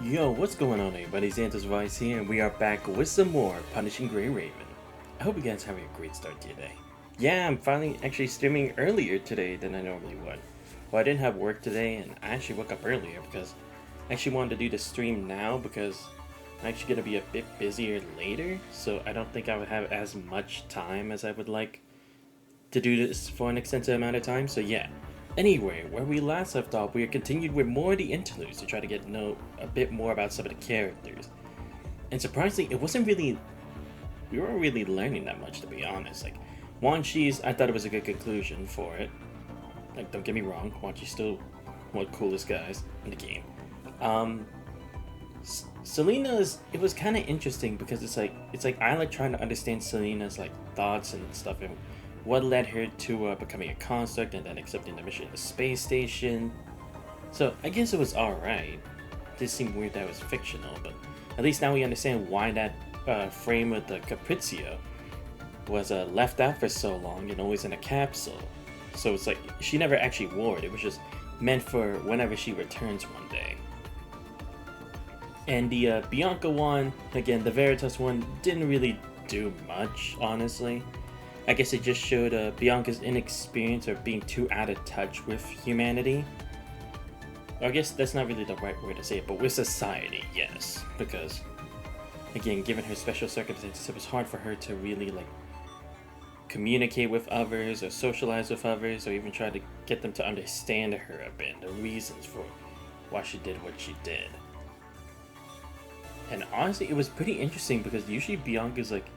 Yo, what's going on everybody? Xanthus Vice here, and we are back with some more Punishing Grey Raven. I hope you guys are having a great start to your day. Yeah, I'm finally actually streaming earlier today than I normally would. Well, I didn't have work today, and I actually woke up earlier because I actually wanted to do the stream now because I'm actually going to be a bit busier later, so I don't think I would have as much time as I would like to do this for an extensive amount of time, so yeah. Anyway, where we last left off, we continued with more of the interludes to try to get to know a bit more about some of the characters. And surprisingly, we weren't really learning that much, to be honest. Like, Wan Shi's, I thought it was a good conclusion for it. Like, don't get me wrong, Wan Chi's still one of the coolest guys in the game. Selena's, it was kind of interesting because it's like I like trying to understand Selena's like thoughts and stuff and what led her to becoming a construct and then accepting the mission at the space station. So I guess it was alright. It did seem weird that it was fictional, but at least now we understand why that frame with the Capriccio was left out for so long and always in a capsule. So it's like she never actually wore it. It was just meant for whenever she returns one day. And the Bianca one, again, the Veritas one, didn't really do much, honestly. I guess it just showed Bianca's inexperience or being too out of touch with humanity. I guess that's not really the right way to say it, but with society, yes. Because, again, given her special circumstances, it was hard for her to really, like, communicate with others or socialize with others or even try to get them to understand her a bit, the reasons for why she did what she did. And honestly, it was pretty interesting because usually Bianca's, like,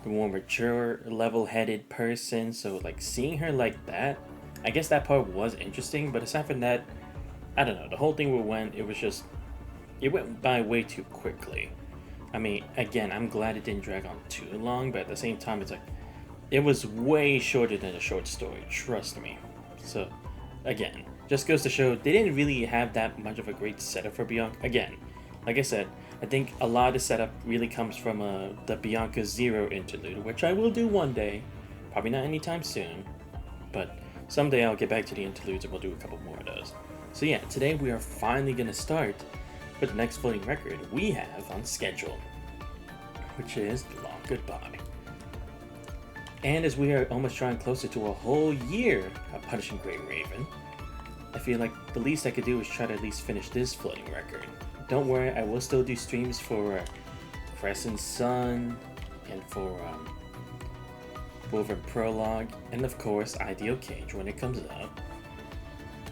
a more mature, level-headed person, so like seeing her like that, I guess that part was interesting, but aside from that, I don't know, the whole thing it went by way too quickly. I mean, again, I'm glad it didn't drag on too long, but at the same time, it's like, it was way shorter than a short story, trust me. So, again, just goes to show, they didn't really have that much of a great setup for Bianca. Again, like I said, I think a lot of the setup really comes from the Bianca Zero interlude, which I will do one day. Probably not anytime soon, but someday I'll get back to the interludes and we'll do a couple more of those. So yeah, today we are finally going to start with the next floating record we have on schedule, which is The Long Goodbye. And as we are almost drawing closer to a whole year of Punishing Grey Raven, I feel like the least I could do is try to at least finish this floating record. Don't worry, I will still do streams for Crescent Sun and for Wolverine Prologue and of course Ideal Cage when it comes out.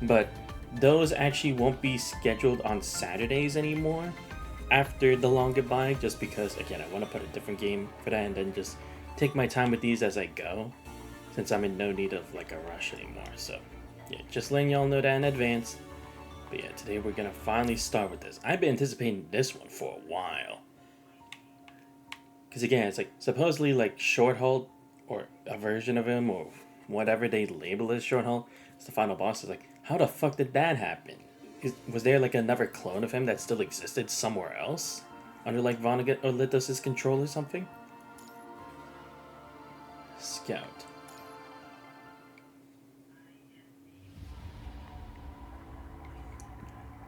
But those actually won't be scheduled on Saturdays anymore after The Long Goodbye, just because again I want to put a different game for that and then just take my time with these as I go, since I'm in no need of like a rush anymore. So yeah, just letting y'all know that in advance. But yeah, today we're gonna finally start with this. I've been anticipating this one for a while. Because again, it's like supposedly like Short Halt, or a version of him, or whatever they label as Short Halt, as the final boss. Is like, how the fuck did that happen? Was there like another clone of him that still existed somewhere else? Under like Vonnegut or Lithos' control or something? Scout.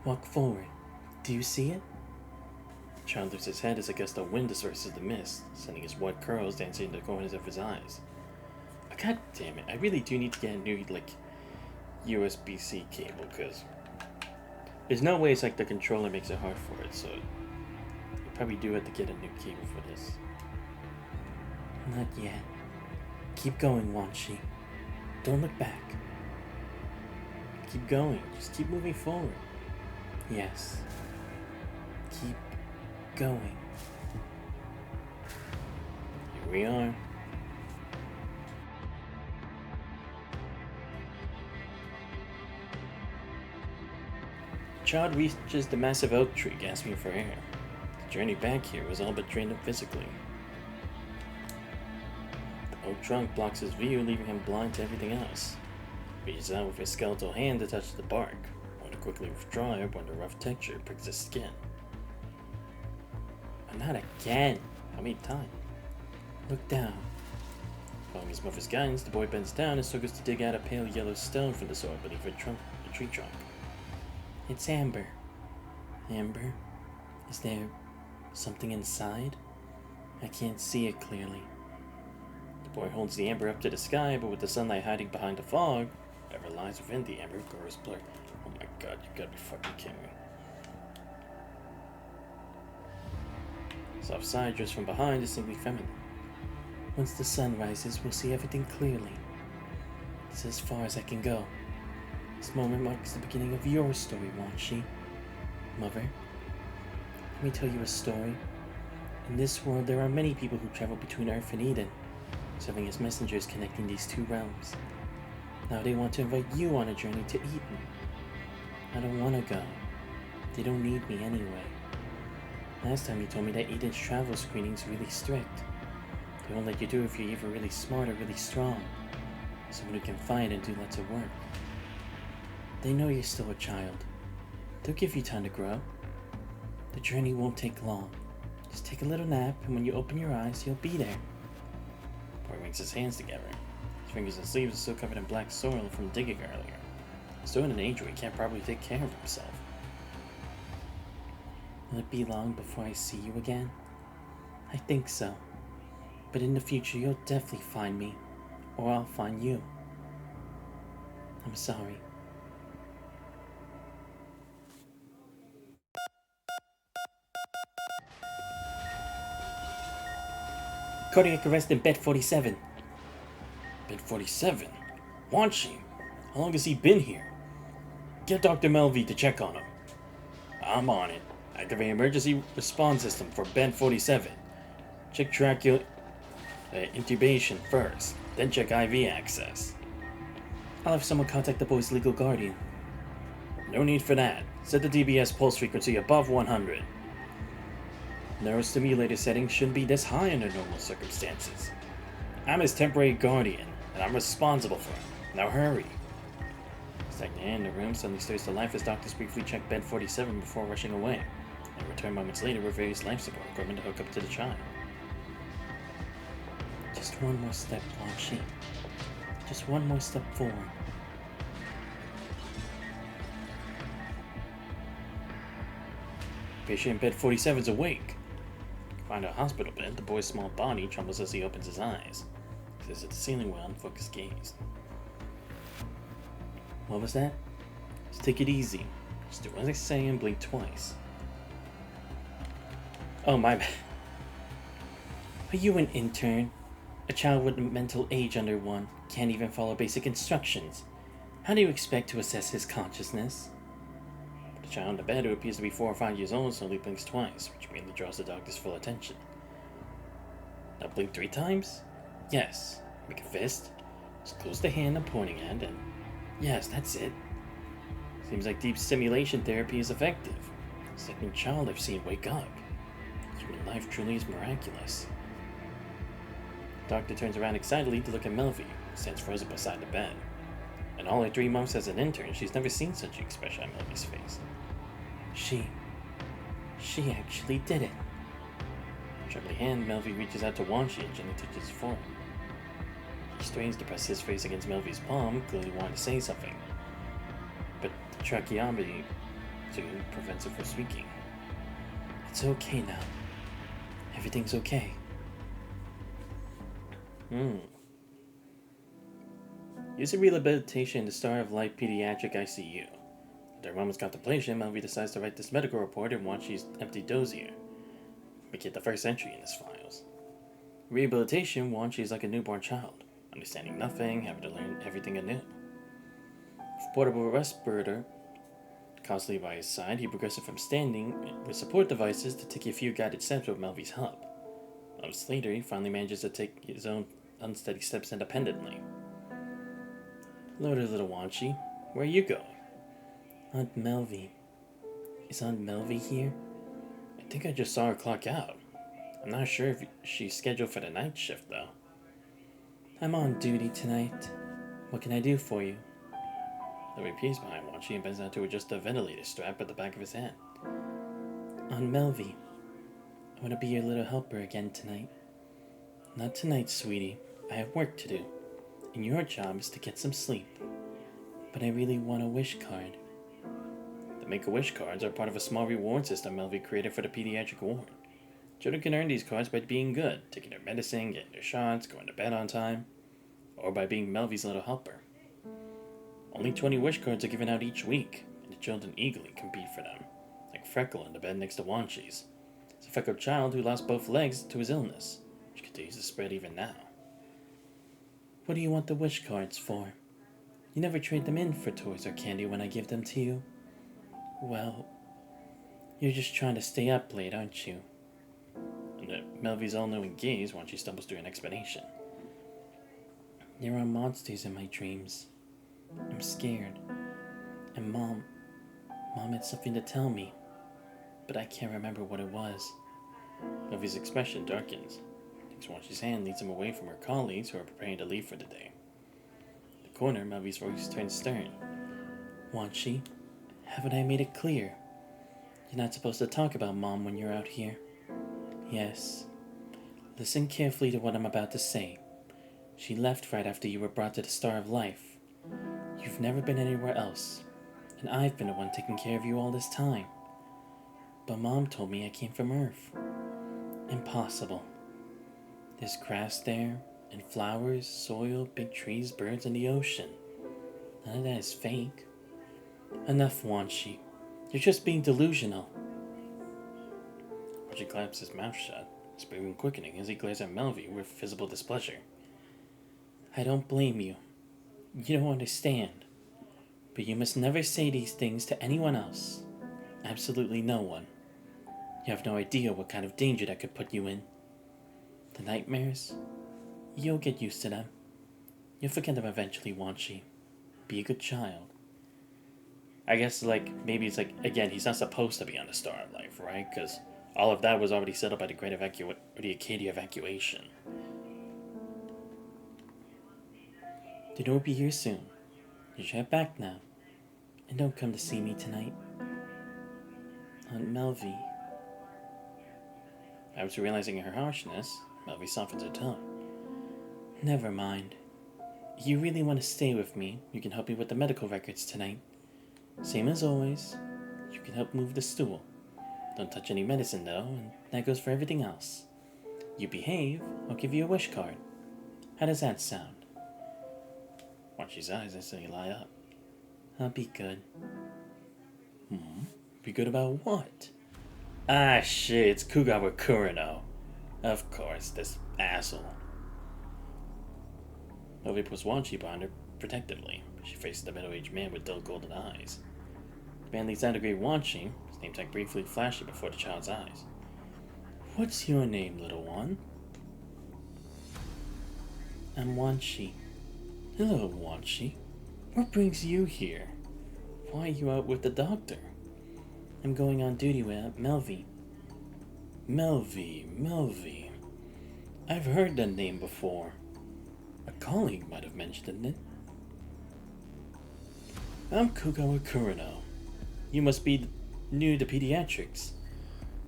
Walk forward. Do you see it? Child lifts his head as a gust of wind disperses the mist, sending his wet curls dancing in the corners of his eyes. God damn it, I really do need to get a new, like, USB-C cable, because there's no way it's like the controller makes it hard for it, so you probably do have to get a new cable for this. Not yet. Keep going, Wan Shi. Don't look back. Keep going. Just keep moving forward. Yes. Keep going. Here we are. The child reaches the massive oak tree, gasping for air. The journey back here was all but drained up physically. The oak trunk blocks his view, leaving him blind to everything else. He reaches out with his skeletal hand to touch the bark. Quickly withdraw it when the rough texture pricks his skin. But not again! How many times? Look down. Following his mother's guidance, the boy bends down and struggles to dig out a pale yellow stone from the soil beneath a tree trunk. It's amber. Amber? Is there something inside? I can't see it clearly. The boy holds the amber up to the sky, but with the sunlight hiding behind the fog, whatever lies within the amber grows blurred. Oh my god, you gotta be fucking kidding me. Soft sigh just from behind, distinctly feminine. Once the sun rises, we'll see everything clearly. It's as far as I can go. This moment marks the beginning of your story, won't she? Mother, let me tell you a story. In this world, there are many people who travel between Earth and Eden, serving as messengers connecting these two realms. Now they want to invite you on a journey to Eden. I don't want to go. They don't need me anyway. Last time you told me that Eden's travel screening's really strict. They won't let you do it if you're either really smart or really strong. Someone who can fight and do lots of work. They know you're still a child. They'll give you time to grow. The journey won't take long. Just take a little nap, and when you open your eyes, you'll be there. Boy wings his hands together. His fingers and sleeves are still covered in black soil from digging earlier. He's still in an age where he can't probably take care of himself. Will it be long before I see you again? I think so. But in the future, you'll definitely find me. Or I'll find you. I'm sorry. Cardiac arrest in bed 47. Bed 47? Wanshi? How long has he been here? Get Dr. Melvey to check on him. I'm on it. Activate emergency response system for bed 47. Check tracheal intubation first, then check IV access. I'll have someone contact the boy's legal guardian. No need for that. Set the DBS pulse frequency above 100. Neurostimulator settings shouldn't be this high under normal circumstances. I'm his temporary guardian, and I'm responsible for him. Now hurry. Stagnant in the room suddenly stirs to life as doctors briefly check bed 47 before rushing away, and return moments later with various life support equipment to hook up to the child. Just one more step, Wanshi. Just one more step forward. Patient in bed 47's awake. Find a hospital bed, the boy's small body trembles as he opens his eyes. He stares at the ceiling with unfocused gaze. What was that? Just take it easy. Just do as I say and blink twice. Oh, my bad. Are you an intern? A child with a mental age under 1 can't even follow basic instructions. How do you expect to assess his consciousness? The child in the bed, who appears to be 4 or 5 years old, slowly blinks twice, which mainly draws the doctor's full attention. Now blink 3 times? Yes. Make a fist. Just close the hand I'm pointing at, and yes, that's it. Seems like deep stimulation therapy is effective. Second child I've seen wake up. Human life truly is miraculous. The doctor turns around excitedly to look at Melvey, who stands frozen beside the bed. In all her 3 months as an intern, she's never seen such an expression on Melvey's face. She actually did it. With a trembling hand, Melvey reaches out to Wanshi and gently touches his forehead. He strains to press his face against Melvey's palm, clearly wanting to say something. But the tracheotomy soon prevents her from speaking. It's okay now. Everything's okay. Using rehabilitation in the Star of Light Pediatric ICU. After a moment's contemplation, Melvey decides to write this medical report in Wanshi's empty dossier, making it the first entry in his files. Rehabilitation, Wanshi is like a newborn child, understanding nothing, having to learn everything anew. With portable respirator constantly by his side, he progresses from standing with support devices to taking a few guided steps with Melvey's help. Months later, he finally manages to take his own unsteady steps independently. Hello there, little Wanshi. Where are you going? Aunt Melvey. Is Aunt Melvey here? I think I just saw her clock out. I'm not sure if she's scheduled for the night shift, though. I'm on duty tonight. What can I do for you? Melvey peers behind Wanshi and bends down to adjust the ventilator strap at the back of his head. Aunt Melvey, I want to be your little helper again tonight. Not tonight, sweetie. I have work to do, and your job is to get some sleep. But I really want a wish card. The Make-A-Wish cards are part of a small reward system Melvie created for the pediatric ward. Children can earn these cards by being good, taking their medicine, getting their shots, going to bed on time, or by being Melvie's little helper. Only 20 wish cards are given out each week, and the children eagerly compete for them, like Freckle in the bed next to Wanshi's. It's a freckled child who lost both legs to his illness, which continues to spread even now. What do you want the wish cards for? You never trade them in for toys or candy when I give them to you. Well, you're just trying to stay up late, aren't you? And Melvie's all-knowing gaze when she stumbles through an explanation. There are monsters in my dreams. I'm scared. And Mom had something to tell me, but I can't remember what it was. Melvie's expression darkens. Wanshi's hand leads him away from her colleagues who are preparing to leave for the day. In the corner, Melvie's voice turns stern. Wanshi, haven't I made it clear? You're not supposed to talk about Mom when you're out here. Yes. Listen carefully to what I'm about to say. She left right after you were brought to the Star of Life. You've never been anywhere else, and I've been the one taking care of you all this time. But Mom told me I came from Earth. Impossible. There's grass there, and flowers, soil, big trees, birds, and the ocean. None of that is fake. Enough, Wanshi. You're just being delusional. Wanshi claps his mouth shut, his breathing quickening as he glares at Melvie with visible displeasure. I don't blame you. You don't understand. But you must never say these things to anyone else. Absolutely no one. You have no idea what kind of danger that could put you in. The nightmares? You'll get used to them. You'll forget them eventually, Wanshi. Be a good child. I guess, maybe it's again, he's not supposed to be on the Star of Life, right? Because all of that was already set up by the Acadia evacuation. Dinner will be here soon. You should head back now. And don't come to see me tonight. Aunt Melvie. After realizing her harshness, Melvie softens her tone. Never mind. If you really want to stay with me, you can help me with the medical records tonight. Same as always, you can help move the stool. Don't touch any medicine though, and that goes for everything else. You behave, I'll give you a wish card. How does that sound? Wanshi's eyes instantly light up. I'll be good. Be good about what? Ah shit, it's Kugawa Kurino. Of course, this asshole. Melvie puts Wanshi behind her protectively. She faces the middle-aged man with dull golden eyes. The man leads down to greet Wanshi, his name tag briefly flashing before the child's eyes. What's your name, little one? I'm Wanshi. Hello, Wanshi. What brings you here? Why are you out with the doctor? I'm going on duty with Melvie. Melvie. I've heard that name before. A colleague might have mentioned it. I'm Kugawa Kurino. You must be new to pediatrics.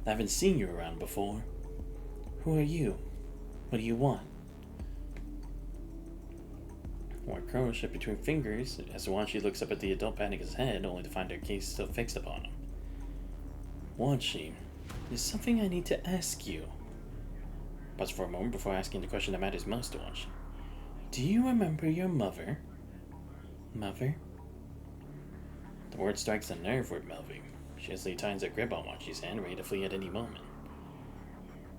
I haven't seen you around before. Who are you? What do you want? More curls shut between fingers as Wanshi looks up at the adult patting his head, only to find her gaze still fixed upon him. Wanshi, there's something I need to ask you. Pause for a moment before asking the question that matters most to Wanshi. Do you remember your mother? Mother? The word strikes a nerve with Melvie. She instantly tightens her grip on Wanshi's hand, ready to flee at any moment.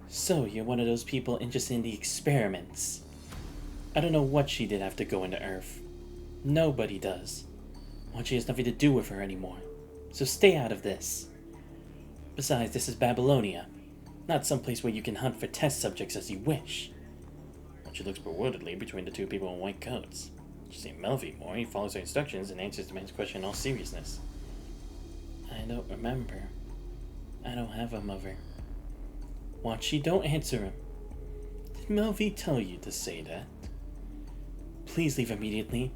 So, you're one of those people interested in the experiments. I don't know what she did after going to Earth. Nobody does. Wanshi has nothing to do with her anymore. So stay out of this. Besides, this is Babylonia, not some place where you can hunt for test subjects as you wish. Wanshi looks bewilderedly between the two people in white coats. She sees Melvie more. He follows her instructions and answers the man's question in all seriousness. I don't remember. I don't have a mother. Wanshi, don't answer him. Did Melvie tell you to say that? Please leave immediately.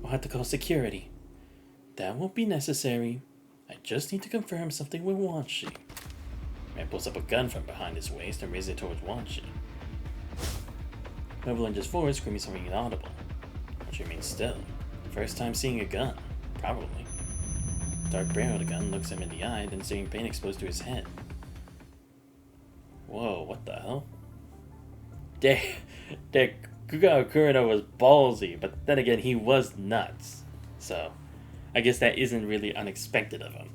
I'll have to call security. That won't be necessary. I just need to confirm something with Wanshi. Man pulls up a gun from behind his waist and raises it towards Wanshi. Melvie lunges forward, screaming something inaudible. Wanshi remains still. First time seeing a gun, probably. Dark barreled gun looks him in the eye, then seeing pain exposed to his head. Whoa, what the hell? That Kugao Kurino was ballsy, but then again, he was nuts. So, I guess that isn't really unexpected of him.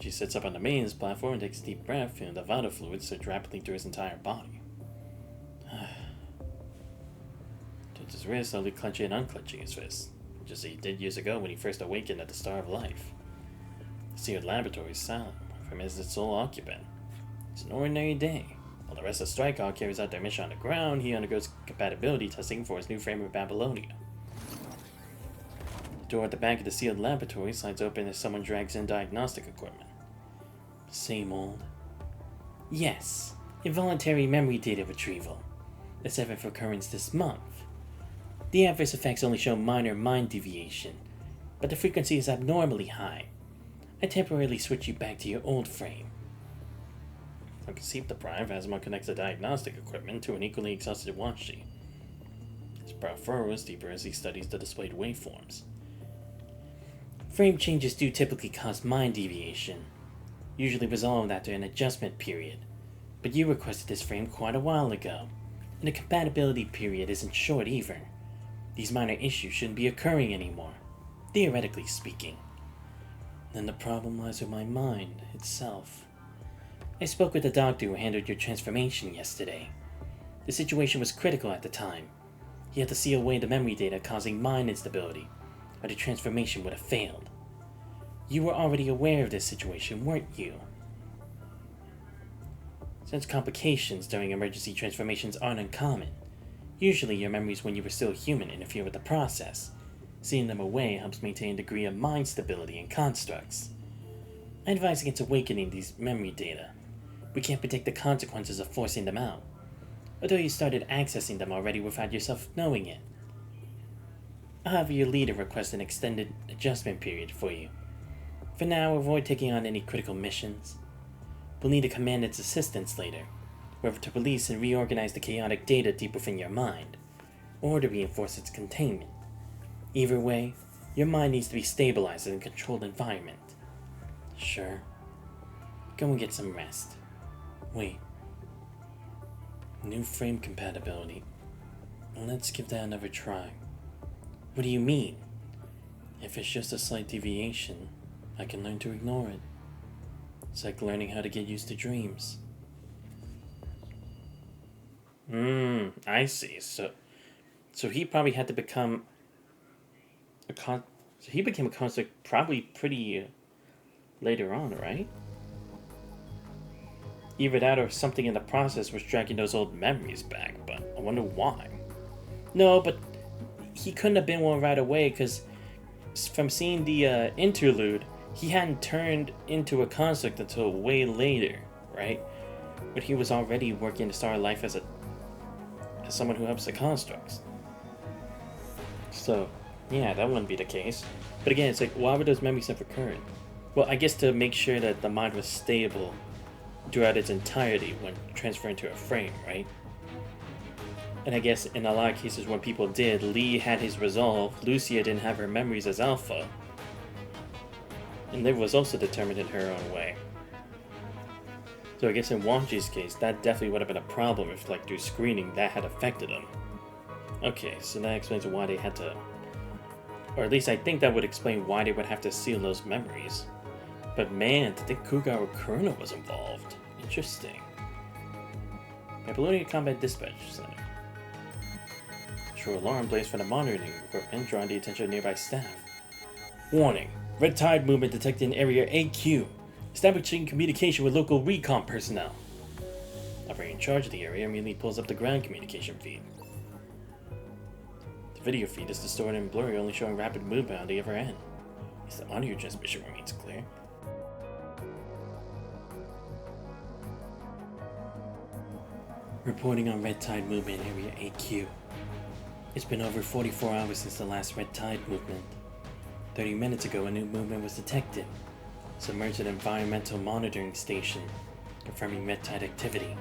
She sits up on the mains platform and takes a deep breath, feeling the vital fluid surge rapidly through his entire body. Turns his wrist, slowly clenching and unclenching his fist, just as he did years ago when he first awakened at the Star of Life. The sealed laboratory is silent, from him as its sole occupant. It's an ordinary day. While the rest of Strike Hawk carries out their mission on the ground, he undergoes compatibility testing for his new frame of Babylonia. The door at the back of the sealed laboratory slides open as someone drags in diagnostic equipment. Same old. Yes, involuntary memory data retrieval. The 7th occurrence this month. The adverse effects only show minor mind deviation, but the frequency is abnormally high. I temporarily switch you back to your old frame. Conceived deprived, Asimov connects the diagnostic equipment to an equally exhausted Wanshi. His brow furrows deeper as he studies the displayed waveforms. Frame changes do typically cause mind deviation, usually resolved after an adjustment period, but you requested this frame quite a while ago, and the compatibility period isn't short either. These minor issues shouldn't be occurring anymore, theoretically speaking. Then the problem lies with my mind itself. I spoke with the doctor who handled your transformation yesterday. The situation was critical at the time. He had to seal away the memory data causing mind instability, or the transformation would have failed. You were already aware of this situation, weren't you? Since complications during emergency transformations aren't uncommon, usually your memories when you were still human interfere with the process. Sealing them away helps maintain a degree of mind stability in constructs. I advise against awakening these memory data. We can't predict the consequences of forcing them out, although you started accessing them already without yourself knowing it. I'll have your leader request an extended adjustment period for you. For now, avoid taking on any critical missions. We'll need a commandant's assistance later, whether to release and reorganize the chaotic data deep within your mind, or to reinforce its containment. Either way, your mind needs to be stabilized in a controlled environment. Sure. Go and get some rest. Wait. New frame compatibility. Let's give that another try. What do you mean? If it's just a slight deviation, I can learn to ignore it. It's like learning how to get used to dreams. I see. So he probably had to become so he became a construct probably pretty later on, right? Either that or something in the process was dragging those old memories back, but I wonder why. No, but he couldn't have been one right away, because from seeing the interlude, he hadn't turned into a construct until way later, right? But he was already working the Star of Life as someone who helps the constructs. So, yeah, that wouldn't be the case. But again, it's like, why would those memories have occurred? Well, I guess to make sure that the mind was stable throughout its entirety when transferring to a frame, right? And I guess in a lot of cases when people did, Lee had his resolve, Lucia didn't have her memories as Alpha, and Liv was also determined in her own way. So I guess in Wanji's case, that definitely would have been a problem if, like, through screening, that had affected him. Okay, so that explains why they had to... Or at least I think that would explain why they would have to seal those memories. But man, to think Kugao Kurino was involved. Interesting. Babylonia Combat Dispatch Center. True alarm blazed from the monitoring equipment, drawing the attention of nearby staff. Warning. Red Tide movement detected in Area AQ. Establishing communication with local recon personnel. Operator in charge of the area immediately pulls up the ground communication feed. The video feed is distorted and blurry, only showing rapid movement on the other end. At least the audio transmission remains clear. Reporting on Red Tide movement in Area AQ. It's been over 44 hours since the last Red Tide movement. 30 minutes ago, a new movement was detected. Submerged an environmental monitoring station, confirming Red Tide activity.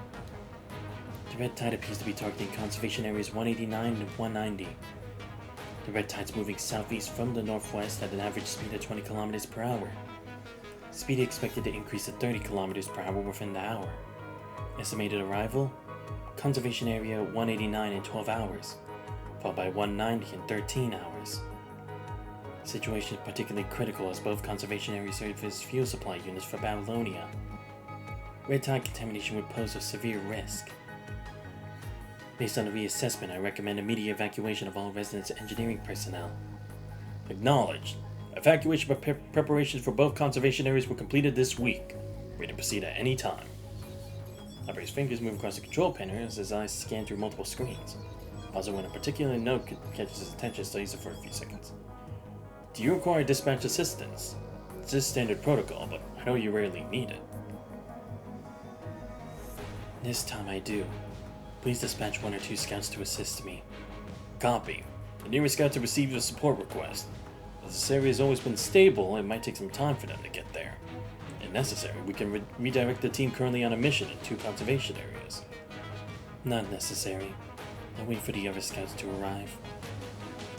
The Red Tide appears to be targeting conservation areas 189 and 190. The red tide's moving southeast from the northwest at an average speed of 20 kilometers per hour. Speed expected to increase to 30 kilometers per hour within the hour. Estimated arrival: conservation area 189 in 12 hours, followed by 190 in 13 hours. Situation is particularly critical as both conservation areas serve as fuel supply units for Babylonia. Red tide contamination would pose a severe risk. Based on the reassessment, I recommend immediate evacuation of all residents and engineering personnel. Acknowledged. Evacuation preparations for both conservation areas were completed this week. Ready to proceed at any time. Operator's fingers move across the control panel as his eyes scan through multiple screens. Also, when a particular note catches his attention, studies it for a few seconds. Do you require dispatch assistance? This is standard protocol, but I know you rarely need it. This time I do. Please dispatch 1 or 2 scouts to assist me. Copy. The nearest scout to receive your support request. As this area has always been stable, it might take some time for them to get there. If necessary, we can redirect the team currently on a mission in 2 conservation areas. Not necessary. I'll wait for the other scouts to arrive.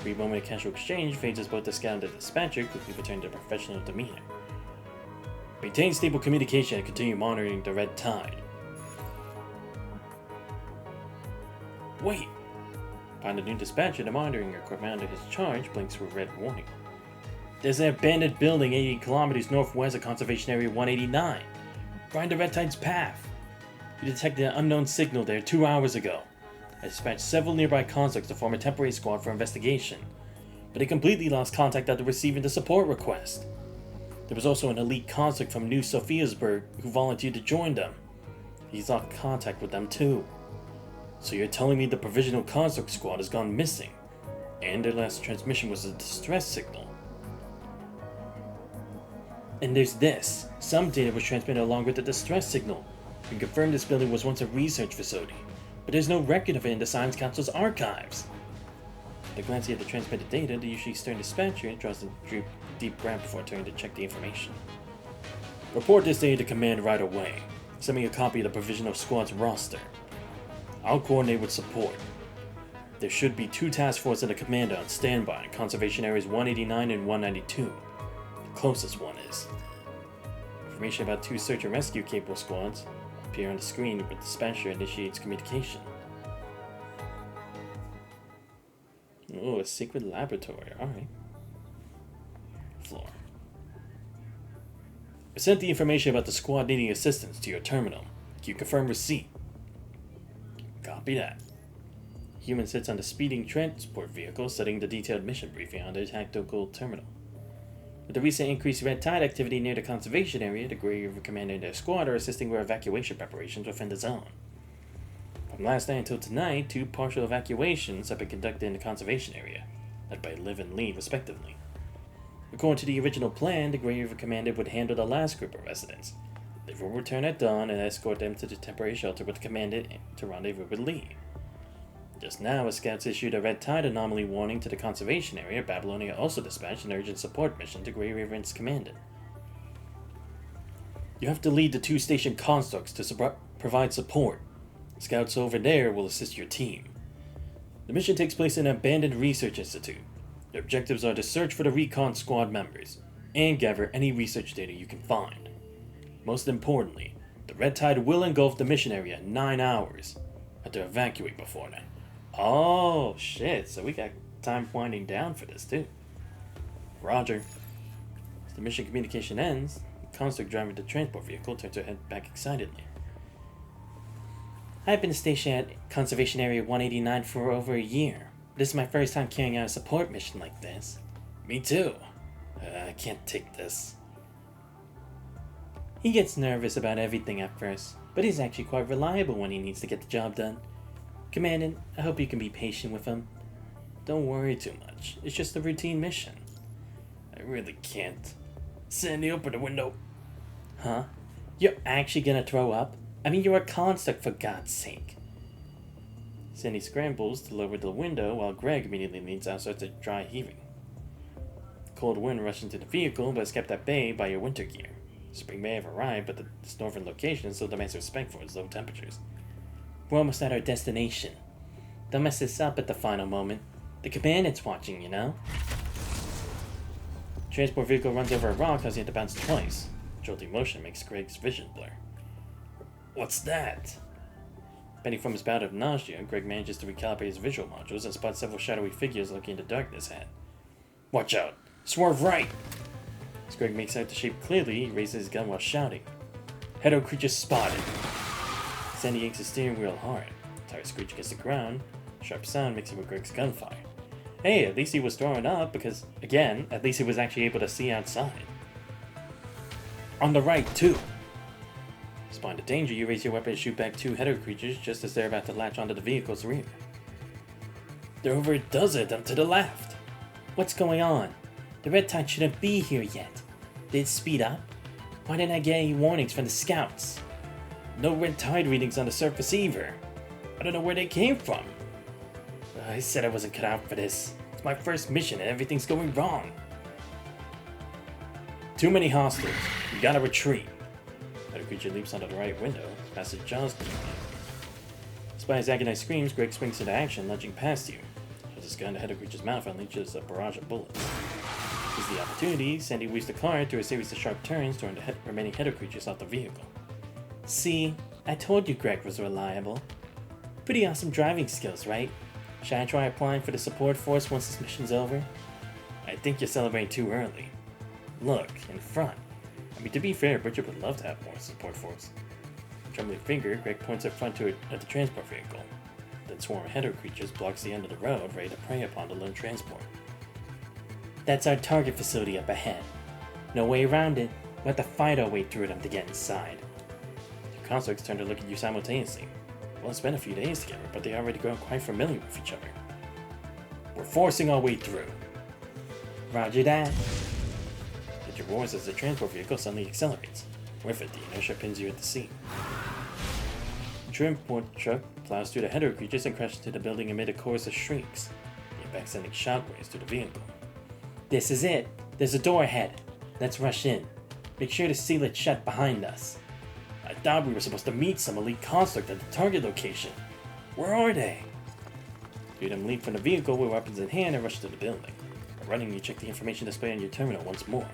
A brief moment of casual exchange fades as both the scout and the dispatcher quickly return to professional demeanor. Maintain stable communication and continue monitoring the red tide. Wait! Upon the new dispatcher, the monitoring equipment under his charge blinks with a red warning. There's an abandoned building 80 kilometers northwest of Conservation Area 189. Find the red tide's path. You detected an unknown signal there 2 hours ago. I dispatched several nearby constructs to form a temporary squad for investigation, but they completely lost contact after receiving the support request. There was also an elite construct from New Sophiasburg who volunteered to join them. He's lost contact with them too. So you're telling me the provisional construct squad has gone missing, and their last transmission was a distress signal. And there's this. Some data was transmitted along with the distress signal. We can confirm this building was once a research facility, but there's no record of it in the Science Council's archives. After glancing at the transmitted data, the usually stern dispatcher draws a deep breath before turning to check the information. Report this data to command right away. Send me a copy of the provisional squad's roster. I'll coordinate with support. There should be 2 task forces and a commander on standby in Conservation Areas 189 and 192. The closest one is. Information about 2 search and rescue capable squads appear on the screen when the dispatcher initiates communication. Oh, a secret laboratory. Alright. Floor. I sent the information about the squad needing assistance to your terminal. Can you confirm receipt? Copy that. Human sits on the speeding transport vehicle, studying the detailed mission briefing on the tactical terminal. With the recent increased red tide activity near the conservation area, the Grey River Commander and their squad are assisting with evacuation preparations within the zone. From last night until tonight, 2 partial evacuations have been conducted in the conservation area, led by Liv and Lee respectively. According to the original plan, the Grey River Commander would handle the last group of residents. Liv will return at dawn and escort them to the temporary shelter with the Commandant to rendezvous with Lee. Just now, as scouts issued a red tide anomaly warning to the conservation area, Babylonia also dispatched an urgent support mission to Grey River and its Commandant. You have to lead the 2 station constructs to provide support. Scouts over there will assist your team. The mission takes place in an abandoned research institute. The objectives are to search for the recon squad members and gather any research data you can find. Most importantly, the red tide will engulf the mission area in 9 hours. Have to evacuate before then. Oh, shit. So we got time winding down for this, too. Roger. As the mission communication ends, the construct driving the transport vehicle turns her head back excitedly. I've been stationed at Conservation Area 189 for over a year. This is my first time carrying out a support mission like this. Me too. I can't take this. He gets nervous about everything at first, but he's actually quite reliable when he needs to get the job done. Commandant, I hope you can be patient with him. Don't worry too much. It's just a routine mission. I really can't. Sandy, open the window. Huh? You're actually gonna throw up? I mean, you're a construct, for God's sake. Sandy scrambles to lower the window while Greg immediately leans out so it's a dry heaving. The cold wind rushes into the vehicle but is kept at bay by your winter gear. Spring may have arrived, but this northern location still demands respect for its low temperatures. We're almost at our destination. Don't mess this up at the final moment. The commandant's watching, you know? Transport vehicle runs over a rock, causing it to bounce twice. Jolting motion makes Greg's vision blur. What's that? Bending from his bout of nausea, Greg manages to recalibrate his visual modules and spots several shadowy figures looking into darkness ahead. Watch out! Swerve right! As Greg makes out the shape clearly, he raises his gun while shouting. Head creature spotted! Sandy yanks his steering wheel hard. Tires screech against the ground. Sharp sound mixing with Greg's gunfire. Hey, at least he was throwing up because, again, at least he was actually able to see outside. On the right, too! Spawned to danger, you raise your weapon and shoot back two header creatures just as they're about to latch onto the vehicle's rear. They're over at Desert up to the left. What's going on? The red tide shouldn't be here yet. Did it speed up? Why didn't I get any warnings from the scouts? No red tide readings on the surface either. I don't know where they came from. I said I wasn't cut out for this. It's my first mission and everything's going wrong. Too many hostiles. We gotta retreat. The creature leaps onto the right window, past his jaws gleaming. Despite his agonized screams, Greg swings into action, lunging past you. Shoves his gun to head of the creature's mouth and unleashes a barrage of bullets. Sees the opportunity, Sandy weaves the car through a series of sharp turns, throwing the remaining header creatures off the vehicle. See, I told you Greg was reliable. Pretty awesome driving skills, right? Should I try applying for the support force once this mission's over? I think you're celebrating too early. Look, in front. I mean, to be fair, Bridget would love to have more support force. Trembling finger, Greg points up front at the transport vehicle. Then swarm of header creatures blocks the end of the road, ready to prey upon the lone transport. That's our target facility up ahead. No way around it. We'll have to fight our way through them to get inside. The constructs turn to look at you simultaneously. Well, it's been a few days together, but they already grown quite familiar with each other. We're forcing our way through. Roger that. It roars as the transport vehicle suddenly accelerates. With it, the inertia pins you at the seat. The transport truck plows through the header creatures and crashes into the building amid a chorus of shrieks, the impact sending shockwaves through the vehicle. This is it. There's a door ahead. Let's rush in. Make sure to seal it shut behind us. I thought we were supposed to meet some elite construct at the target location. Where are they? You them leap from the vehicle with weapons in hand and rush to the building. Running, you check the information display on your terminal once more.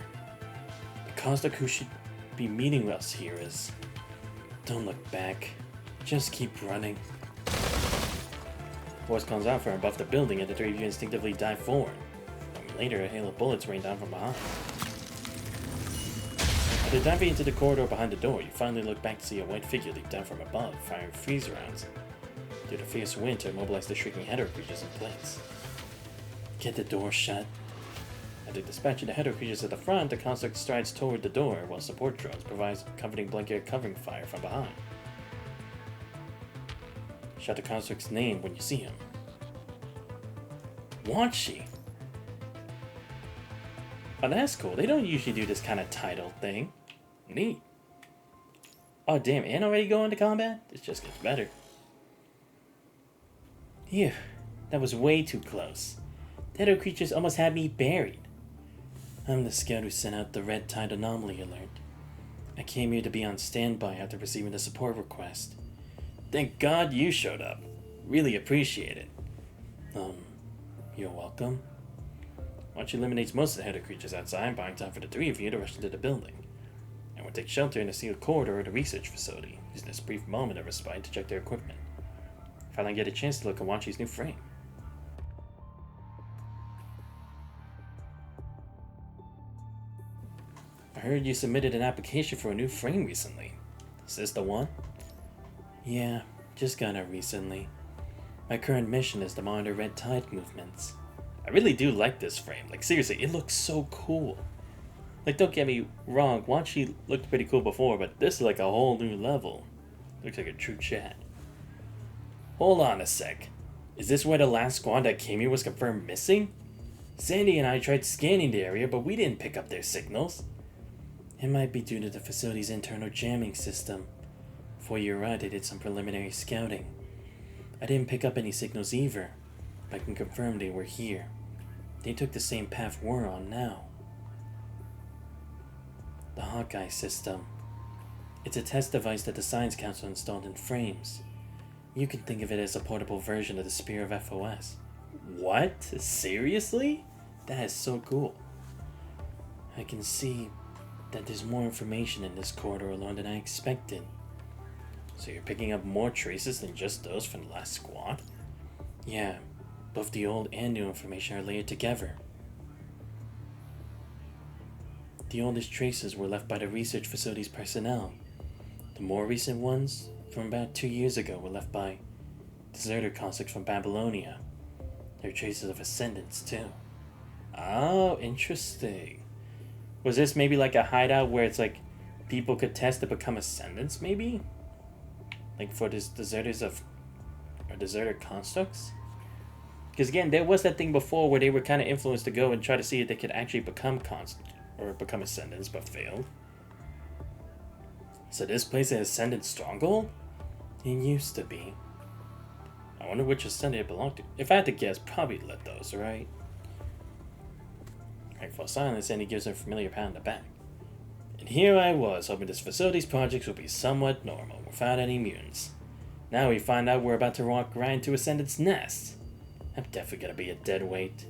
The construct who should be meeting us here is... Don't look back. Just keep running. Voice comes out from above the building and the three of you instinctively dive forward. A moment later, a hail of bullets rain down from behind. After diving into the corridor behind the door, you finally look back to see a white figure leap down from above, firing freeze rounds through the fierce wind to immobilize the shrieking header creatures in place. Get the door shut. After dispatching the header creatures at the front, the construct strides toward the door while support drones provides comforting blanket covering fire from behind. Shout the construct's name when you see him. Wanshi! Oh, that's cool. They don't usually do this kind of title thing. Neat. Oh, damn. And already going to combat? This just gets better. Phew. That was way too close. The header creatures almost had me buried. I'm the scout who sent out the red tide anomaly alert. I came here to be on standby after receiving the support request. Thank God you showed up. Really appreciate it. You're welcome. Once eliminates most of the header creatures outside, buying time for the three of you to rush into the building. And we'll take shelter in a sealed corridor at a research facility, using this brief moment of respite to check their equipment. Finally get a chance to look at Wanshi's new frame. I heard you submitted an application for a new frame recently. Is this the one? Yeah, just got it recently. My current mission is to monitor red tide movements. I really do like this frame. Like, seriously, it looks so cool. Like, don't get me wrong, Wanshi looked pretty cool before, but this is like a whole new level. Looks like a true chat. Hold on a sec. Is this where the last squad that came here was confirmed missing? Sandy and I tried scanning the area, but we didn't pick up their signals. It might be due to the facility's internal jamming system. Before you arrived, I did some preliminary scouting. I didn't pick up any signals either, but I can confirm they were here. They took the same path we're on now. The Hawkeye system. It's a test device that the Science Council installed in frames. You can think of it as a portable version of the Spear of FOS. What? Seriously? That is so cool. I can see that there's more information in this corridor alone than I expected. So you're picking up more traces than just those from the last squad? Yeah, both the old and new information are layered together. The oldest traces were left by the research facility's personnel. The more recent ones, from about 2 years ago, were left by deserter constructs from Babylonia. There are traces of ascendants, too. Oh, interesting. Was this maybe like a hideout where it's like people could test to become ascendants, maybe? Like for this deserters of or deserter constructs? Because again, there was that thing before where they were kind of influenced to go and try to see if they could actually become or become ascendants, but failed. So this place is Ascendant Stronghold? It used to be. I wonder which ascendant it belonged to. If I had to guess, probably Lithos, right? Right, for silence, and he gives him a familiar pat on the back. And here I was, hoping this facility's projects would be somewhat normal, without any mutants. Now we find out we're about to walk right into Ascendant's nest. I'm definitely gonna be a dead weight.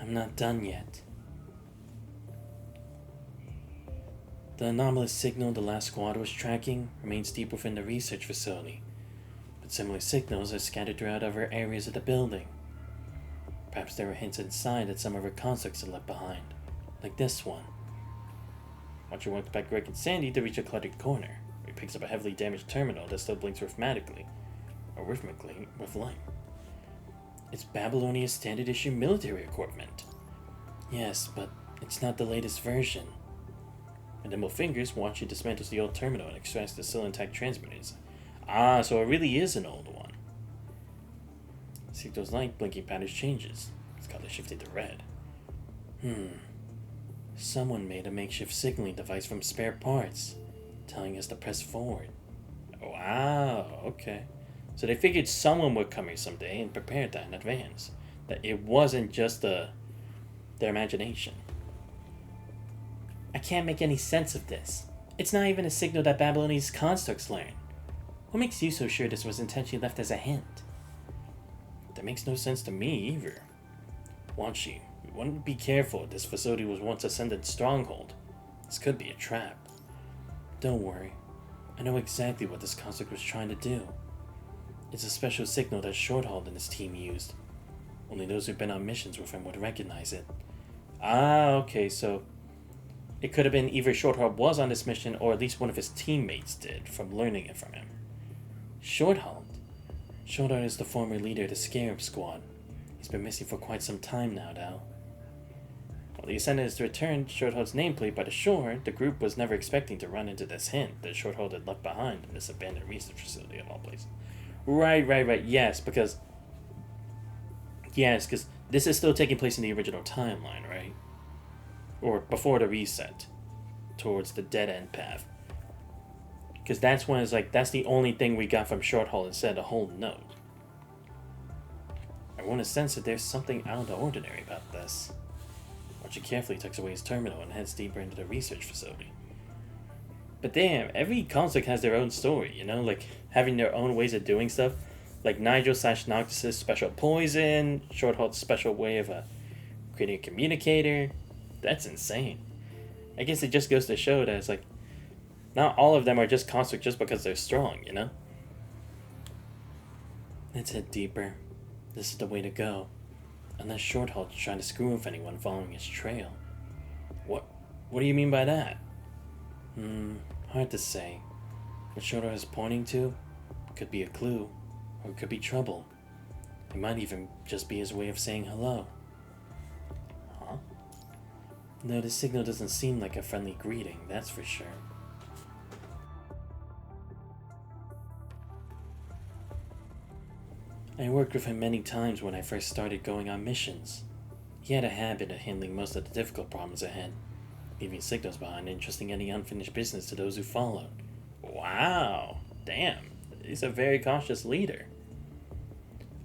I'm not done yet. The anomalous signal the last squad was tracking remains deep within the research facility, but similar signals are scattered throughout other areas of the building. Perhaps there were hints inside that some of her constructs had left behind, like this one. Watcher walks back Greg and Sandy to reach a cluttered corner, where he picks up a heavily damaged terminal that still blinks rhythmically with light. It's Babylonia's standard issue military equipment. Yes, but it's not the latest version. With nimble fingers, Watcher dismantles the old terminal and extracts the still intact transmitters. Ah, so it really is an old one. Sigto's light blinking pattern changes. Its color shifted to red. Someone made a makeshift signaling device from spare parts, telling us to press forward. Wow, okay. So they figured someone would come here someday and prepared that in advance. That it wasn't just their imagination. I can't make any sense of this. It's not even a signal that Babylonia's constructs learn. What makes you so sure this was intentionally left as a hint? That makes no sense to me either. Wanshi, we want to be careful. This facility was once Ascendant Stronghold. This could be a trap. Don't worry. I know exactly what this construct was trying to do. It's a special signal that Shorthaul and his team used. Only those who've been on missions with him would recognize it. Ah, okay, so it could have been either Shorthaul was on this mission or at least one of his teammates did from learning it from him. Shorthaul is the former leader of the Scarab Squad. He's been missing for quite some time now, Dal. While the Ascendants returned Shorthaul's nameplate by the shore, the group was never expecting to run into this hint that Shorthaul had left behind in this abandoned research facility of all places. Right. Yes, because this is still taking place in the original timeline, right? Or before the reset, towards the dead end path. Because that's when it's like, that's the only thing we got from Shorthaul instead of a whole note. I want to sense that there's something out of the ordinary about this. Watcher carefully tucks away his terminal and heads deeper into the research facility. But damn, every construct has their own story, you know? Like, having their own ways of doing stuff. Like Nigel/Noctis' special poison, Shorthaul's special way of creating a communicator. That's insane. I guess it just goes to show that it's like, not all of them are just construct just because they're strong, you know? Let's head deeper. This is the way to go. Unless Shorthaul's trying to screw with anyone following his trail. What do you mean by that? Hard to say. What Shorthaul is pointing to could be a clue, or it could be trouble. It might even just be his way of saying hello. Huh? No, this signal doesn't seem like a friendly greeting, that's for sure. I worked with him many times when I first started going on missions. He had a habit of handling most of the difficult problems ahead, leaving signals behind and entrusting any unfinished business to those who followed. Wow, damn, he's a very cautious leader.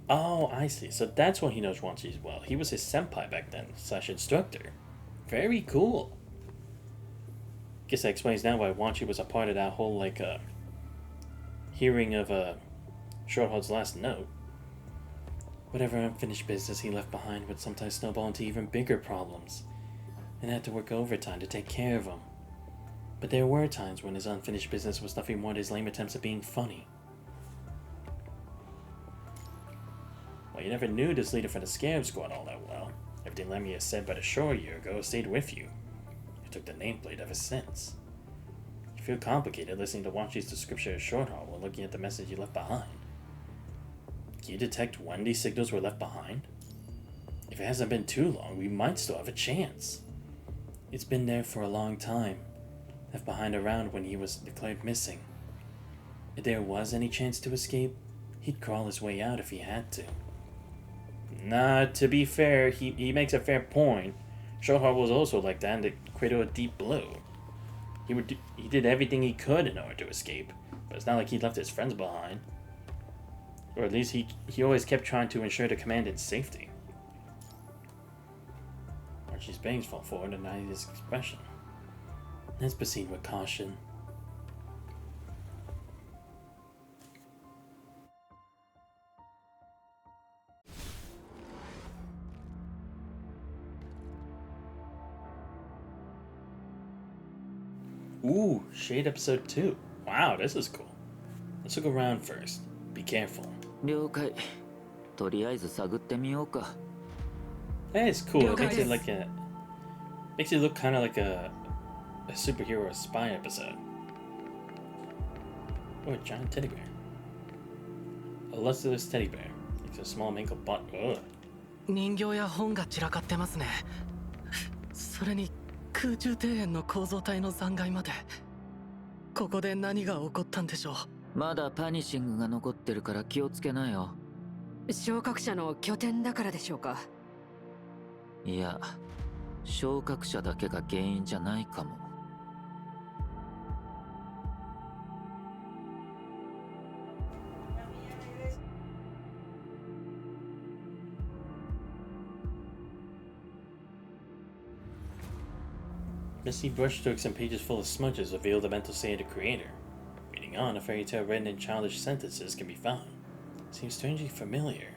Oh, I see, so that's why he knows Wanshi well. He was his senpai back then, / instructor. Very cool. Guess that explains now why Wanshi was a part of that whole, hearing of Shorthaul's last note. Whatever unfinished business he left behind would sometimes snowball into even bigger problems, and had to work overtime to take care of them. But there were times when his unfinished business was nothing more than his lame attempts at being funny. Well, you never knew this leader for the Scarab Squad all that well. Everything Lemmy has said by the shore a year ago stayed with you. You took the nameplate ever since. You feel complicated listening to Wachi's description of Shorthall while looking at the message you left behind. Can you detect when these signals were left behind? If it hasn't been too long, we might still have a chance. It's been there for a long time, left behind around when he was declared missing. If there was any chance to escape, he'd crawl his way out if he had to. Nah, to be fair, he makes a fair point. Shorthall was also like that in the Cradle of Deep Blue. He did everything he could in order to escape, but it's not like he left his friends behind. Or at least he always kept trying to ensure the commandant's safety. Archie's bangs fall forward and eyed his expression. Let's proceed with caution. Ooh, Shade Episode 2. Wow, this is cool. Let's look around first. Be careful. 了解。とりあえず探ってみようか。 That is cool. It makes it look kind of like a superhero or spy episode. Oh, a giant teddy bear. A lustreless teddy bear. It's a small mangled butt. Ugh. 人形や本が散らかってますね。それに空中庭園の構造体の残骸まで。ここで何が起こったんでしょう。まだパニッシングが残ってるから気をつけなよ。昇格者の拠点だからでしょうか。いや、昇格者だけが原因じゃないかも。Misty brushstrokes and pages full of smudges reveal the mental state of the creator. Reading on, a fairy tale written in childish sentences can be found. Seems strangely familiar.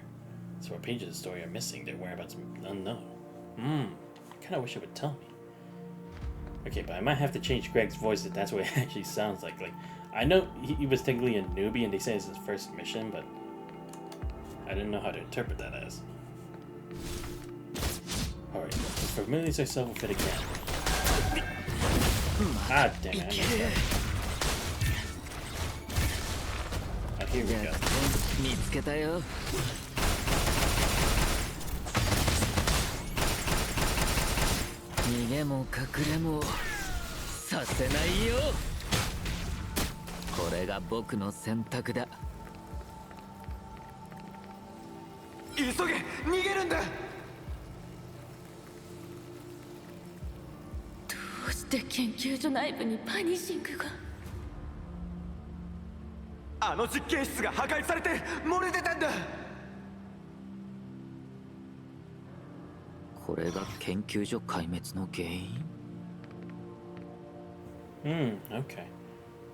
So our pages of the story are missing, their whereabouts unknown. I kinda wish it would tell me. Okay, but I might have to change Greg's voice if that's what it actually sounds like. Like, I know he was technically a newbie and they say it's his first mission, but I didn't know how to interpret that as. Alright, let's familiarize ourselves with it again. Ah, damn it. Here we go. 見つけたよ。逃げも隠れもさせないよ。これが僕の選択だ。急げ、逃げるんだ。どうして研究所内部にパニッシングが。あの実験室が破壊されて漏れてたんだ。これが研究所壊滅の原因？ Okay.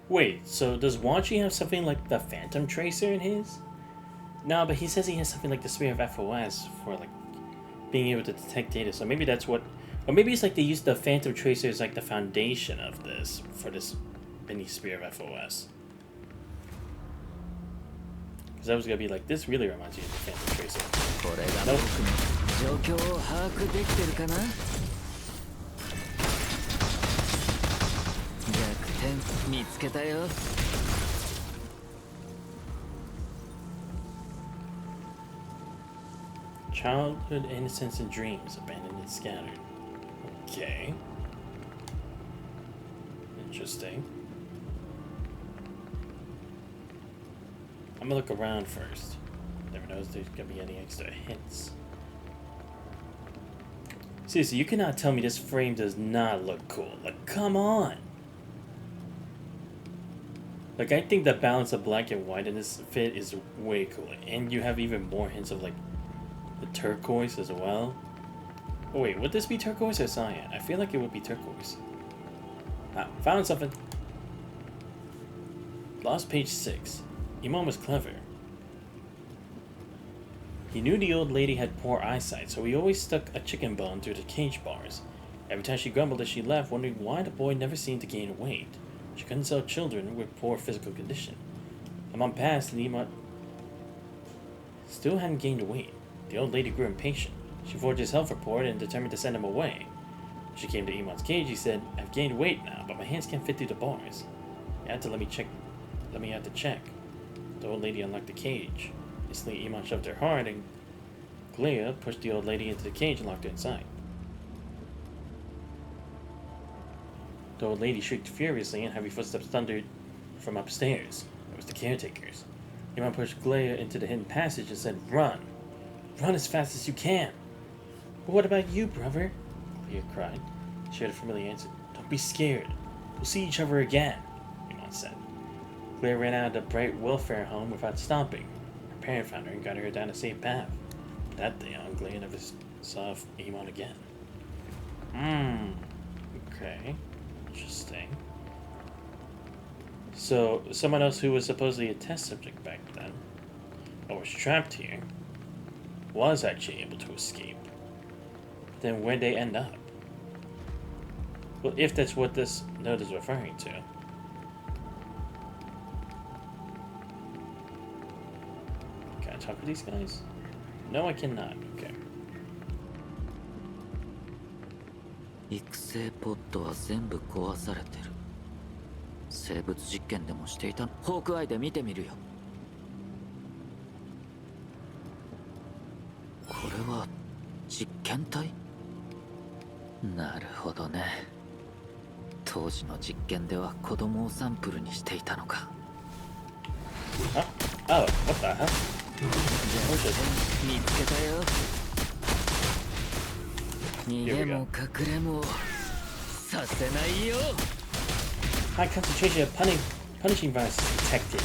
Wait, so does Wachi have something like the Phantom Tracer in his? No, but he says he has something like the Spear of FOS for like being able to detect data, so maybe that's what... Or maybe it's like they use the Phantom Tracer as like the foundation of this, for this mini Spear of FOS. Because I was gonna be like, this really reminds you of the Phantom Tracer. これが僕の状況を把握できてるかな？弱点見つけたよ。Childhood innocence and dreams, abandoned and scattered. Okay. Interesting. I'm gonna look around first. Never knows there's gonna be any extra hints. Seriously, you cannot tell me this frame does not look cool. Like, come on! Like, I think the balance of black and white in this fit is way cooler. And you have even more hints of, like, the turquoise as well. Oh, wait, would this be turquoise or cyan? I feel like it would be turquoise. Ah, found something. Lost page 6. Imam was clever. He knew the old lady had poor eyesight, so he always stuck a chicken bone through the cage bars. Every time she grumbled as she left, wondering why the boy never seemed to gain weight. She couldn't sell children with poor physical condition. A month passed, and Emma still hadn't gained weight. The old lady grew impatient. She forged his health report and determined to send him away. When she came to Iman's cage, he said, "I've gained weight now, but my hands can't fit through the bars. You have to let me have to check." The old lady unlocked the cage. Instantly, Iman shoved her hard, and Glea pushed the old lady into the cage and locked her inside. The old lady shrieked furiously, and heavy footsteps thundered from upstairs. It was the caretakers. Iman pushed Glea into the hidden passage and said, "Run! Run as fast as you can!" "But what about you, brother?" Glea cried. She had a familiar answer. "Don't be scared. We'll see each other again," Iman said. Glea ran out of the bright welfare home without stopping. Her parent found her and got her down a safe path. That day on, Glea never saw Iman again. Okay. Interesting. So, someone else who was supposedly a test subject back then, or was trapped here, was actually able to escape. Then where'd they end up? Well, if that's what this note is referring to. Can I talk to these guys? No, I cannot. Okay. 育成ポッドは全部壊されてる。生物実験でもしていた。ホークアイで見てみるよ。これは実験体？なるほどね。当時の実験では子供をサンプルにしていたのか。Oh, what the hell? 見つけたよ。逃げも隠れもさせないよ。High concentration of punishing viruses detected.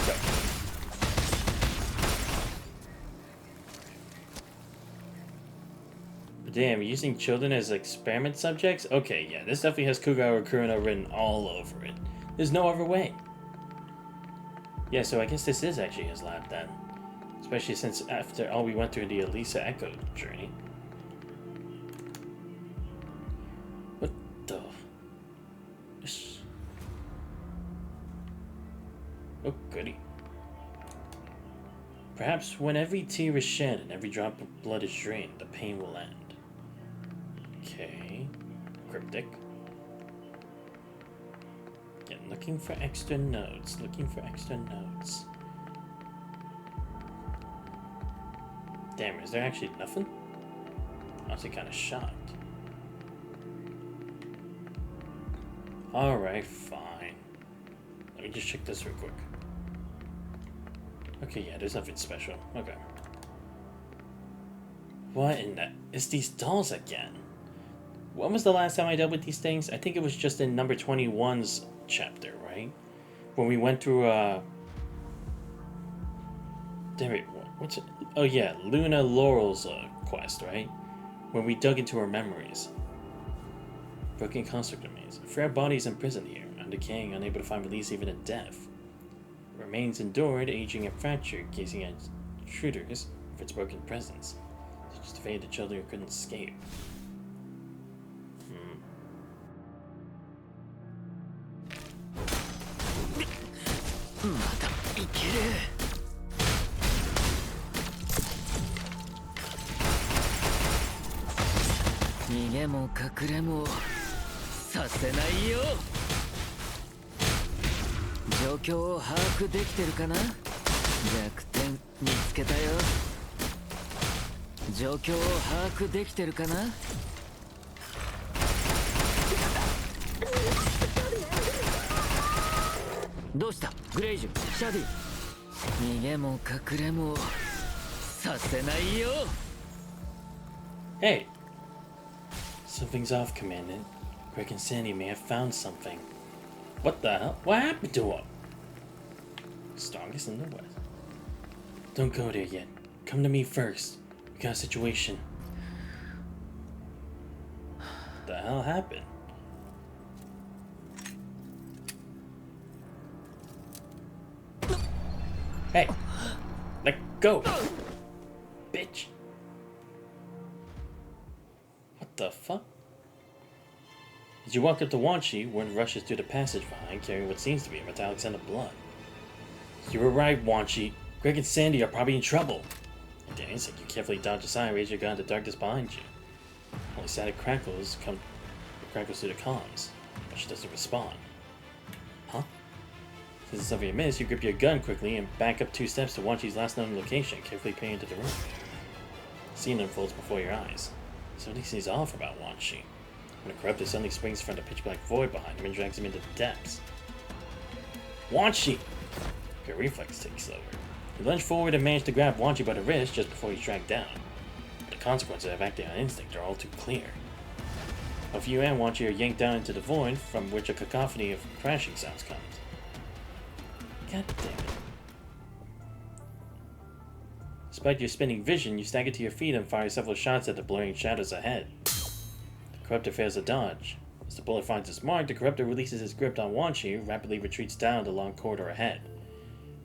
Go. Damn, using children as experiment subjects? Okay, yeah, this definitely has Kugawa Kuruno written all over it. There's no other way. Yeah, so I guess this is actually his lab then. Especially since after all we went through the Elisa Echo journey. What the... Oh, goody. Perhaps when every tear is shed and every drop of blood is drained, the pain will end. Okay. Cryptic. Yeah, looking for extra notes. Looking for extra notes. Damn, is there actually nothing? I'm honestly kind of shocked. Alright, fine. Let me just check this real quick. Okay, yeah, there's nothing special. Okay. What in the... It's these dolls again. When was the last time I dealt with these things? I think it was just in number 21's chapter, right? When we went through, Damn it, what's it? Oh yeah, Luna Laurel's quest, right? When we dug into her memories. Broken construct remains. Frail bodies imprisoned here, undecaying, unable to find release even at death. Remains endured, aging and fractured, gazing at intruders of its broken presence. Such as the fate of the children who couldn't escape. まだいける。逃げも隠れもさせないよ。状況を把握できてるかな。弱点見つけたよ。状況を把握できてるかな。どうしたグレイジュ、シャディ。逃げも隠れもさせないよ。Hey! Something's off, Commandant. Greg and Sandy may have found something. What the hell? What happened to him? Strongest in the West. Don't go there yet. Come to me first. We got a situation. What the hell happened? Hey! Go! Bitch! What the fuck? As you walk up to Wanshi, one rushes through the passage behind, carrying what seems to be a metallic scent of blood. You were right, Wanshi. Greg and Sandy are probably in trouble. And Danny said you carefully dodge aside and raise your gun to the darkness behind you. Only static crackles through the comms, but she doesn't respond. Huh? Since it's something you miss, you grip your gun quickly and back up 2 steps to Wanshi's last known location, carefully peering into the room. The scene unfolds before your eyes. Something seems off about Wanshi. When a corrupted suddenly springs from the pitch-black void behind him and drags him into the depths. Wanshi! Your reflex takes over. You lunge forward and manage to grab Wanshi by the wrist just before he's dragged down. But the consequences of acting on instinct are all too clear. Both you and Wanshi are yanked down into the void, from which a cacophony of crashing sounds comes. God damn it. Despite your spinning vision, you stagger to your feet and fire several shots at the blurring shadows ahead. The Corruptor fails to dodge. As the bullet finds its mark, the Corruptor releases his grip on Wanshi and rapidly retreats down the long corridor ahead.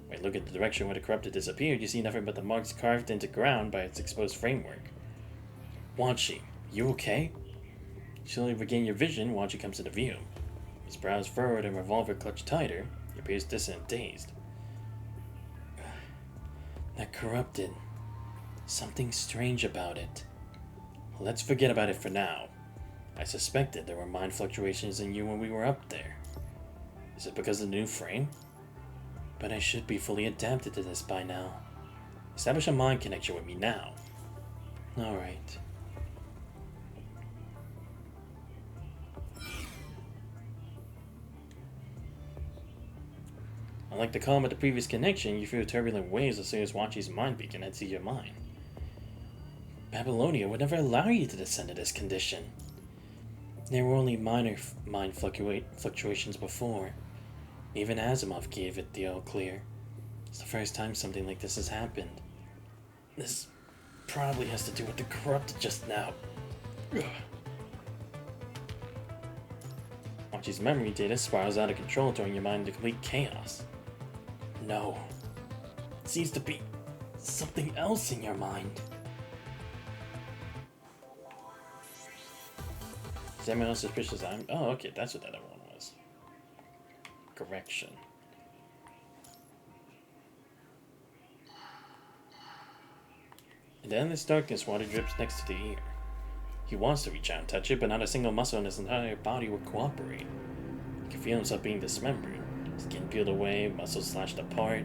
When you look at the direction where the Corruptor disappeared, you see nothing but the marks carved into ground by its exposed framework. Wanshi, you okay? You slowly regain your vision, Wanshi comes into view. His brows furrowed and revolver clutched tighter, he appears distant and dazed. That Corrupted. Something strange about it. Let's forget about it for now. I suspected there were mind fluctuations in you when we were up there. Is it because of the new frame? But I should be fully adapted to this by now. Establish a mind connection with me now. Alright. Unlike the calm at the previous connection, you feel turbulent waves as soon as Wanshi's mind beacon enters your mind. Babylonia would never allow you to descend to this condition. There were only minor mind fluctuations before. Even Asimov gave it the all clear. It's the first time something like this has happened. This probably has to do with the Corrupted just now. Wanshi's memory data spirals out of control, throwing your mind into complete chaos. No. It seems to be something else in your mind. Is anyone else suspicious? Oh, okay, that's what that other one was. Correction. In the endless darkness, water drips next to the ear. He wants to reach out and touch it, but not a single muscle in his entire body will cooperate. He can feel himself being dismembered. Skin peeled away, muscles slashed apart.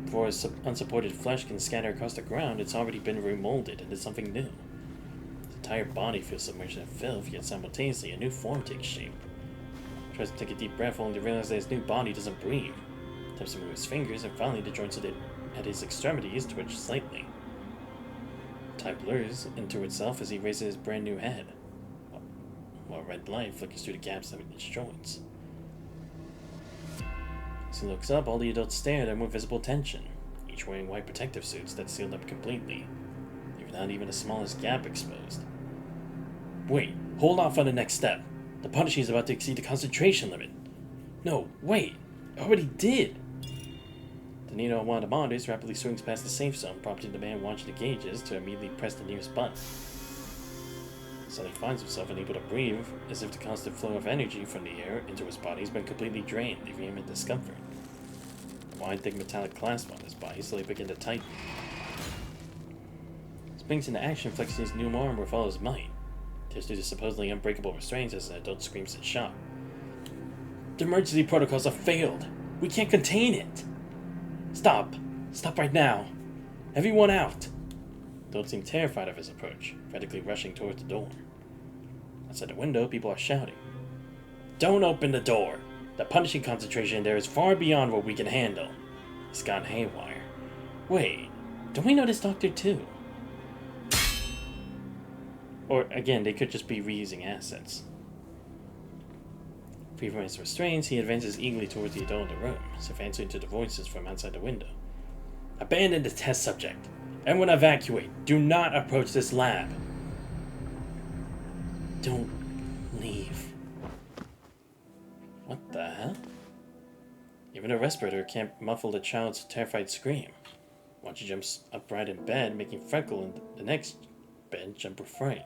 Before his unsupported flesh can scatter across the ground, it's already been remolded into something new. His entire body feels submerged in filth, yet simultaneously a new form takes shape. He tries to take a deep breath only to realize that his new body doesn't breathe. He attempts to move his fingers, and finally the joints at his extremities twitch slightly. Time blurs into itself as he raises his brand new head, while red light flickers through the gaps in its joints. As he looks up, all the adults stare at him with visible tension, each wearing white protective suits that sealed up completely, not even the smallest gap exposed. Wait, hold off on the next step. The punishing is about to exceed the concentration limit. No, wait, I already did. The needle on one of the monitors rapidly swings past the safe zone, prompting the man watching the gauges to immediately press the nearest button. Suddenly finds himself unable to breathe, as if the constant flow of energy from the air into his body has been completely drained, leaving him in discomfort. The wide, thick metallic clasp on his body slowly begin to tighten. He springs into action, flexing his new arm with all his might. Tears through the supposedly unbreakable restraints as an adult screams in shock. The emergency protocols have failed. We can't contain it. Stop. Stop right now. Everyone out. Adults seem terrified of his approach, frantically rushing towards the door. Outside the window, people are shouting. Don't open the door. The punishing concentration in there is far beyond what we can handle. It's gone haywire. Wait, don't we know this doctor too? Or, again, they could just be reusing assets. Free from his restraints, he advances eagerly towards the adult in the room, as if answering to the voices from outside the window. Abandon the test subject. Everyone evacuate. Do not approach this lab. Don't leave. What the hell? Even a respirator can't muffle the child's terrified scream. Watch jumps upright in bed, making Freckle in the next bed jump with fright.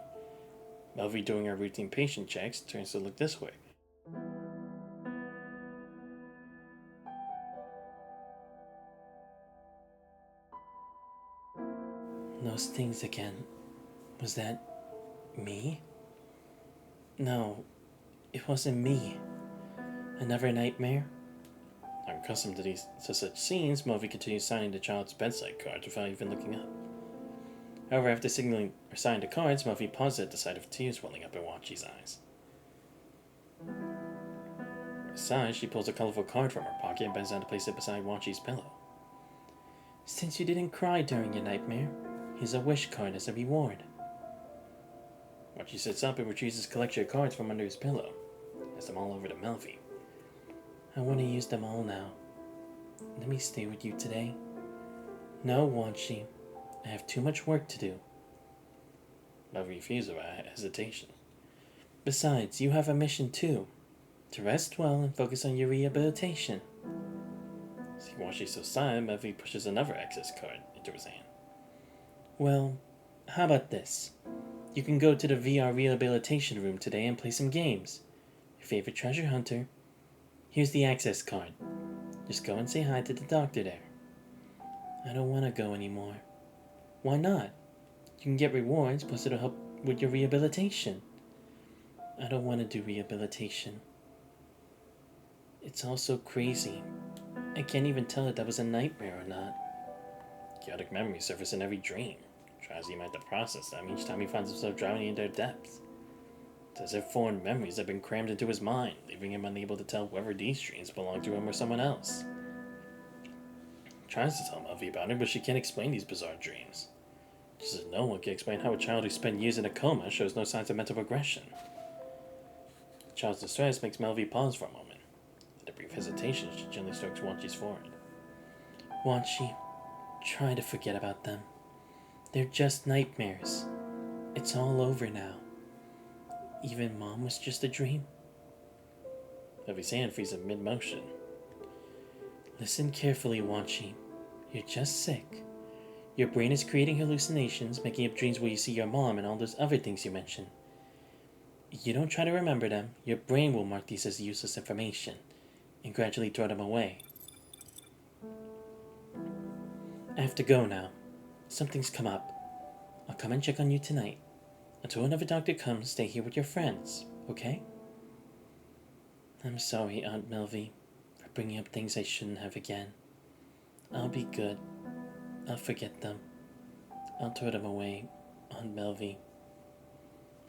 Melvie, doing her routine patient checks, turns to look this way. Those things again. Was that me? No, it wasn't me. Another nightmare? Unaccustomed to such scenes, Melvie continues signing the child's bedside cards without even looking up. However, after signaling or signing the cards, Melvie pauses at the sight of tears welling up in Wachi's eyes. Besides, she pulls a colorful card from her pocket and bends down to place it beside Wachi's pillow. Since you didn't cry during your nightmare, here's a wish card as a reward. Wachi sits up and retrieves his collection of cards from under his pillow. Has them all over to Melvie. I want to use them all now. Let me stay with you today. No, Wachi. I have too much work to do. Melvie refuses without hesitation. Besides, you have a mission too. To rest well and focus on your rehabilitation. See Wachi's so silent, Melvie pushes another access card into his hand. Well, how about this? You can go to the VR rehabilitation room today and play some games. Your favorite treasure hunter. Here's the access card. Just go and say hi to the doctor there. I don't want to go anymore. Why not? You can get rewards, plus it'll help with your rehabilitation. I don't want to do rehabilitation. It's all so crazy. I can't even tell if that was a nightmare or not. Chaotic memories surface in every dream. Tries he might to process them each time he finds himself drowning in their depths. It's as if foreign memories have been crammed into his mind, leaving him unable to tell whether these dreams belong to him or someone else. He tries to tell Melvie about it, but she can't explain these bizarre dreams. Just as no one can explain how a child who spent years in a coma shows no signs of mental progression. The child's distress makes Melvie pause for a moment. With a brief hesitation, she gently strokes Wachi's forehead. Wachi, try to forget about them. They're just nightmares. It's all over now. Even Mom was just a dream. Melvie's hand freezes in mid-motion. Listen carefully, Wachi. You're just sick. Your brain is creating hallucinations, making up dreams where you see your mom and all those other things you mentioned. If you don't try to remember them, your brain will mark these as useless information and gradually throw them away. I have to go now. Something's come up. I'll come and check on you tonight. Until another doctor comes, stay here with your friends, okay? I'm sorry, Aunt Melvie, for bringing up things I shouldn't have again. I'll be good. I'll forget them. I'll throw them away, Aunt Melvie.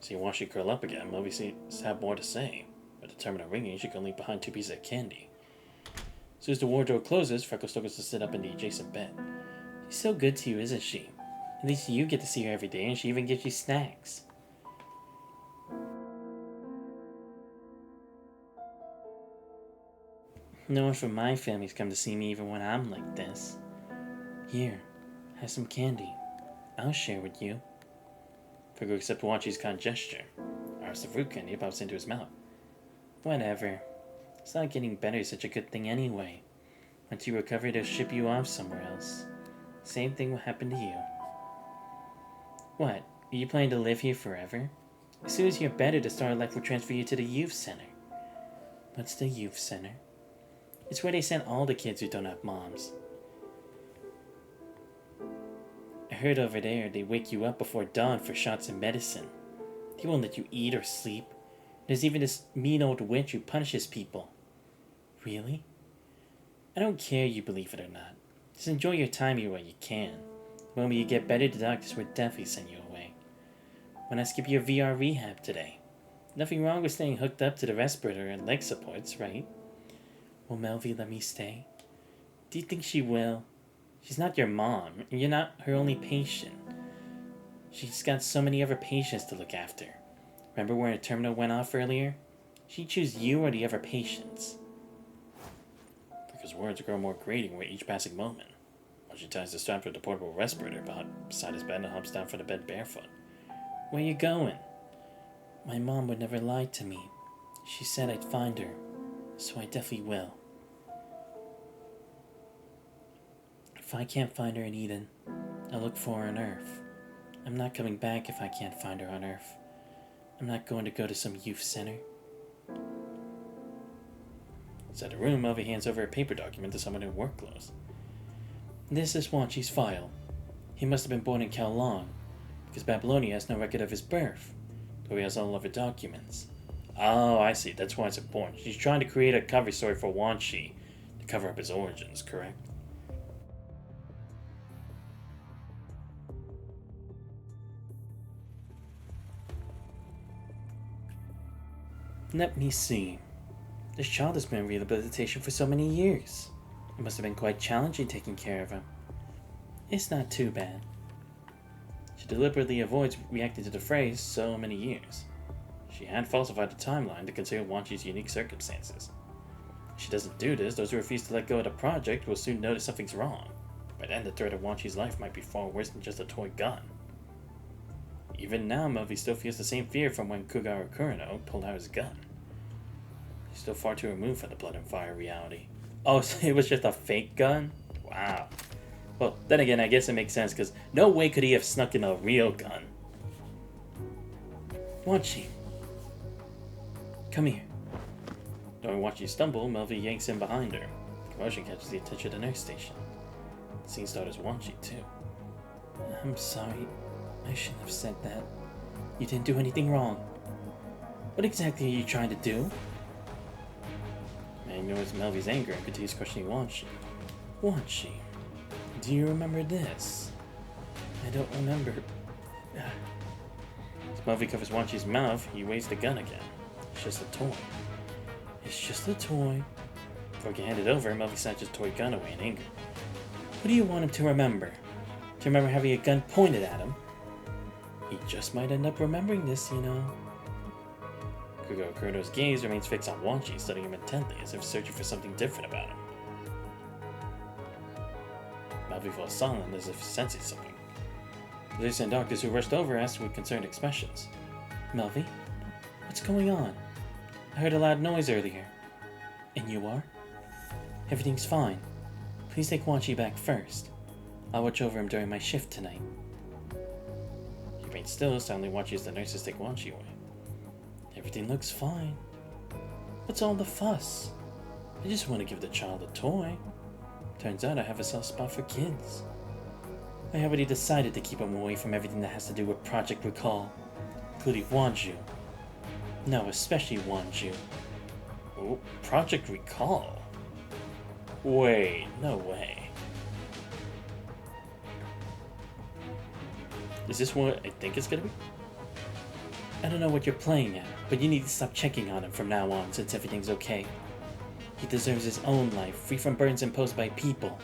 See Washi curl up again, Melvie seems to have more to say. But determined on ringing, she can leave behind 2 pieces of candy. As soon as the wardrobe closes, Freckles still gets to sit up in the adjacent bed. She's so good to you, isn't she? At least you get to see her every day, and she even gives you snacks. No one from my family's come to see me even when I'm like this. Here, have some candy. I'll share with you. Freckles accepts Wachi's kind gesture. Arse the fruit candy pops into his mouth. Whatever. It's not getting better is such a good thing anyway. Once you recover, they'll ship you off somewhere else. Same thing will happen to you. What? Are you planning to live here forever? As soon as you're better, the Star Life will transfer you to the youth center. What's the youth center? It's where they send all the kids who don't have moms. I heard over there they wake you up before dawn for shots of medicine. They won't let you eat or sleep. There's even this mean old witch who punishes people. Really? I don't care you believe it or not. Just enjoy your time here while you can. The moment you get better, the doctors will definitely send you away. When I skip your VR rehab today. Nothing wrong with staying hooked up to the respirator and leg supports, right? Will Melvie let me stay? Do you think she will? She's not your mom, and you're not her only patient. She's got so many other patients to look after. Remember when her terminal went off earlier? She'd choose you or the other patients. Because words grow more grating with each passing moment. While she ties the strap to the portable respirator beside his bed and hops down from the bed barefoot. Where you going? My mom would never lie to me. She said I'd find her, so I definitely will. If I can't find her in Eden, I'll look for her on Earth. I'm not coming back if I can't find her on Earth. I'm not going to go to some youth center. Inside the room, Melvie hands over a paper document to someone in work clothes. This is Wanchi's file. He must have been born in Kowloon, because Babylonia has no record of his birth, though he has all of her documents. Oh, I see. That's why it's important. She's trying to create a cover story for Wanchi to cover up his origins, correct? Let me see. This child has been in rehabilitation for so many years. It must have been quite challenging taking care of him. It's not too bad. She deliberately avoids reacting to the phrase "so many years." She had falsified the timeline to consider Wanchi's unique circumstances. If she doesn't do this, those who refuse to let go of the project will soon notice something's wrong. By then, the threat of Wanchi's life might be far worse than just a toy gun. Even now, Melvie still feels the same fear from when Kugara Kurino pulled out his gun. He's still far too removed from the blood and fire reality. Oh, so it was just a fake gun? Wow. Well, then again, I guess it makes sense, because no way could he have snuck in a real gun. Wanchi. Come here. Knowing Wanchi stumble, Melvie yanks in behind her. Commotion catches the attention of the nurse station. The scene starts Wanchi, too. I'm sorry. I shouldn't have said that. You didn't do anything wrong. What exactly are you trying to do? Man ignores Melvie's anger and continues questioning Wanchi. Wanchi, do you remember this? I don't remember. As Melvie covers Wanchi's mouth, he waves the gun again. It's just a toy. It's just a toy. Before he can hand it over, Melvie snatches the toy gun away in anger. What do you want him to remember? To remember having a gun pointed at him? He just might end up remembering this, you know. Kugara Kurino's gaze remains fixed on Wanchi, studying him intently, as if searching for something different about him. Melvie falls silent, as if sensing something. The nurses and doctors who rushed over asked with concerned expressions. Melvie? What's going on? I heard a loud noise earlier. And you are? Everything's fine. Please take Wanchi back first. I'll watch over him during my shift tonight. He remains still, silently watching as the nurses take Wanchi away. Everything looks fine. What's all the fuss? I just want to give the child a toy. Turns out I have a soft spot for kids. I already decided to keep him away from everything that has to do with Project Recall, including Wanju. No, especially Wanju. Oh, Project Recall? Wait, no way. Is this what I think it's gonna be? I don't know what you're playing at, but you need to stop checking on him from now on since everything's okay. He deserves his own life, free from burdens imposed by people.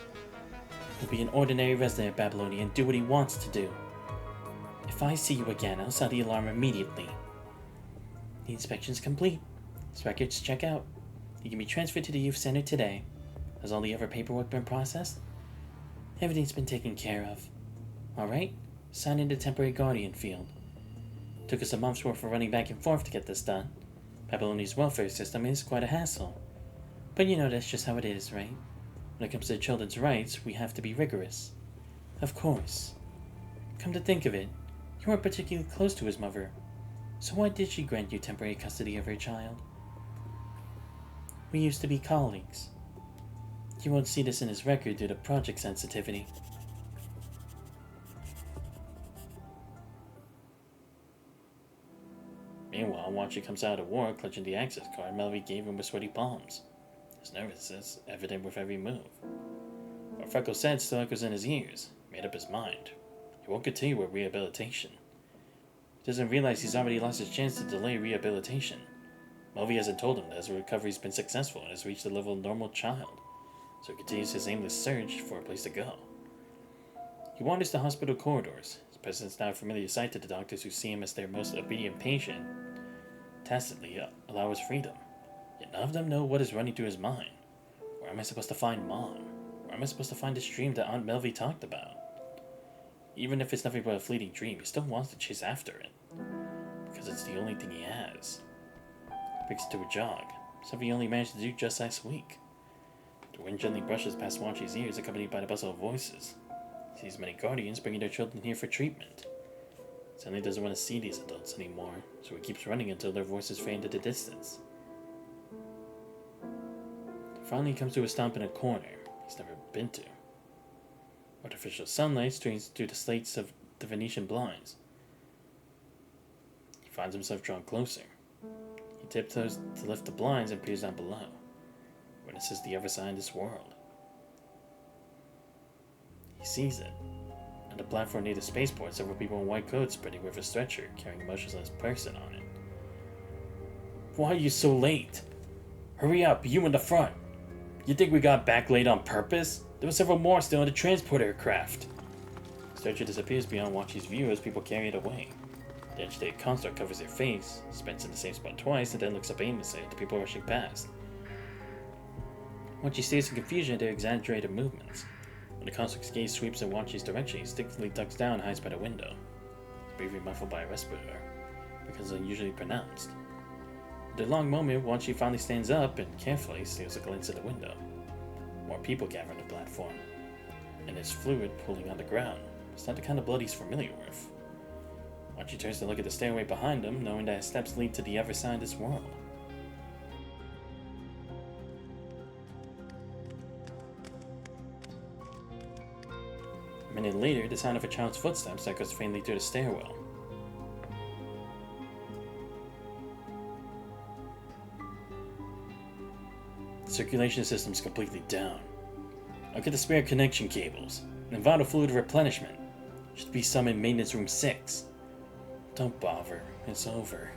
He'll be an ordinary resident of Babylonia and do what he wants to do. If I see you again, I'll sound the alarm immediately. The inspection's complete. His records check out. He can be transferred to the youth center today. Has all the other paperwork been processed? Everything's been taken care of. Alright, sign in the temporary guardian field. Took us a month's worth of running back and forth to get this done. Babylonia's welfare system is quite a hassle. But you know that's just how it is, right? When it comes to children's rights, we have to be rigorous. Of course. Come to think of it, you weren't particularly close to his mother. So why did she grant you temporary custody of her child? We used to be colleagues. You won't see this in his record due to project sensitivity. Meanwhile, Wanchi comes out of war clutching the access card Melvie gave him with sweaty palms. His nervousness evident with every move. What Freckles said still echoes in his ears. Made up his mind. He won't continue with rehabilitation. He doesn't realize he's already lost his chance to delay rehabilitation. Melvie hasn't told him that his recovery's been successful and has reached the level of normal child, so he continues his aimless search for a place to go. He wanders the hospital corridors. His presence now a familiar sight to the doctors who see him as their most obedient patient, tacitly allow his freedom. Yet none of them know what is running through his mind. Where am I supposed to find Mom? Where am I supposed to find this dream that Aunt Melvie talked about? Even if it's nothing but a fleeting dream, he still wants to chase after it. Because it's the only thing he has. He breaks into a jog, something he only managed to do just last week. The wind gently brushes past Wanchi's ears, accompanied by the bustle of voices. He sees many guardians bringing their children here for treatment. Suddenly doesn't want to see these adults anymore, so he keeps running until their voices fade into the distance. Finally, he comes to a stop in a corner he's never been to. Artificial sunlight streams through the slates of the Venetian blinds. He finds himself drawn closer. He tiptoes to lift the blinds and peers down below. Witnesses the other side of this world. He sees it. On the platform near the spaceport, several people in white coats spreading with a stretcher, carrying a motionless person on it. Why are you so late? Hurry up, you in the front! You think we got back late on purpose? There were several more still in the transport aircraft. The stretcher disappears beyond Wanchi's view as people carry it away. The agitated construct covers their face, spins in the same spot twice, and then looks up aimlessly at the people rushing past. Wanchi stares in confusion at their exaggerated movements. When the construct's gaze sweeps in Wanchi's direction, he stiffly ducks down and hides by the window. His breathing muffled by a respirator becomes unusually pronounced. After a long moment, Wanchi finally stands up and carefully steals a glance at the window. More people gather on the platform, and there's fluid pooling on the ground. It's not the kind of blood he's familiar with. Wanchi turns to look at the stairway behind him, knowing that his steps lead to the other side of this world. A minute later, the sound of a child's footsteps echoes faintly through the stairwell. The circulation system's completely down. Look at the spare connection cables and vital fluid replenishment. Should be some in maintenance room 6. Don't bother, it's over.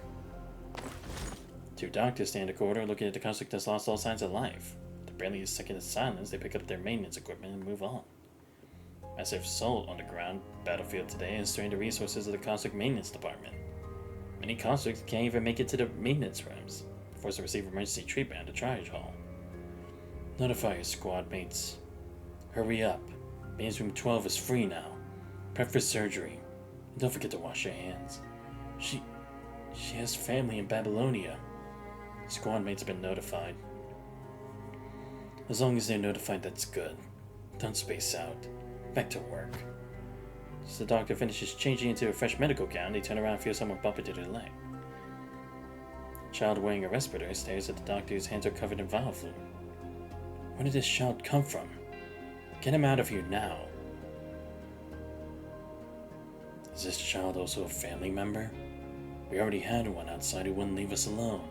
Two doctors stand in the corridor looking at the construct that's lost all signs of life. After barely a second of silence, they pick up their maintenance equipment and move on. Massive assault on the ground battlefield today has strained the resources of the construct maintenance department. Many constructs can't even make it to the maintenance rooms, forced to receive emergency treatment at the triage hall. Notify your squad mates. Hurry up. Maintenance room 12 is free now. Prep for surgery. And don't forget to wash your hands. She has family in Babylonia. Squad mates have been notified. As long as they're notified, that's good. Don't space out. Back to work. As the doctor finishes changing into a fresh medical gown, they turn around and feel someone bump into their leg. A child wearing a respirator stares at the doctor whose hands are covered in vial fluid. Where did this child come from? Get him out of here now. Is this child also a family member? We already had one outside who wouldn't leave us alone.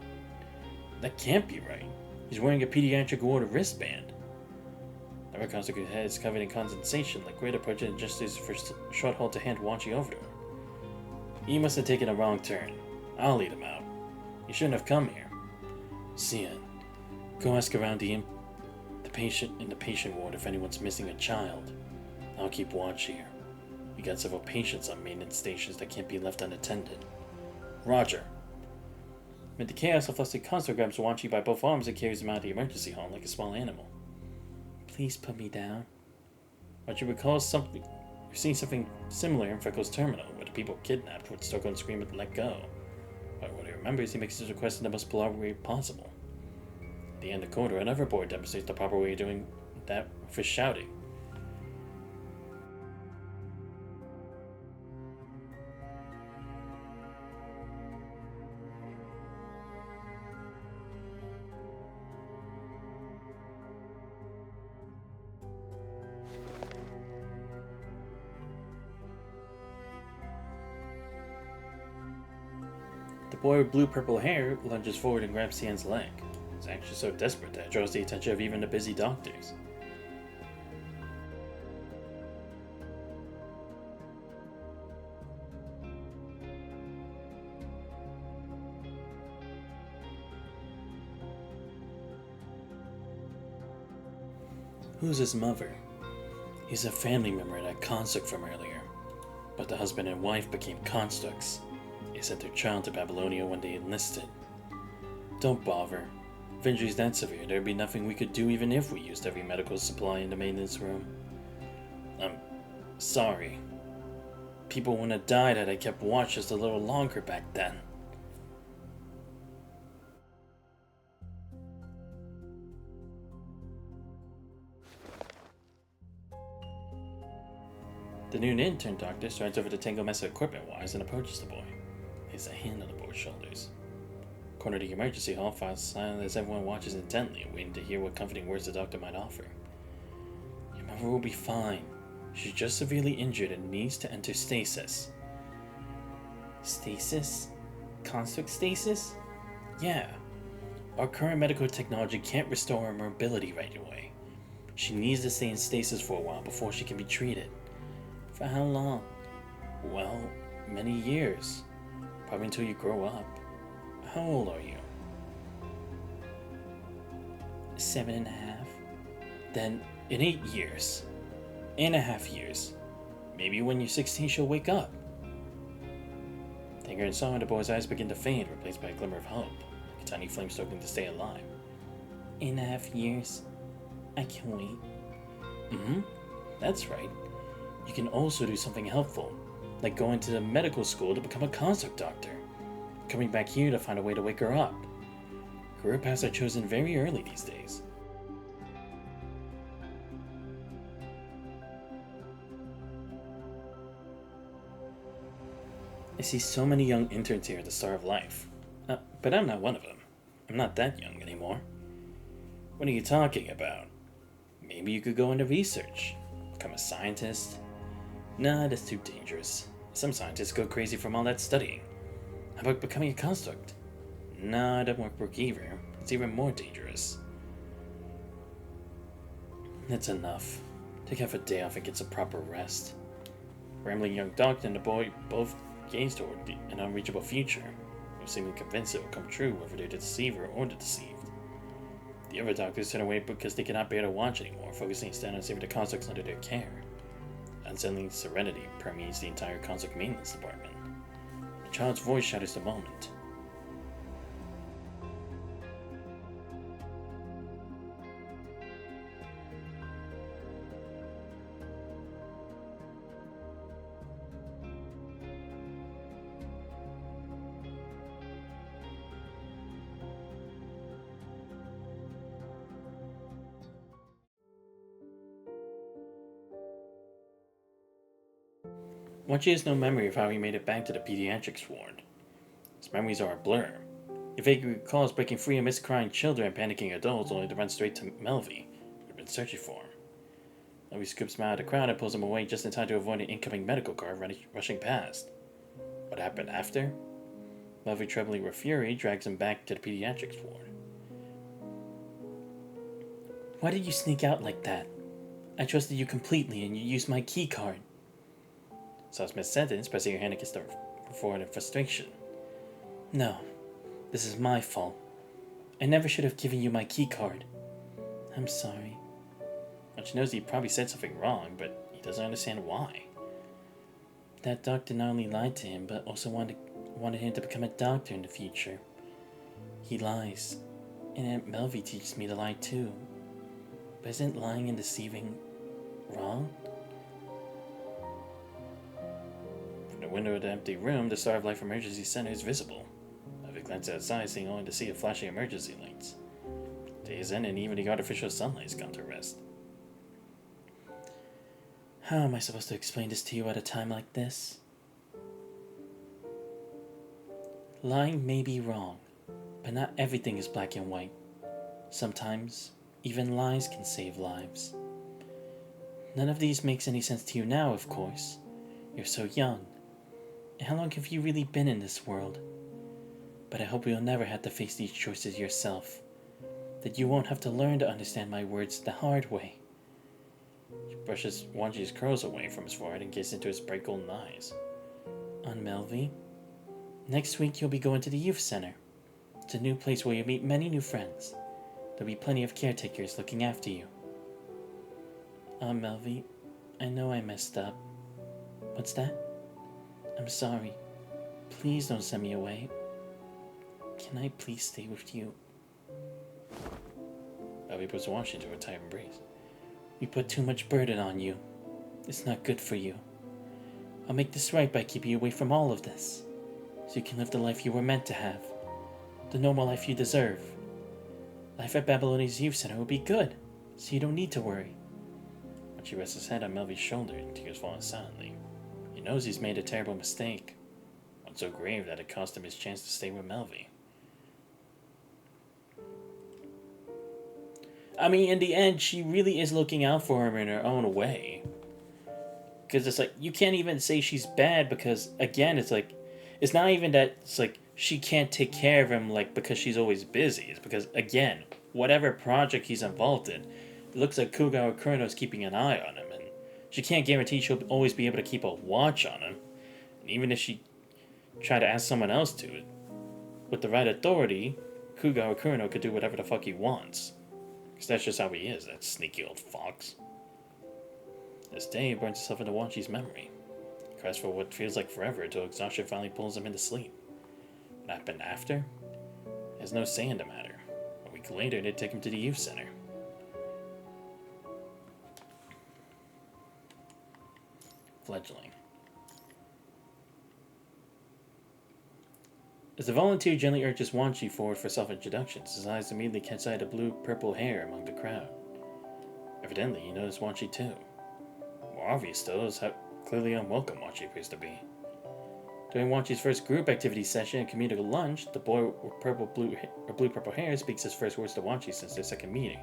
That can't be right. He's wearing a pediatric ward wristband. Another construct whose head is covered in condensation liquid approaches and gestures for short hold to hand Wanchi over to him. He must have taken a wrong turn. I'll lead him out. He shouldn't have come here. Cian, go ask around the patient in the patient ward if anyone's missing a child. I'll keep watch here. We got several patients on maintenance stations that can't be left unattended. Roger. Amid the chaos, a flustered construct grabs Wanchi by both arms and carries him out of the emergency hall like a small animal. Please put me down. Roger recalls something. You've seen something similar in Freckles' terminal, where the people kidnapped would struggle and scream and let go. But what he remembers, he makes his request in the most polite way possible. At the end of the corridor, another board demonstrates the proper way of doing that for shouting. The boy with blue-purple hair lunges forward and grabs Cian's leg. His action is so desperate that it draws the attention of even the busy doctors. Who's his mother? He's a family member of that construct from earlier, but the husband and wife became constructs. They sent their child to Babylonia when they enlisted. Don't bother. If injury's that severe, there'd be nothing we could do even if we used every medical supply in the maintenance room. I'm sorry. People wouldn't have died had I kept watch just a little longer back then. The new intern doctor strides over the tangled mess of equipment wires and approaches the boy. Lays a hand on the boy's shoulders. Corner of the emergency hall files silent as everyone watches intently, waiting to hear what comforting words the doctor might offer. Your mother will be fine. She's just severely injured and needs to enter stasis. Stasis? Construct stasis? Yeah. Our current medical technology can't restore her mobility right away. She needs to stay in stasis for a while before she can be treated. For how long? Well, many years. Probably until you grow up. How old are you? 7.5. Then, in 8 years. 8.5 years. Maybe when you're 16 she'll wake up. Anger and sorrow in the boy's eyes begin to fade, replaced by a glimmer of hope, like a tiny flame struggling to stay alive. 8.5 years? I can wait. That's right. You can also do something helpful, like going to the medical school to become a construct doctor. Coming back here to find a way to wake her up. Career paths are chosen very early these days. I see so many young interns here at the start of life. But I'm not one of them. I'm not that young anymore. What are you talking about? Maybe you could go into research. Become a scientist? Nah, that's too dangerous. Some scientists go crazy from all that studying. How about becoming a construct? Nah, that won't work either. It's even more dangerous. That's enough. Take half a day off and get some proper rest. Rambling young doctor and the boy both gaze toward an unreachable future, seemingly convinced it will come true whether they're the deceiver or the deceived. The other doctors turn away because they cannot bear to watch anymore, focusing instead on saving the constructs under their care. Unsettling serenity permeates the entire construct maintenance department. The child's voice shatters the moment. Wachi has no memory of how he made it back to the pediatrics ward. His memories are a blur. He vaguely recalls breaking free amidst crying children and panicking adults, only to run straight to Melvi, who had been searching for him. Melvi scoops him out of the crowd and pulls him away just in time to avoid an incoming medical car rushing past. What happened after? Melvi, trembling with fury, drags him back to the pediatrics ward. Why did you sneak out like that? I trusted you completely and you used my key card. Stops mid-sentence, pressing her hand against her forehead in frustration. No, this is my fault. I never should have given you my key card. I'm sorry. Well, she knows he probably said something wrong, but he doesn't understand why. That doctor not only lied to him, but also wanted him to become a doctor in the future. He lies, and Aunt Melvi teaches me to lie too. But isn't lying and deceiving wrong? From the window of the empty room, the Star of Life Emergency Center is visible. Melvi glances outside, seeing only to see the flashing emergency lights. Day is in, and even the artificial sunlight has gone to rest. How am I supposed to explain this to you at a time like this? Lying may be wrong, but not everything is black and white. Sometimes, even lies can save lives. None of these makes any sense to you now, of course. You're so young. And how long have you really been in this world? But I hope you'll never have to face these choices yourself. That you won't have to learn to understand my words the hard way. She brushes Wanji's curls away from his forehead and gazes into his bright golden eyes. On Melvi, next week you'll be going to the youth center. It's a new place where you'll meet many new friends. There'll be plenty of caretakers looking after you. Melvi, I know I messed up. What's that? I'm sorry. Please don't send me away. Can I please stay with you? Melvi puts Wanji into a tight embrace. We put too much burden on you. It's not good for you. I'll make this right by keeping you away from all of this, so you can live the life you were meant to have. The normal life you deserve. Life at Babylonia's Youth Center will be good, so you don't need to worry. Wanchi rests his head on Melvi's shoulder and tears fall silently. He knows he's made a terrible mistake, one so grave that it cost him his chance to stay with Melvi. I mean, in the end, she really is looking out for him in her own way. Because it's like, you can't even say she's bad because, again, it's like, it's not even that it's like she can't take care of him like because she's always busy. It's because, again, whatever project he's involved in, it looks like Kugawa Kurono's keeping an eye on him, and she can't guarantee she'll always be able to keep a watch on him. And even if she tried to ask someone else to it, with the right authority, Kugawa Kurono could do whatever the fuck he wants. Because that's just how he is, that sneaky old fox. This day, he burns himself into Wanchi's memory. He cries for what feels like forever until exhaustion finally pulls him into sleep. What happened after? He has no say in the matter. A week later, they take him to the youth center. Fledgling. As the volunteer gently urges Wanchi forward for self-introductions, his eyes immediately catch sight of blue-purple hair among the crowd. Evidently, he noticed Wanchi too. More obvious, though, is how clearly unwelcome Wanchi appears to be. During Wanchi's first group activity session and community lunch, the boy with blue-purple hair speaks his first words to Wanchi since their second meeting.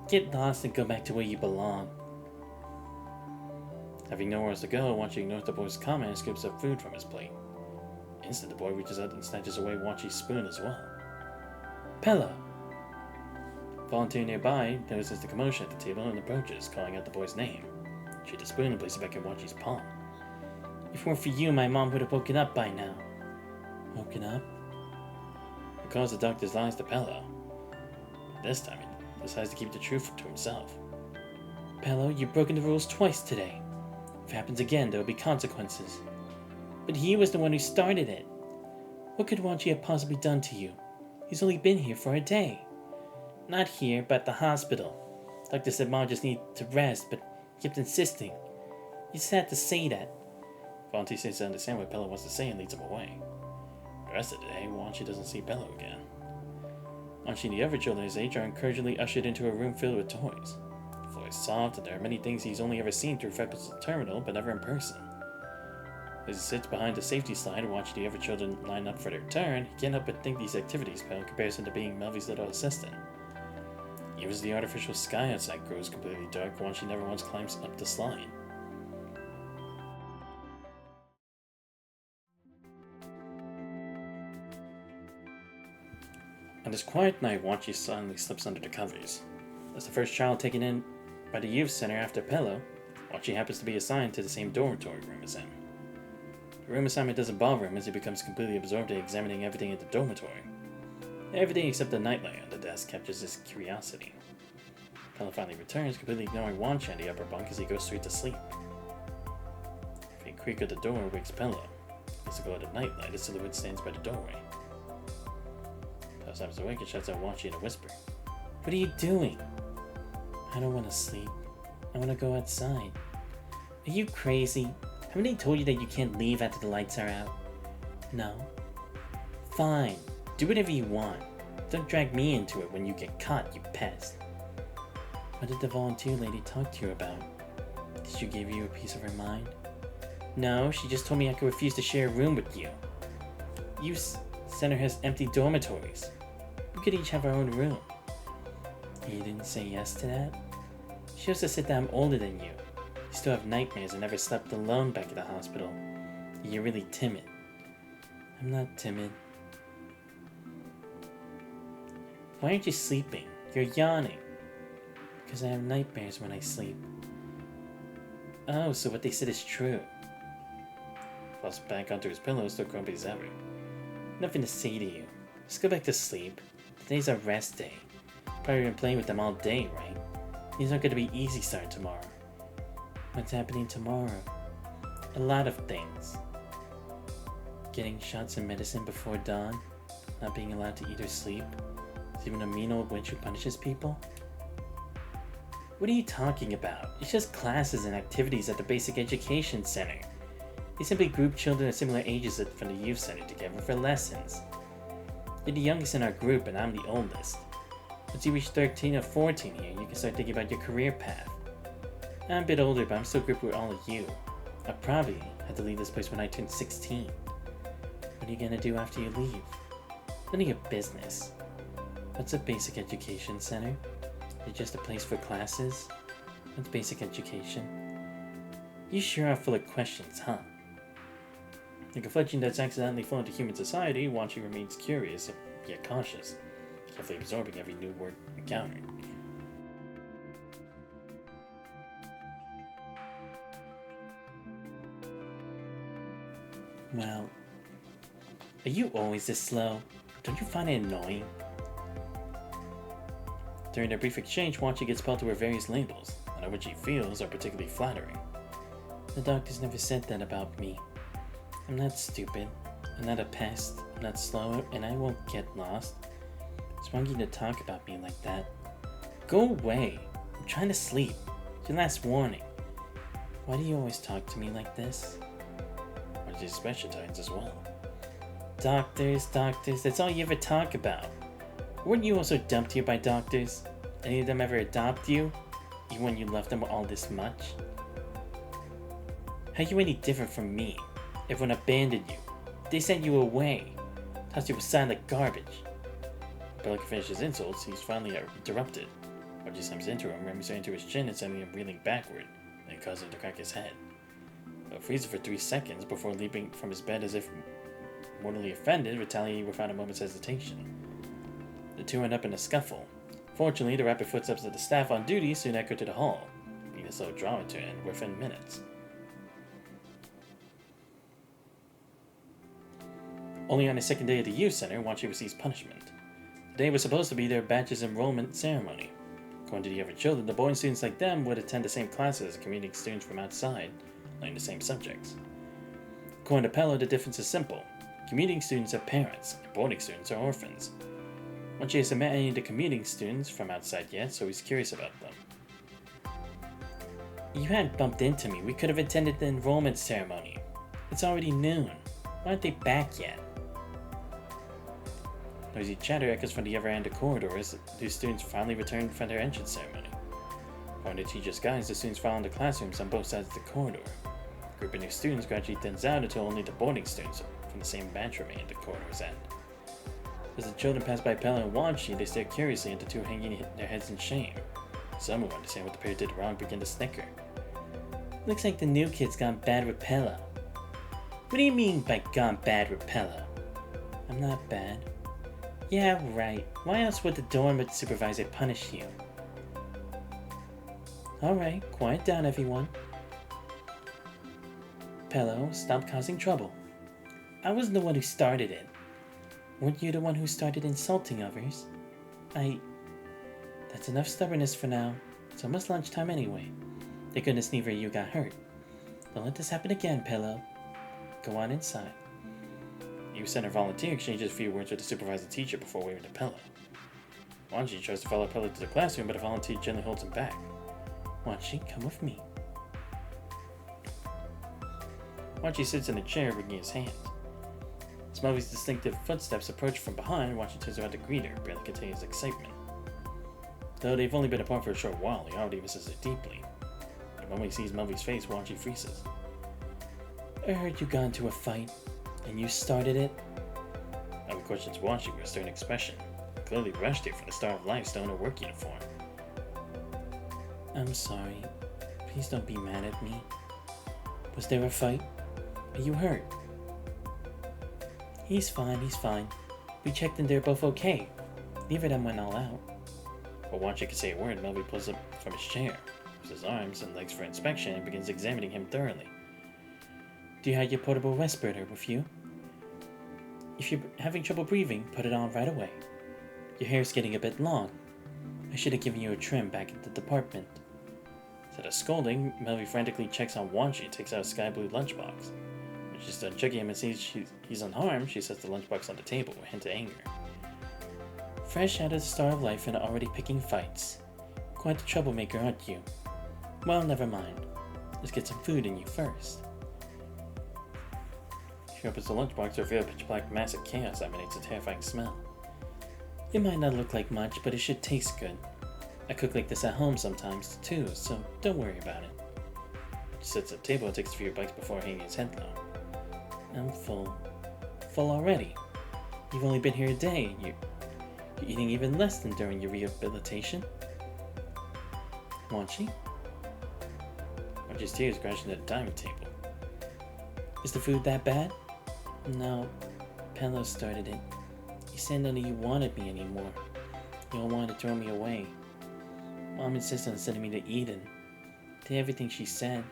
Get lost and go back to where you belong. Having nowhere else to go, Wanchi ignores the boy's comment and scoops up food from his plate. Instantly, the boy reaches out and snatches away Wanchi's spoon as well. Pella! Volunteer nearby notices the commotion at the table and approaches, calling out the boy's name. She takes the spoon and places it back in Wanchi's palm. If it weren't for you, my mom would have woken up by now. Woken up? He calls the doctor's lies to Pello. But this time, he decides to keep the truth to himself. Pello, you've broken the rules twice today. If it happens again, there will be consequences. But he was the one who started it. What could Wanchi have possibly done to you? He's only been here for a day. Not here, but at the hospital. Doctor said Mom just needed to rest, but kept insisting. You just had to say that. Wanchi seems to understand what Pello wants to say and leads him away. The rest of the day, Wanchi doesn't see Pello again. Wanchi and the other children his age are encouragingly ushered into a room filled with toys. The floor is soft, and there are many things he's only ever seen through Fep's terminal, but never in person. As he sits behind the safety slide and watches the other children line up for their turn, he can't help but think these activities pale in comparison to being Melvi's little assistant. Even as the artificial sky outside grows completely dark, Wanchi never once climbs up the slide. On this quiet night, Wanchi suddenly slips under the covers. As the first child taken in by the youth center after Pello, Wanchi happens to be assigned to the same dormitory room as him. The room assignment doesn't bother him as he becomes completely absorbed in examining everything at the dormitory. Everything except the nightlight on the desk captures his curiosity. Pello finally returns, completely ignoring Wanchi on the upper bunk as he goes straight to sleep. A faint creak of the door wakes Pello. As the glow of the nightlight, his silhouette stands by the doorway. Pello snaps awake and shouts at Wanchi in a whisper. What are you doing? I don't want to sleep. I want to go outside. Are you crazy? Haven't they told you that you can't leave after the lights are out? No. Fine. Do whatever you want. Don't drag me into it when you get caught, you pest. What did the volunteer lady talk to you about? Did she give you a piece of her mind? No, she just told me I could refuse to share a room with you. Youth center has empty dormitories. We could each have our own room. You didn't say yes to that? She also said that I'm older than you. You still have nightmares and never slept alone back at the hospital. You're really timid. I'm not timid. Why aren't you sleeping? You're yawning. Because I have nightmares when I sleep. Oh, so what they said is true. Falls back onto his pillow, still grumpy as ever. Nothing to say to you. Just go back to sleep. Today's our rest day. Probably been playing with them all day, right? These aren't going to be easy starting tomorrow. What's happening tomorrow? A lot of things. Getting shots of medicine before dawn. Not being allowed to eat or sleep. Is even a mean old witch who punishes people? What are you talking about? It's just classes and activities at the Basic Education Center. They simply group children of similar ages from the youth center together for lessons. You're the youngest in our group and I'm the oldest. Once you reach 13 or 14 here, you can start thinking about your career path. I'm a bit older, but I'm still gripped with all of you. I probably had to leave this place when I turned 16. What are you gonna do after you leave? None of your business. What's a basic education center? Is it just a place for classes? What's basic education? You sure are full of questions, huh? Like a fledgling that's accidentally flown to human society, Wanchi remains curious, yet cautious, carefully absorbing every new word encountered. Well, are you always this slow? Don't you find it annoying? During their brief exchange, Wanchi gets pulled to her various labels, none of which he feels are particularly flattering. The doctors never said that about me. I'm not stupid, I'm not a pest, I'm not slow, and I won't get lost. It's wrong you to talk about me like that. Go away! I'm trying to sleep. It's your last warning. Why do you always talk to me like this? Wanchi's expression tightens as well. Doctors, that's all you ever talk about. Weren't you also dumped here by doctors? Any of them ever adopt you? Even when you left them all this much? How are you any different from me? Everyone abandoned you. They sent you away. Tossed you aside like garbage. Before he can finish his insults, he's finally interrupted. Wanchi slams into him, ramming straight into his chin and sending him reeling backward, and causing him to crack his head. He'll freeze for 3 seconds before leaping from his bed as if mortally offended, retaliating without a moment's hesitation. The two end up in a scuffle. Fortunately, the rapid footsteps of the staff on duty soon echo to the hall, being a slow drama to end within minutes. Only on the second day of the youth center, Wanchi receives punishment. Today was supposed to be their batch's enrollment ceremony. According to the other children, the boarding students like them would attend the same classes as commuting students from outside, learning the same subjects. According to Pella, the difference is simple. Commuting students have parents, and boarding students are orphans. Wanchi hasn't met any of the commuting students from outside yet, so he's curious about them. You hadn't bumped into me. We could have attended the enrollment ceremony. It's already noon. Why aren't they back yet? Noisy chatter echoes from the other end of the corridor as the students finally return from their entrance ceremony. Following the teacher's guidance, the students file into classrooms on both sides of the corridor. The group of new students gradually thins out until only the boarding students from the same batch remain at the corridor's end. As the children pass by Pella and Wanchi, they stare curiously at the two hanging their heads in shame. Some who understand what the pair did wrong begin to snicker. Looks like the new kid's gone bad with Pella. What do you mean by gone bad with Pella? I'm not bad. Yeah, right. Why else would the dorm supervisor punish you? Alright, quiet down everyone. Pello, stop causing trouble. I wasn't the one who started it. Weren't you the one who started insulting others? That's enough stubbornness for now. It's almost lunchtime anyway. Thank goodness neither of you got hurt. Don't let this happen again, Pello. Go on inside. Youth Center volunteer exchanges a few words with the supervising teacher before waving to Pella. Wanchi tries to follow Pella to the classroom, but a volunteer gently holds him back. Wanchi, come with me. Wanchi sits in a chair, wringing his hands. As Movi's distinctive footsteps approach from behind, Wanchi turns around to greet her, barely containing his excitement. Though they've only been apart for a short while, he already misses her deeply. The moment he sees Movi's face, Wanchi freezes. I heard you got into a fight. And you started it? Movi questions Wanchi with a stern expression. Clearly rushed here for the Star of Life still in her work uniform. I'm sorry. Please don't be mad at me. Was there a fight? Are you hurt? He's fine. We checked and they're both okay. Neither of them went all out. Before Wanchi could say a word, Movi pulls up from his chair, moves his arms and legs for inspection, and begins examining him thoroughly. Do you have your portable respirator with you? If you're having trouble breathing, put it on right away. Your hair's getting a bit long. I should have given you a trim back at the department. Instead of scolding, Movi frantically checks on Wanchi and takes out a sky blue lunchbox. When she's done checking him and sees he's unharmed, she sets the lunchbox on the table with a hint of anger. Fresh out of the Star of Life and already picking fights. Quite the troublemaker, aren't you? Well, never mind. Let's get some food in you first. She opens the lunchbox to reveal a pitch black mass of chaos that emanates a terrifying smell. It might not look like much, but it should taste good. I cook like this at home sometimes, too, so don't worry about it. He sits at the table and takes a few bites before hanging his head low. I'm full. Full already. You've only been here a day, and you're eating even less than during your rehabilitation. Wanchi? Wanchi's tears crashing at the dining table. Is the food that bad? No. Pello started it. He said none of you wanted me anymore. You all wanted to throw me away. Mom insisted on sending me to Eden. Did everything she said.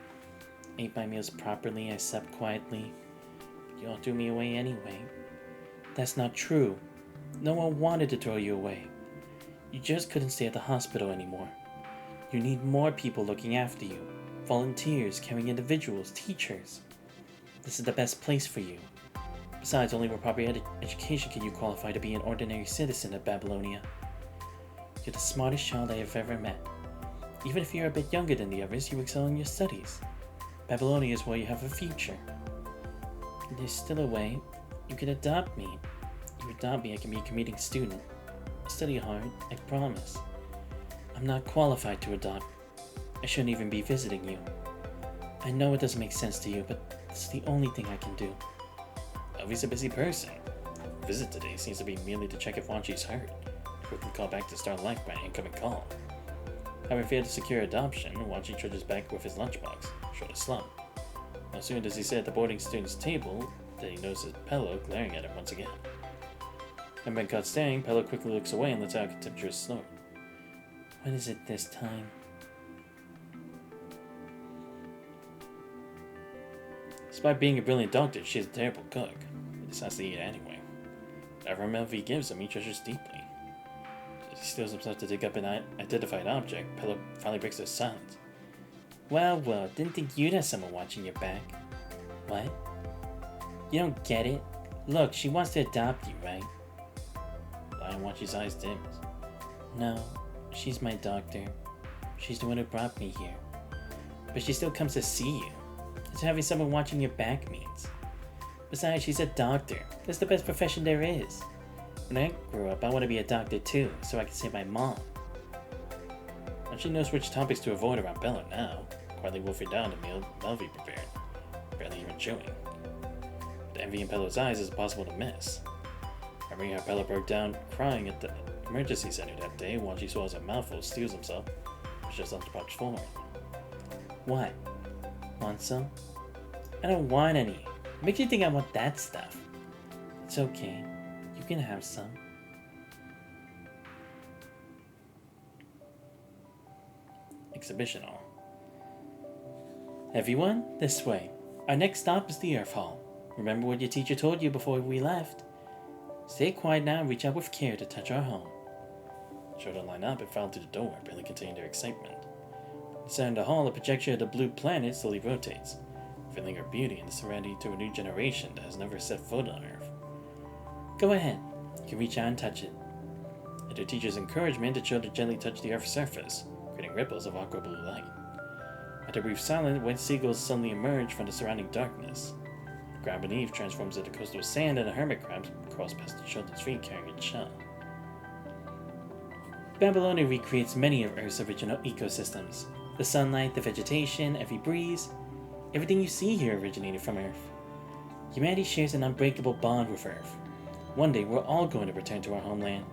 Ate my meals properly, I slept quietly. But you all threw me away anyway. That's not true. No one wanted to throw you away. You just couldn't stay at the hospital anymore. You need more people looking after you. Volunteers, caring individuals, teachers. This is the best place for you. Besides, only with proper education can you qualify to be an ordinary citizen of Babylonia. You're the smartest child I have ever met. Even if you're a bit younger than the others, you excel in your studies. Babylonia is where you have a future. There's still a way. You can adopt me. If you adopt me, I can be a commuting student. I'll study hard, I promise. I'm not qualified to adopt. I shouldn't even be visiting you. I know it doesn't make sense to you, but it's the only thing I can do. Elvie's a busy person. Her visit today seems to be merely to check if Wanchi's hurt. Quickly call back to start life by an incoming call. Having failed to secure adoption, Wanchi trudges back with his lunchbox, short of slump. No sooner does he sit at the boarding student's table than he notices Pello glaring at him once again. Having been caught staring, Pello quickly looks away and lets out a contemptuous snort. What is it this time? Despite being a brilliant doctor, she is a terrible cook. He decides to eat it anyway. Whatever Melvi gives him, he treasures deeply. As he steels himself to dig up an identified object, Pello finally breaks his silence. Well, didn't think you'd have someone watching your back. What? You don't get it? Look, she wants to adopt you, right? Lion Wanchi's eyes dims. No, she's my doctor. She's the one who brought me here. But she still comes to see you. That's what having someone watching your back means. Besides, she's a doctor. That's the best profession there is. When I grow up, I want to be a doctor too, so I can save my mom. And she knows which topics to avoid around Bella now, quietly wolfing down the meal Melvi prepared, barely even chewing. The envy in Pello's eyes is impossible to miss. Remembering how Pello broke down crying at the emergency center that day, Wanchi swallows a mouthful, steals himself, pushes his lunchbox forward. What? Want some? I don't want any. What makes you think I want that stuff? It's okay. You can have some. Exhibition hall. Everyone, this way. Our next stop is the Earth Hall. Remember what your teacher told you before we left. Stay quiet now and reach out with care to touch our home. Children line up and file through the door, barely containing their excitement. Inside the hall, a projection of the blue planet slowly rotates, revealing her beauty and the serenity to a new generation that has never set foot on Earth. Go ahead. You can reach out and touch it. At their teacher's encouragement, the children gently touch the Earth's surface, creating ripples of aqua blue light. After a brief silence, white seagulls suddenly emerge from the surrounding darkness. The ground beneath transforms into coastal sand, and a hermit crab crawls past the children's feet carrying its shell. Babylonia recreates many of Earth's original ecosystems. The sunlight, the vegetation, every breeze, everything you see here originated from Earth. Humanity shares an unbreakable bond with Earth. One day we're all going to return to our homeland.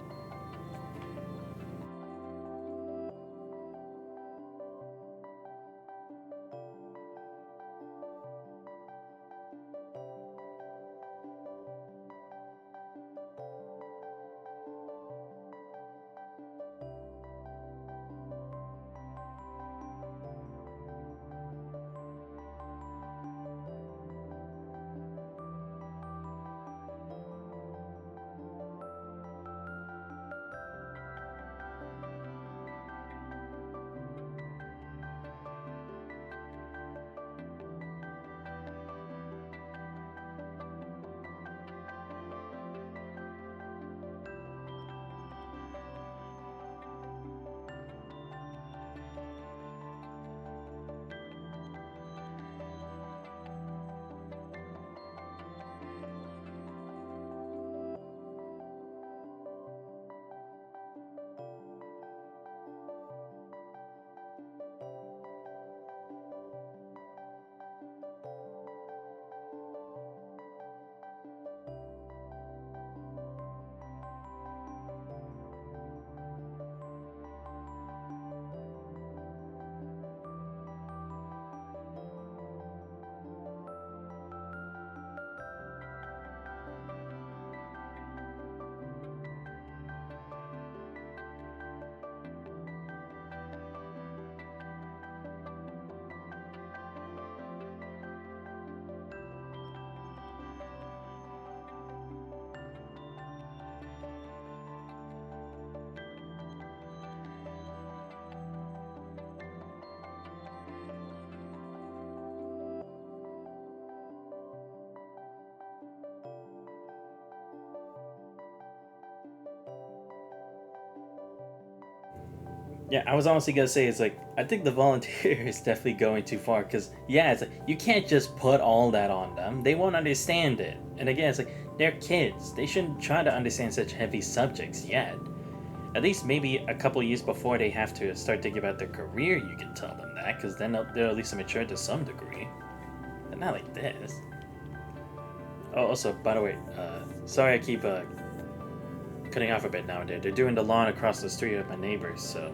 Yeah, I was honestly gonna say, it's like, I think the volunteer is definitely going too far, because, yeah, it's like, you can't just put all that on them. They won't understand it. And again, it's like, they're kids. They shouldn't try to understand such heavy subjects yet. At least maybe a couple years before they have to start thinking about their career, you can tell them that, because then they're at least mature to some degree. But not like this. Oh, also, by the way, sorry I keep cutting off a bit now and then. They're doing the lawn across the street of my neighbors, so...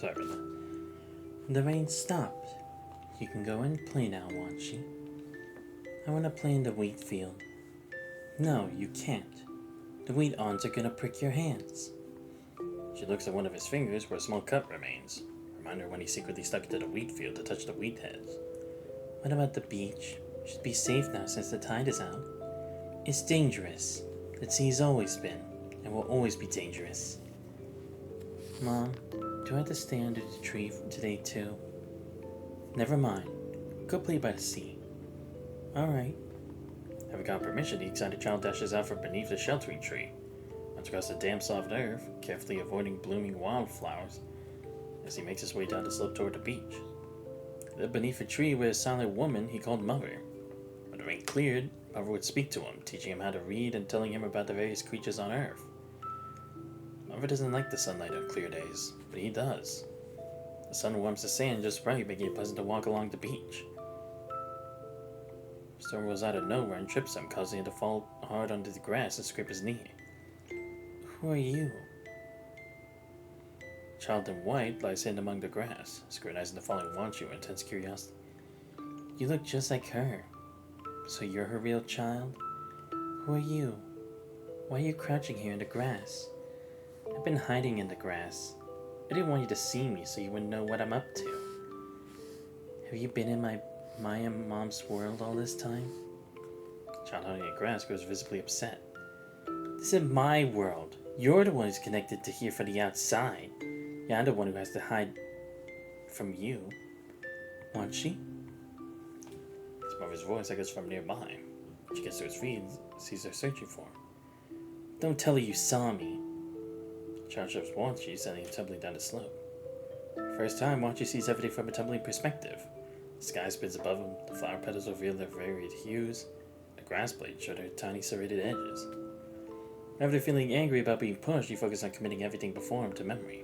Sorry about that. The rain stopped. You can go and play now, won't you? I want to play in the wheat field. No, you can't. The wheat awns are gonna prick your hands. She looks at one of his fingers where a small cut remains. Reminder when he secretly stuck it to the wheat field to touch the wheat heads. What about the beach? Should be safe now since the tide is out. It's dangerous. The sea's always been, and will always be dangerous. Mom, do I have to stay under the tree today too? Never mind. Go play by the sea. Alright. Having gotten permission, the excited child dashes out from beneath the sheltering tree. Runs across the damp soft earth, carefully avoiding blooming wildflowers, as he makes his way down the slope toward the beach. There beneath a tree was a silent woman he called Mother. When the rain cleared, Mother would speak to him, teaching him how to read and telling him about the various creatures on Earth. Mother doesn't like the sunlight on clear days, but he does. The sun warms the sand just right, making it pleasant to walk along the beach. Storm rolls out of nowhere and trips him, causing him to fall hard onto the grass and scrape his knee. Who are you? Child in white lies hidden among the grass, scrutinizing the falling Wanchu with intense curiosity. You look just like her. So you're her real child? Who are you? Why are you crouching here in the grass? I've been hiding in the grass. I didn't want you to see me so you wouldn't know what I'm up to. Have you been in my Maya mom's world all this time? Child hiding in the grass grows visibly upset. This is my world. You're the one who's connected to here from the outside. Yeah, I'm the one who has to hide from you. Won't she? It's Mother's voice, I guess, from nearby. When she gets to his feet and sees her searching for him. Don't tell her you saw me. Child shoves Wanchi, sending him tumbling down the slope. First time, Wanchi sees everything from a tumbling perspective. The sky spins above him, the flower petals reveal their varied hues, the grass blades show their tiny serrated edges. After feeling angry about being pushed, he focused on committing everything before him to memory.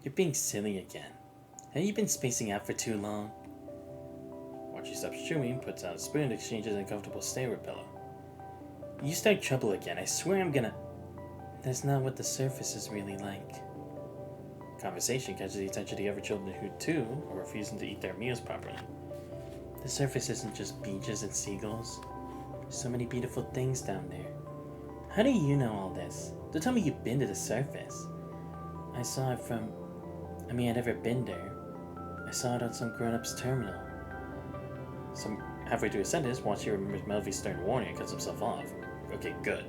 You're being silly again. Have you been spacing out for too long? Wanchi stops chewing, puts out a spoon, and exchanges an uncomfortable stare with Bella. You start trouble again, I swear I'm gonna... That's not what the surface is really like. Conversation catches the attention of the other children who, too, are refusing to eat their meals properly. The surface isn't just beaches and seagulls. There's so many beautiful things down there. How do you know all this? Don't tell me you've been to the surface. I saw it from... I mean, I'd never been there. I saw it on some grown-up's terminal. Halfway through a sentence, Wanchi remembers Melvi's stern warning and cuts himself off. Okay, good.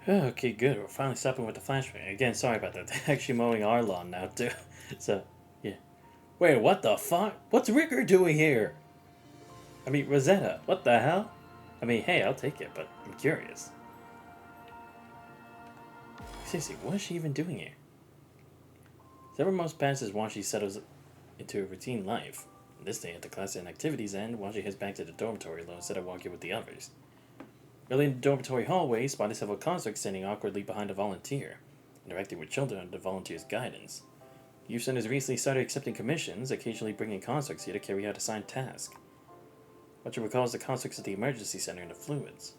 Oh, okay, good. We're finally stopping with the flashback. Again, sorry about that. They're actually mowing our lawn now, too. So, yeah. Wait, what the fuck? What's Ricker doing here? I mean, Rosetta, what the hell? I mean, hey, I'll take it, but I'm curious. Seriously, what is she even doing here? Several months pass as Wanshi settles into a routine life. This day, at the class and activities end, Wanshi heads back to the dormitory alone instead of walking with the others. Early in the dormitory hallway, spotted several constructs standing awkwardly behind a volunteer, interacting with children under the volunteer's guidance. Yusun has recently started accepting commissions, occasionally bringing constructs here to carry out assigned tasks. Wanshi recalls the constructs at the emergency center and the fluids.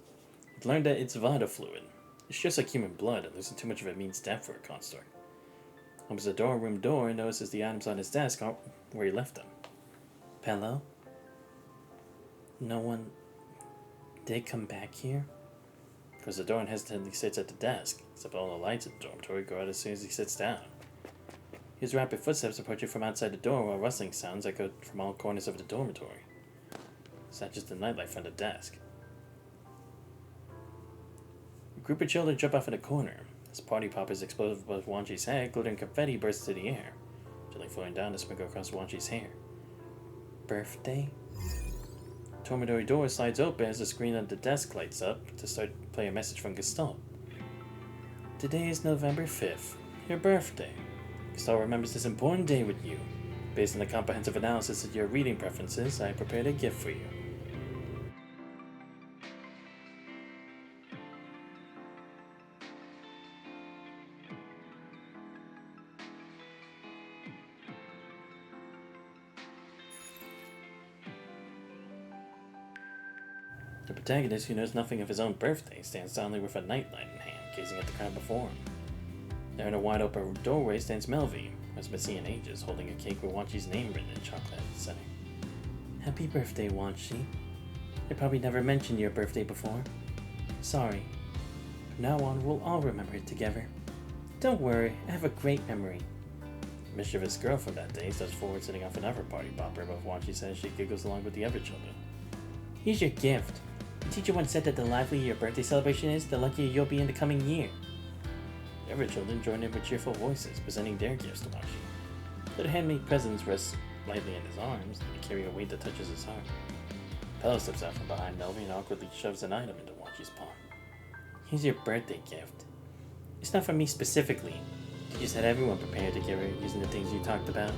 He's learned that it's Vada fluid. It's just like human blood, and losing too much of it means death for a construct. Opens the dorm room door and notices the items on his desk aren't where he left them. Hello? No one did come back here? Closes the door and hesitantly sits at the desk, except all the lights in the dormitory go out as soon as he sits down. His rapid footsteps approaching from outside the door while rustling sounds echo from all corners of the dormitory. It's not just the nightlight from the desk. A group of children jump off in a corner. As party poppers explode above Wanshi's head, glittering confetti bursts into the air, gently flowing down to sprinkle across Wanshi's hair. Birthday? The dormitory door slides open as the screen on the desk lights up to start play a message from Gestalt. Today is November 5th, your birthday. Gestalt remembers this important day with you. Based on the comprehensive analysis of your reading preferences, I prepared a gift for you. The protagonist, who knows nothing of his own birthday, stands silently with a nightlight in hand, gazing at the crowd before him. There in a wide open doorway stands Melvi, who has been seen in ages, holding a cake with Wanshi's name written in chocolate at the center. Happy birthday, Wanshi. I probably never mentioned your birthday before. Sorry. From now on, we'll all remember it together. Don't worry, I have a great memory. The mischievous girl from that day steps forward, sitting off another party popper above Wanshi's head as she giggles along with the other children. Here's your gift. The teacher once said that the livelier your birthday celebration is, the luckier you'll be in the coming year. The other children join in with cheerful voices, presenting their gifts to Wanshi. Their handmade presents rest lightly in his arms, and carry a weight that touches his heart. Pella steps out from behind Melvi and awkwardly shoves an item into Wanshi's palm. Here's your birthday gift. It's not for me specifically. You just had everyone prepared together using the things you talked about.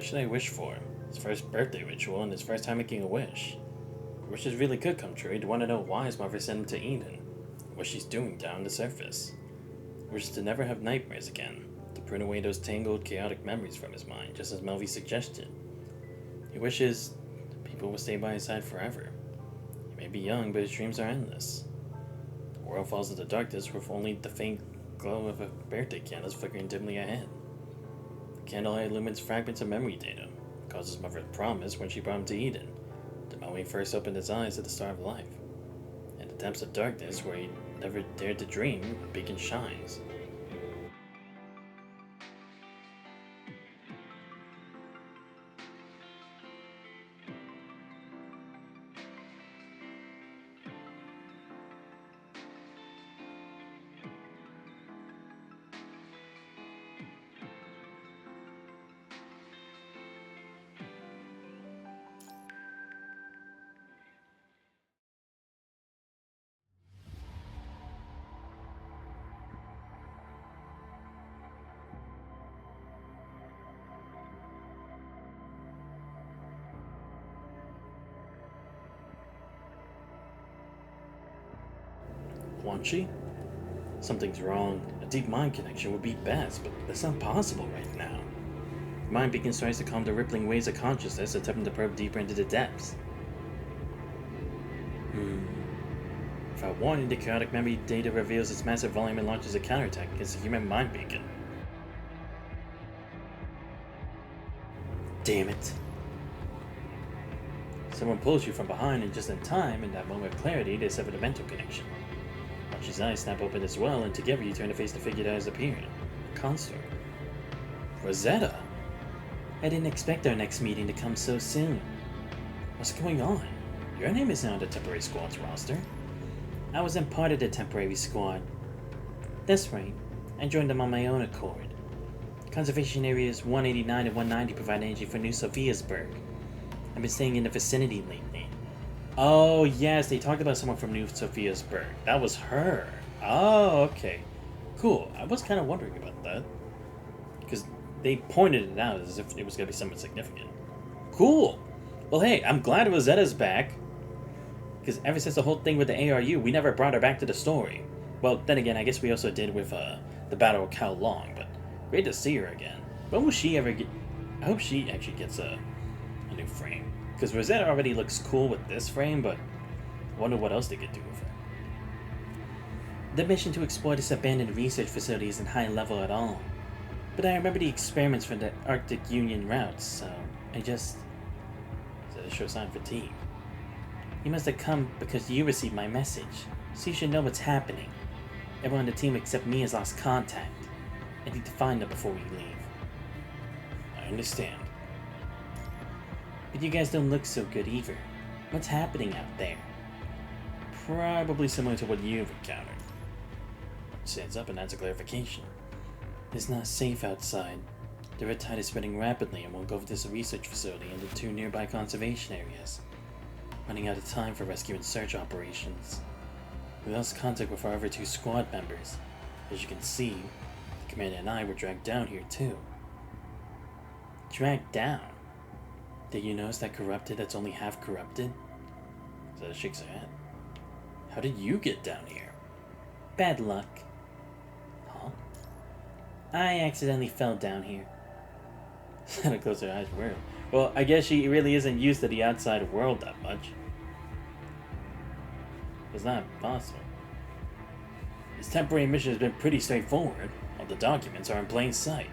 What should I wish for? His first birthday ritual and his first time making a wish. Wishes really could come true. He'd want to know why his mother sent him to Eden. What she's doing down the surface. Wishes to never have nightmares again. To prune away those tangled, chaotic memories from his mind, just as Melvie suggested. He wishes people will stay by his side forever. He may be young, but his dreams are endless. The world falls into darkness with only the faint glow of a birthday candle flickering dimly ahead. The candlelight illumines fragments of memory data. It causes Mother to promise when she brought him to Eden, the moment he first opened his eyes at the start of life. In the depths of darkness, where he never dared to dream, a beacon shines. Quan Chi? Something's wrong. A deep mind connection would be best, but that's not possible right now. The mind beacon tries to calm the rippling waves of consciousness, attempting to probe deeper into the depths. If I warn you, the chaotic memory data reveals its massive volume and launches a counterattack against the human mind beacon. Damn it. Someone pulls you from behind, and just in time, in that moment of clarity, they sever the mental connection. His eyes snap open as well, and together you turn to face the figure that has appeared. A consort. Rosetta! I didn't expect our next meeting to come so soon. What's going on? Your name is now on the temporary squad's roster. I wasn't part of the temporary squad. That's right. I joined them on my own accord. Conservation areas 189 and 190 provide energy for New Sophiasburg. I've been staying in the vicinity lately. Oh, yes, they talked about someone from New Sophiasburg. That was her. Oh, okay. Cool. I was kind of wondering about that. Because they pointed it out as if it was going to be something significant. Cool. Well, hey, I'm glad Rosetta's back. Because ever since the whole thing with the ARU, we never brought her back to the story. Well, then again, I guess we also did with the Battle of Kao Long, but great to see her again. When will she ever get... I hope she actually gets a new frame. Because Rosetta already looks cool with this frame, but I wonder what else they could do with her. The mission to explore this abandoned research facility isn't high level at all. But I remember the experiments from the Arctic Union routes, so I just... Is that a show sign of fatigue? You must have come because you received my message, so you should know what's happening. Everyone on the team except me has lost contact. I need to find them before we leave. I understand. But you guys don't look so good either. What's happening out there? Probably similar to what you've encountered. Stands up and adds a clarification. It's not safe outside. The red tide is spreading rapidly and will engulf this research facility and the 2 nearby conservation areas. Running out of time for rescue and search operations. We lost contact with our other 2 squad members. As you can see, the commander and I were dragged down here too. Dragged down? Did you notice that corrupted that's only half corrupted? Zeta shakes her head. How did you get down here? Bad luck. Huh? I accidentally fell down here. Zeta closed her eyes wearily. Well, I guess she really isn't used to the outside world that much. It's not possible. This temporary mission has been pretty straightforward. All the documents are in plain sight.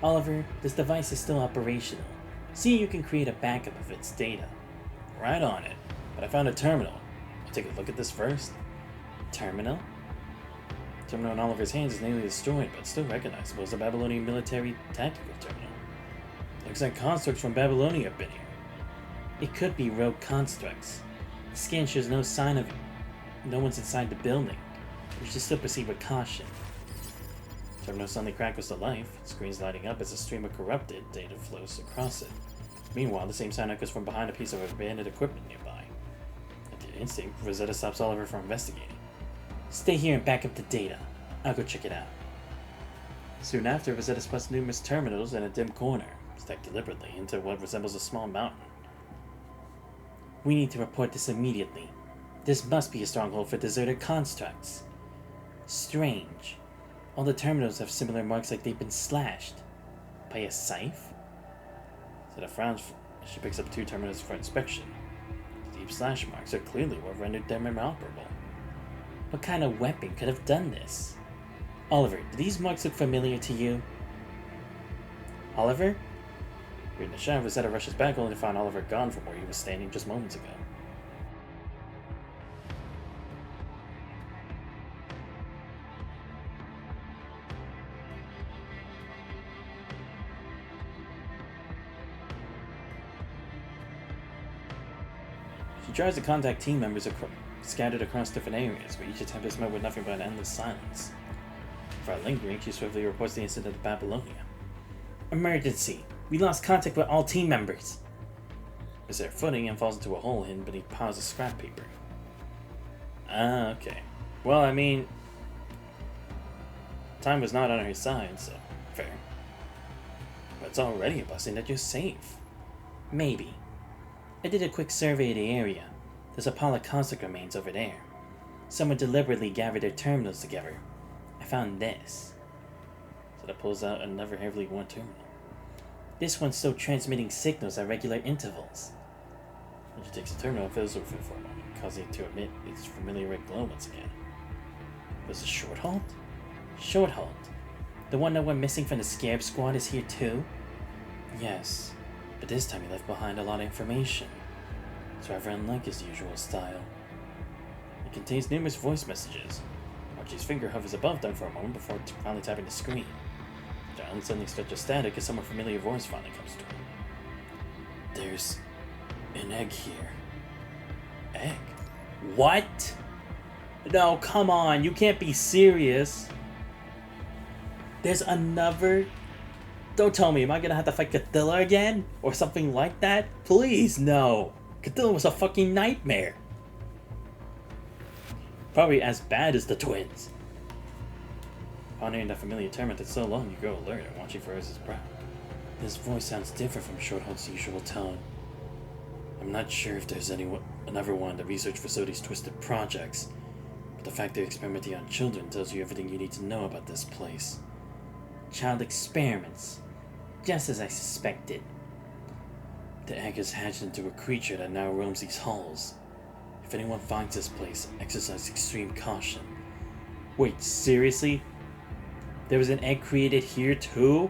Oliver, this device is still operational. See, you can create a backup of its data. Right on it. But I found a terminal. I'll take a look at this first. Terminal? The terminal in Oliver's hands is nearly destroyed, but still recognizable as a Babylonian military tactical terminal. Looks like constructs from Babylonia have been here. It could be rogue constructs. The scan shows no sign of it. No one's inside the building. We should still proceed with caution. The terminal suddenly crackles to life, screens lighting up as a stream of corrupted data flows across it. Meanwhile, the same sound echoes from behind a piece of abandoned equipment nearby. At the instinct, Rosetta stops Oliver from investigating. Stay here and back up the data. I'll go check it out. Soon after, Rosetta spots numerous terminals in a dim corner. stacked deliberately into what resembles a small mountain. We need to report this immediately. This must be a stronghold for deserted constructs. Strange. All the terminals have similar marks like they've been slashed. By a scythe? Instead of frowns, she picks up 2 terminals for inspection. The deep slash marks are clearly what rendered them inoperable. What kind of weapon could have done this? Oliver, do these marks look familiar to you? Oliver? Reading the shadow, Rosetta rushes back only to find Oliver gone from where he was standing just moments ago. She tries to contact team members scattered across different areas, but each attempt is met with nothing but an endless silence. Without lingering, she swiftly reports the incident to Babylonia. Emergency! We lost contact with all team members! Is there footing and falls into a hole hidden beneath piles of scrap paper. Ah, okay. Well, I mean, time was not on her side, so fair. But it's already a blessing that you're safe. Maybe. I did a quick survey of the area. There's a pile of construct remains over there. Someone deliberately gathered their terminals together. I found this. So that pulls out another heavily worn terminal. This one's still transmitting signals at regular intervals. And she takes the terminal and fiddles with it for a moment, causing it to emit its familiar red glow once again. Was it Short Halt? Short Halt. The one that went missing from the Scarab Squad is here too? Yes. But this time he left behind a lot of information. It's rather unlike his usual style. It contains numerous voice messages. Archie's finger hovers above them for a moment before finally tapping the screen. John suddenly stretches static as some familiar voice finally comes to him. There's an egg here. Egg? What? No, come on, you can't be serious. There's another... Don't tell me, am I gonna have to fight Cthulhu again? Or something like that? Please, no. Cthulhu was a fucking nightmare. Probably as bad as the twins. Upon hearing that familiar term after so long, you grow alert and watching for Rose's brow. This voice sounds different from Shorthalt's usual tone. I'm not sure if there's another one of the research facility's twisted projects, but the fact they're experimenting on children tells you everything you need to know about this place. Child experiments. Just as I suspected. The egg has hatched into a creature that now roams these halls. If anyone finds this place, exercise extreme caution. Wait, seriously? There was an egg created here too?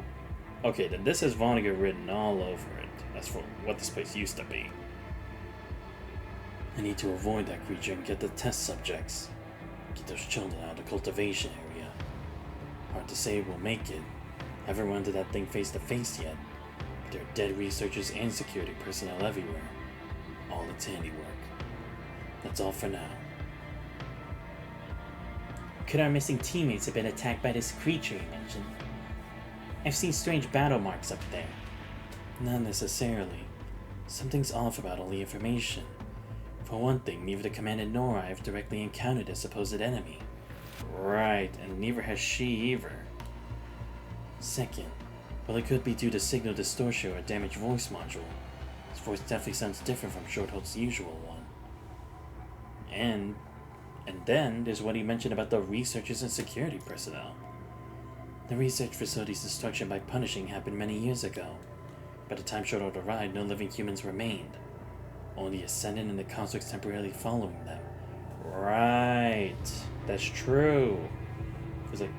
Okay, then this has Vonnegut written all over it. As for what this place used to be. I need to avoid that creature and get the test subjects. Get those children out of the cultivation area. Hard to say we'll make it. Haven't run to that thing face to face yet. But there are dead researchers and security personnel everywhere. All its handiwork. That's all for now. Could our missing teammates have been attacked by this creature you mentioned? I've seen strange battle marks up there. Not necessarily. Something's off about all the information. For one thing, neither the Commandant nor I have directly encountered a supposed enemy. Right, and neither has she either. Second, well, it could be due to signal distortion or a damaged voice module. His voice definitely sounds different from Shorthalt's usual one. And then there's what he mentioned about the researchers and security personnel. The research facility's destruction by punishing happened many years ago. By the time Shorthalt arrived, no living humans remained. Only the Ascendant and the constructs temporarily following them. Right. That's true. It's like,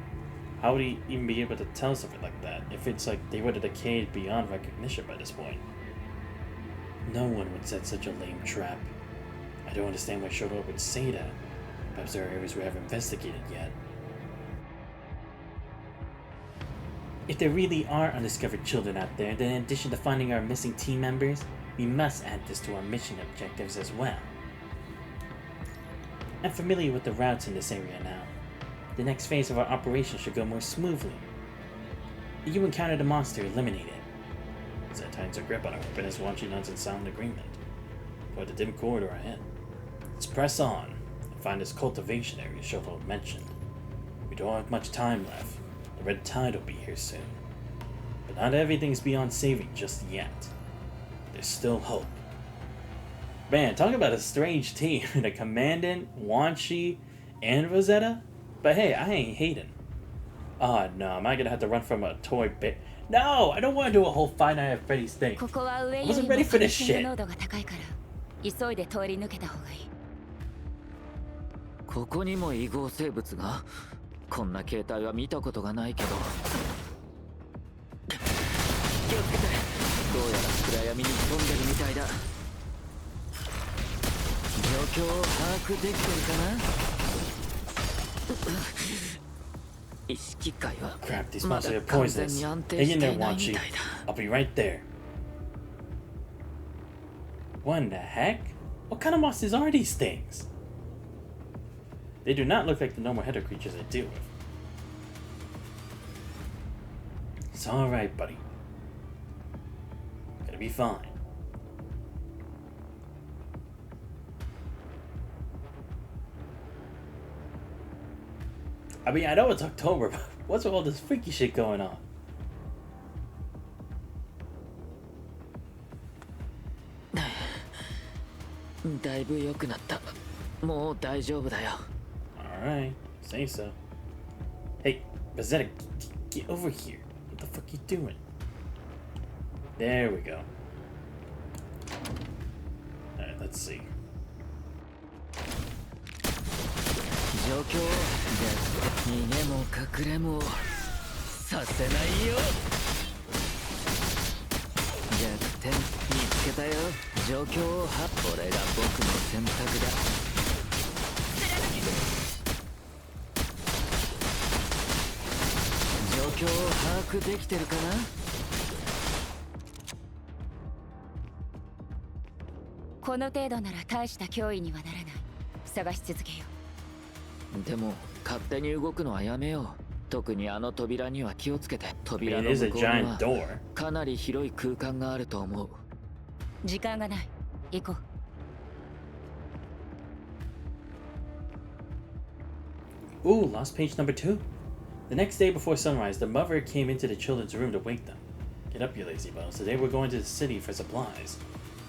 how would he even be able to tell something like that if it's like they would have decayed beyond recognition by this point? No one would set such a lame trap. I don't understand why Shorthalt would say that. Perhaps there are areas we haven't investigated yet. If there really are undiscovered children out there, then in addition to finding our missing team members, we must add this to our mission objectives as well. I'm familiar with the routes in this area now. The next phase of our operation should go more smoothly. If you encounter the monster, eliminate it. Zed tightens her grip on her weapon as Wanchi nods in silent agreement. Toward the dim corridor ahead. Let's press on and find this cultivation area Shorthalt mentioned. We don't have much time left. The red tide will be here soon. But not everything's beyond saving just yet. There's still hope. Man, talk about a strange team. The Commandant, Wan Shi, and Rosetta? But hey, I ain't hating. Oh no, am I gonna have to run from a toy bit? No, I don't want to do a whole Five Nights at Freddy's thing. I wasn't ready for this shit. 急いで通り抜けた方がいい。ここにも異合生物が。こんな形態は見たことがないけど。気をつけて。どうやら暗闇に潜んでるみたいだ。状況を把握できてるかな？意識界は Crap, these monsters are poisonous. Hang in there, Wanchi. I'll be right there. What in the heck? What kind of monsters are these things? They do not look like the normal header creatures I deal with. It's alright, buddy. Gonna be fine. I mean, I know it's October, but what's with all this freaky shit going on? Alright, say so. Hey, Rosetta, get over here. What the fuck you doing? There we go. Alright, let's see. 状況で逃げも隠れもさせないよ。逆転見つけたよ。状況をこれが僕の選択だ。状況を把握できてるかな？この程度なら大した脅威にはならない。探し続けよう。でも勝手に動くのはやめよう。特にあの扉には気をつけて。扉の It is 向 a こうに giant は door. かなり広い空間があると思う。時間がない。行こう。 Ooh, lost page number 2. The next day before sunrise, the mother came into the children's room to wake them. Get up, you lazy bones. Today we're going to the city for supplies.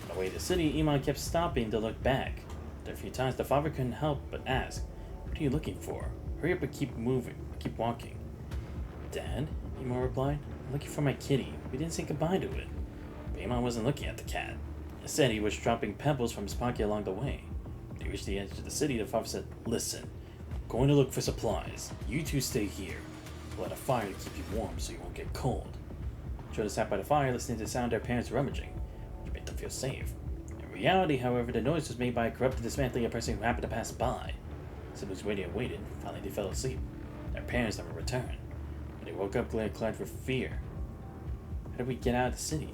On the way to the city, Iman kept stopping to look back. After a few times, the father couldn't help but ask, "What are you looking for? Hurry up and keep moving. Keep walking." "Dad," Iman replied, "I'm looking for my kitty. We didn't say goodbye to it." But Iman wasn't looking at the cat. Instead, he was dropping pebbles from his pocket along the way. When they reached the edge of the city, the father said, "Listen, I'm going to look for supplies. You two stay here. We'll light a fire to keep you warm so you won't get cold." Children sat by the fire listening to the sound of their parents rummaging, which made them feel safe. In reality, however, the noise was made by a corrupted dismantling a person who happened to pass by. Siblings waited and waited. Finally, they fell asleep. Their parents never returned. When they woke up, clad with fear. How do we get out of the city?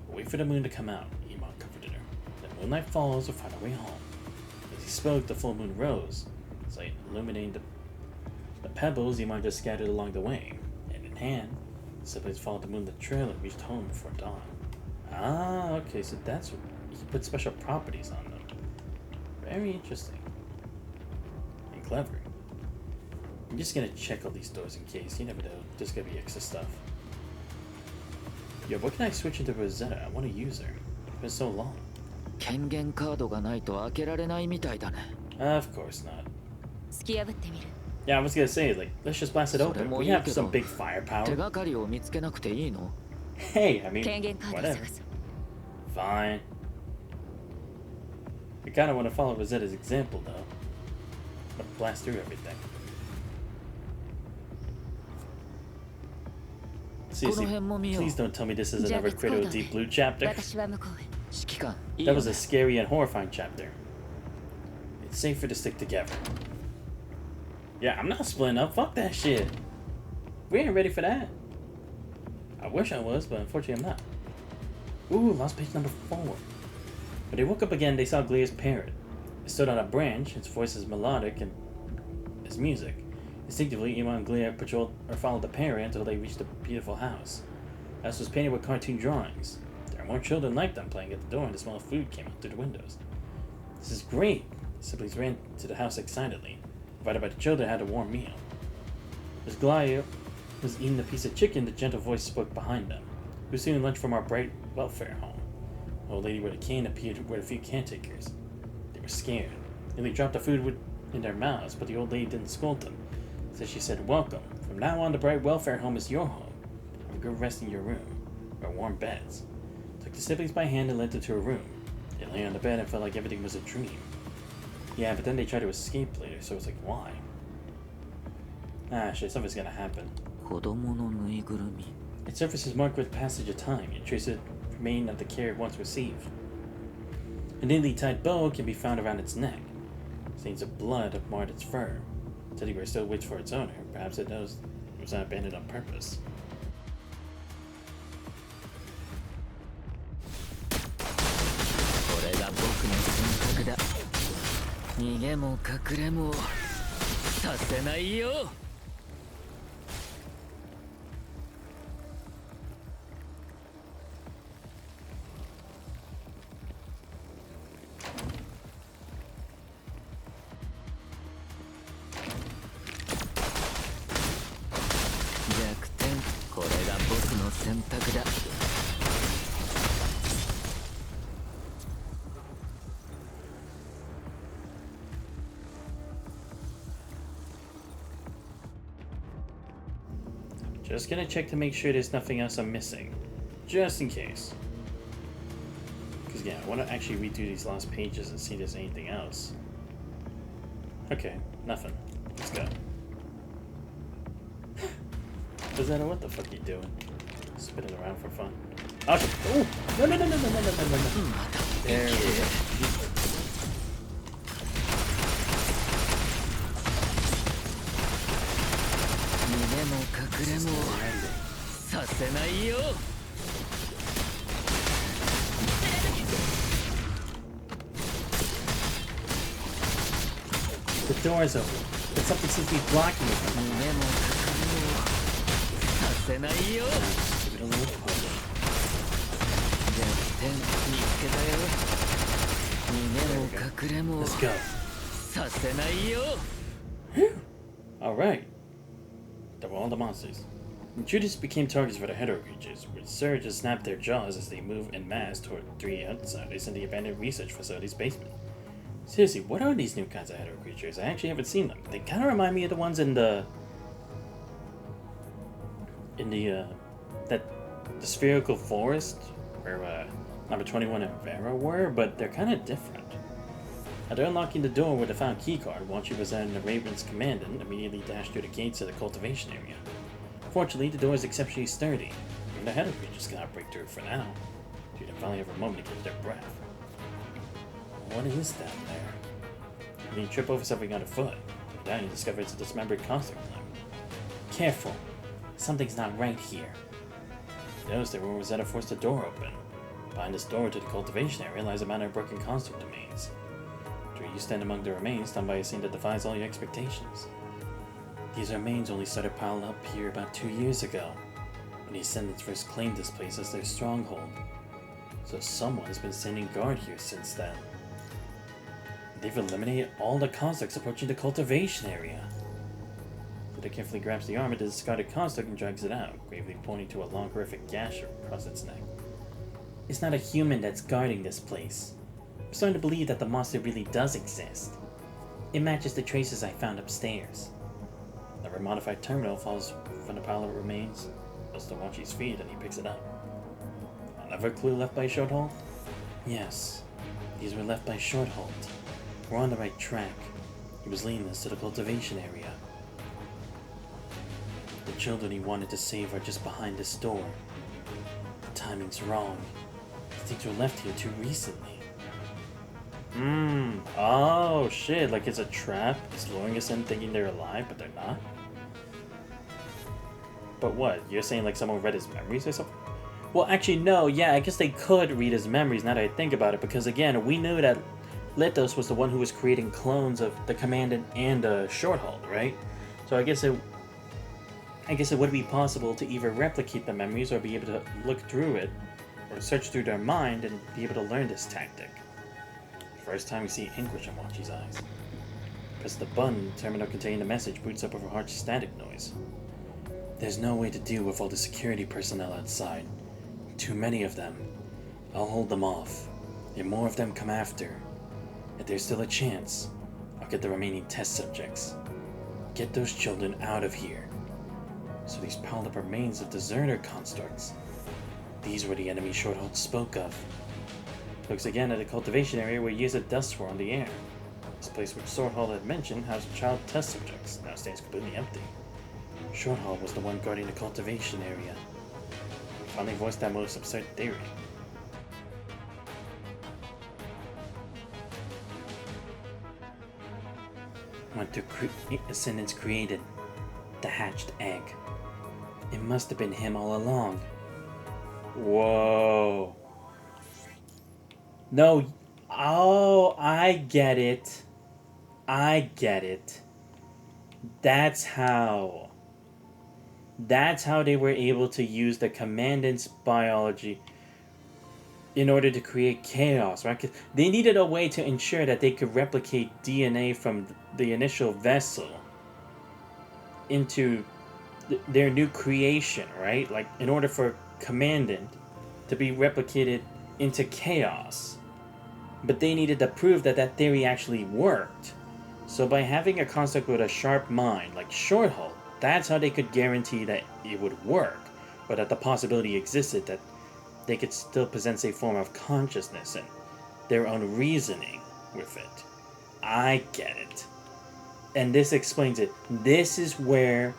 We'll wait for the moon to come out, Iman comforted her. When the moonlight falls, we'll find our way home. As he spoke, the full moon rose, its light illuminating the pebbles Iman just scattered along the way. Hand in hand, the siblings followed the moon the trail and reached home before dawn. Ah, okay, so that's what you can put special properties on them. Very interesting. And clever. I'm just gonna check all these doors in case. You never know. There's gonna be extra stuff. Yo, what can I switch into Rosetta? I want to use her. It's been so long. 権限カードがないと開けられないみたいだね。Of course not. 突き破ってみる。 Yeah, I was gonna say, like, let's just blast it open. We have some big 手 firepower. がかりを見つけなくていいの？ Hey, I mean, 権限カードを whatever. 探す。 Fine. I kinda wanna follow Rosetta's example, though. But blast through everything. Seriously, please don't tell me this is another Cradle Deep Blue chapter. 私は向こうへ。指揮官、いい That よ was ね a scary and horrifying chapter. It's safer to stick together. Yeah, I'm not splitting up. Fuck that shit. We ain't ready for that. I wish I was, but unfortunately I'm not. Ooh, lost page number 4. When they woke up again, they saw Glea's parrot. It stood on a branch, its voice is melodic and its music. Instinctively, Iman and Glea patrolled or followed the parrot until they reached the beautiful house. The house was painted with cartoon drawings. There were more children like them playing at the door, and the smell of food came out through the windows. "This is great!" The siblings ran to the house excitedly. Provided by the children had a warm meal. As Glea was eating a piece of chicken, the gentle voice spoke behind them. "Who's stealing lunch from our bright welfare home?" An old lady with a cane appeared with a few caretakers. They were scared. And they dropped the food in their mouths, but the old lady didn't scold them. So she said, "Welcome. From now on, the bright welfare home is your home. Have a good rest in your room, or warm beds." Took the siblings by hand and led them to a room. They lay on the bed and felt like everything was a dream. Yeah, but then they tried to escape later, so it's like, why? Ah, shit, something's gonna happen. 子供のぬいぐるみ Its surface is marked with passage of time, and traces remain of the care it once received. A neatly tied bow can be found around its neck. Stains of blood have marred its fur. Teddy bear still waits for its owner. Perhaps it knows it was not abandoned on purpose. これが僕の選択だ逃げも隠れもさせないよ弱点これが僕の選択だ Just gonna check to make sure there's nothing else I'm missing. Just in case. Because yeah, I want to actually redo these last pages and see if there's anything else. Okay, nothing. Let's go. Rosetta, what the fuck are you doing? Spinning around for fun. Okay. Oh! No, no, no, no, no, no, no, no, no. There we go. 隠れもさせないよ The door is open, but something seems to be blocking it. 逃げも隠れもさせないよ Give it a little push. 弱点見つけたよ逃げも隠れも Let's go. させないよ Alright. That were all the monsters. Intruders became targets for the hetero creatures, which surge and snap their jaws as they move en masse toward three outsiders in the abandoned research facility's basement. Seriously, what are these new kinds of hetero creatures? I actually haven't seen them. They kind of remind me of the ones in the spherical forest where number 21 and Vera were, but they're kind of different. After unlocking the door with a found keycard, Wachi was in the Raven's commandant immediately dashed through the gates of the cultivation area. Fortunately, the door is exceptionally sturdy, and the hetero creatures cannot break through for now. Due to finally have a moment to catch their breath. What is down there? When you trip over something underfoot, down you discover it's a dismembered construct limb. Careful! Something's not right here. He knows that when Rosetta forced the door open. Behind this door to the cultivation area lies a mountain of broken construct domains. You stand among the remains, stunned by a scene that defies all your expectations. These remains only started piling up here about 2 years ago, when the Ascendants first claimed this place as their stronghold. So someone's been standing guard here since then. They've eliminated all the constructs approaching the cultivation area. Buddha carefully grabs the arm of the discarded construct and drags it out, gravely pointing to a long, horrific gash across its neck. It's not a human that's guarding this place. I'm starting to believe that the monster really does exist. It matches the traces I found upstairs. The modified terminal falls from the pile of remains, goes to Wachi's feet, and he picks it up. Another clue left by Shorthold? Yes, these were left by Shorthold. We're on the right track. He was leading us to the cultivation area. The children he wanted to save are just behind this door. The timing's wrong. Things were left here too recently. Oh shit, like it's a trap. It's luring us in thinking they're alive, but they're not? But what? You're saying like someone read his memories or something? Well, actually, no, yeah, I guess they could read his memories now that I think about it, because again, we knew that Lithos was the one who was creating clones of the Commandant and Shorthold, right? So I guess it would be possible to either replicate the memories or be able to look through it, or search through their mind and be able to learn this tactic. First time we see anguish in Wachi's eyes. Press the button, the terminal containing the message boots up with a harsh static noise. There's no way to deal with all the security personnel outside. Too many of them. I'll hold them off. If more of them come after, if there's still a chance, I'll get the remaining test subjects. Get those children out of here. So these piled up remains of deserter constructs. These were the enemy Shorthold spoke of. Looks again at the cultivation area where years of dust were on the air. This place which Shorthold had mentioned housed child test subjects, now stands completely empty. Shorthold was the one guarding the cultivation area. Finally voiced that most absurd theory. What the Ascendants created. The hatched egg. It must have been him all along. Whoa. No. Oh, I get it. I get it. That's how they were able to use the Commandant's biology in order to create chaos, right? 'Cause they needed a way to ensure that they could replicate DNA from the initial vessel into their new creation, right? Like, in order for Commandant to be replicated into chaos. But they needed to prove that that theory actually worked. So by having a construct with a sharp mind, like Shorthold, that's how they could guarantee that it would work, but that the possibility existed that they could still possess a form of consciousness and their own reasoning with it. I get it. And this explains it. This is where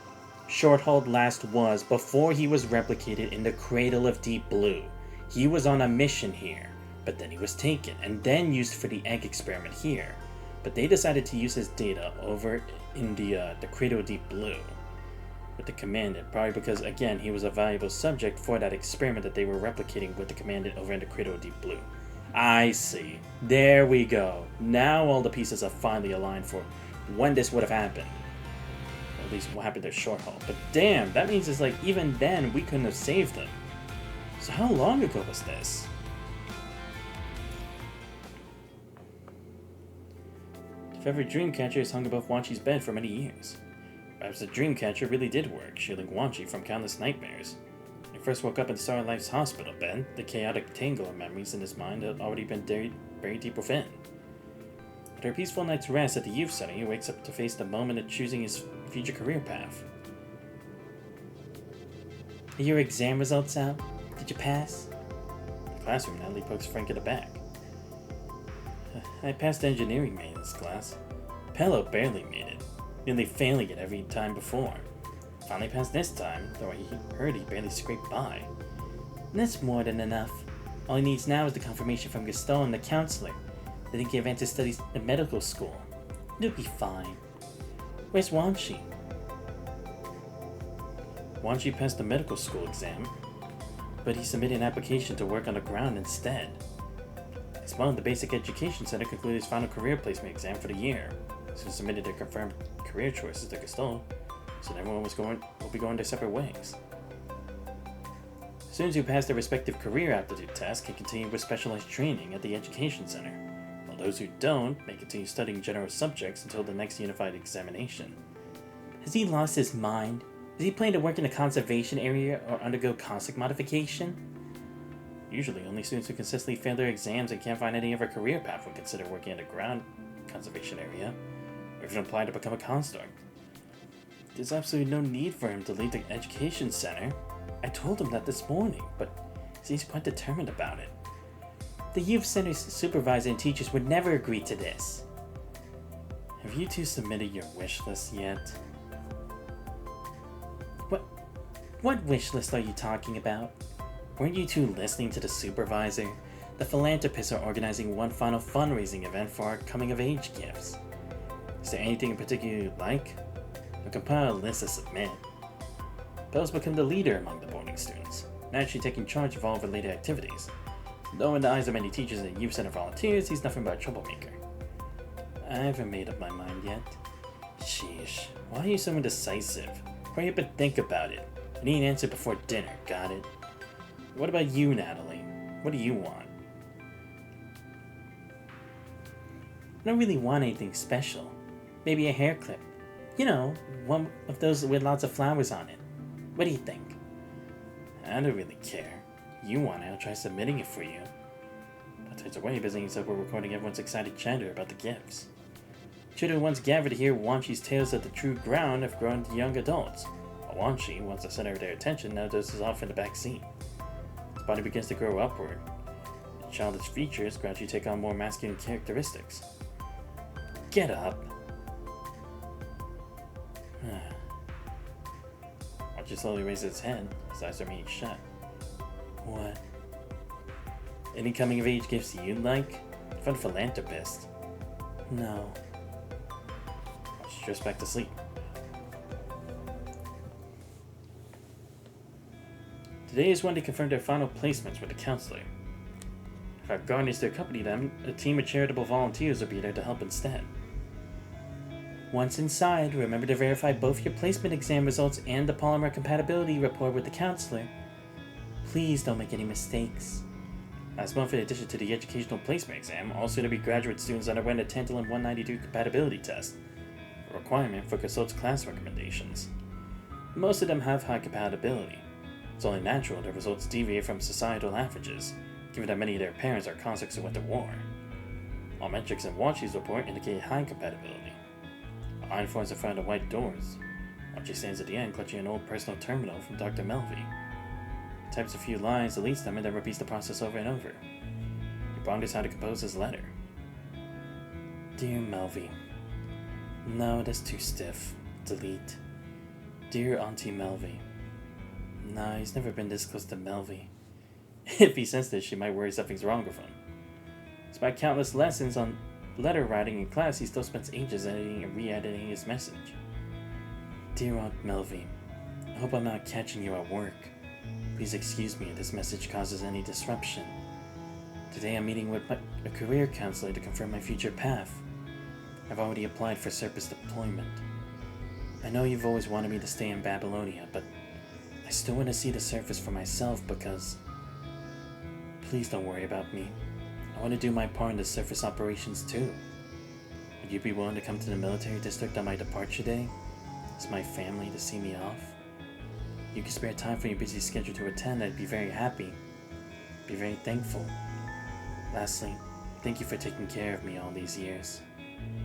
Shorthold last was before he was replicated in the Cradle of Deep Blue. He was on a mission here, but then he was taken and then used for the egg experiment here. But they decided to use his data over in the Cradle of Deep Blue with the Commandant, probably because, again, he was a valuable subject for that experiment that they were replicating with the Commandant over in the Cradle of Deep Blue. I see. There we go. Now all the pieces are finally aligned for when this would have happened. Or at least what happened to Shorthold. But damn, that means it's like, even then, we couldn't have saved them. So how long ago was this? The feathered Dreamcatcher has hung above Wanchi's bed for many years. Perhaps the Dreamcatcher really did work, shielding Wanchi from countless nightmares. When he first woke up in Star Life's hospital bed, the chaotic tangle of memories in his mind had already been buried deep within. After a peaceful night's rest at the youth center, he wakes up to face the moment of choosing his future career path. Are your exam results out? Did you pass? The classroom Natalie pokes Frank in the back. I passed engineering maintenance class. Pello barely made it, nearly failing it every time before. Finally passed this time, though I heard he barely scraped by. And that's more than enough. All he needs now is the confirmation from Gaston and the counselor that he can advance his studies in medical school. He'll be fine. Where's Wanchi? Wanchi passed the medical school exam, but he submitted an application to work on the ground instead. His mom, the Basic Education Center, concluded his final career placement exam for the year, so he submitted their confirmed career choices to Gaston, so everyone will be going their separate ways. Students who pass their respective career aptitude tests can continue with specialized training at the Education Center, while those who don't may continue studying general subjects until the next unified examination. Has he lost his mind? Is he planning to work in a conservation area or undergo construct modification? Usually, only students who consistently fail their exams and can't find any other career path would consider working in a ground conservation area, or even apply to become a construct. There's absolutely no need for him to leave the Education Center. I told him that this morning, but he seems quite determined about it. The Youth Center's supervisor and teachers would never agree to this. Have you two submitted your wish list yet? What wish list are you talking about? Weren't you two listening to the supervisor? The philanthropists are organizing one final fundraising event for our coming-of-age gifts. Is there anything in particular you'd like? I'll compile a list to submit. Belle's become the leader among the boarding students, naturally taking charge of all related activities. Though in the eyes of many teachers and youth center volunteers, he's nothing but a troublemaker. I haven't made up my mind yet. Sheesh, why are you so indecisive? Hurry up and think about it. I need an answer before dinner, got it? What about you, Natalie? What do you want? I don't really want anything special. Maybe a hair clip. You know, one of those with lots of flowers on it. What do you think? I don't really care. You want it, I'll try submitting it for you. But turns away, busying himself with recording everyone's excited chatter about the gifts. Children once gathered to hear Wanchi's tales of the true ground have grown to young adults. While Wanchi, once the center of their attention, now dozes off in the back seat. His body begins to grow upward. His childish features gradually take on more masculine characteristics. Get up! Wanchi slowly raises his head, his eyes remain shut. What? Any coming of age gifts you'd like? Fun philanthropist. No. She drifts back to sleep. Today is when they confirm their final placements with the counselor. If our guardians to accompany them, a team of charitable volunteers will be there to help instead. Once inside, remember to verify both your placement exam results and the polymer compatibility report with the counselor. Please don't make any mistakes. Last month, in addition to the educational placement exam, all soon-to-be graduate students underwent a Tantalum 192 compatibility test, a requirement for Consult's class recommendations. Most of them have high compatibility. It's only natural their results deviate from societal averages, given that many of their parents are conscripts who went to war. All metrics in Wanchi's report indicate high compatibility. A line forms in front of the white doors. Wanchi stands at the end, clutching an old personal terminal from Dr. Melvi. He types a few lines, deletes them, and then repeats the process over and over. He ponders how to compose his letter. Dear Melvi. No, that's too stiff. Delete. Dear Auntie Melvi. Nah, he's never been this close to Melvi. If he sensed this, she might worry something's wrong with him. Despite countless lessons on letter writing in class, he still spends ages editing and re-editing his message. Dear Aunt Melvi, I hope I'm not catching you at work. Please excuse me if this message causes any disruption. Today I'm meeting with a career counselor to confirm my future path. I've already applied for surface deployment. I know you've always wanted me to stay in Babylonia, but I still want to see the surface for myself because... Please don't worry about me. I want to do my part in the surface operations too. Would you be willing to come to the military district on my departure day? As my family to see me off? You can spare time from your busy schedule to attend, I'd be very happy. Be very thankful. Lastly, thank you for taking care of me all these years.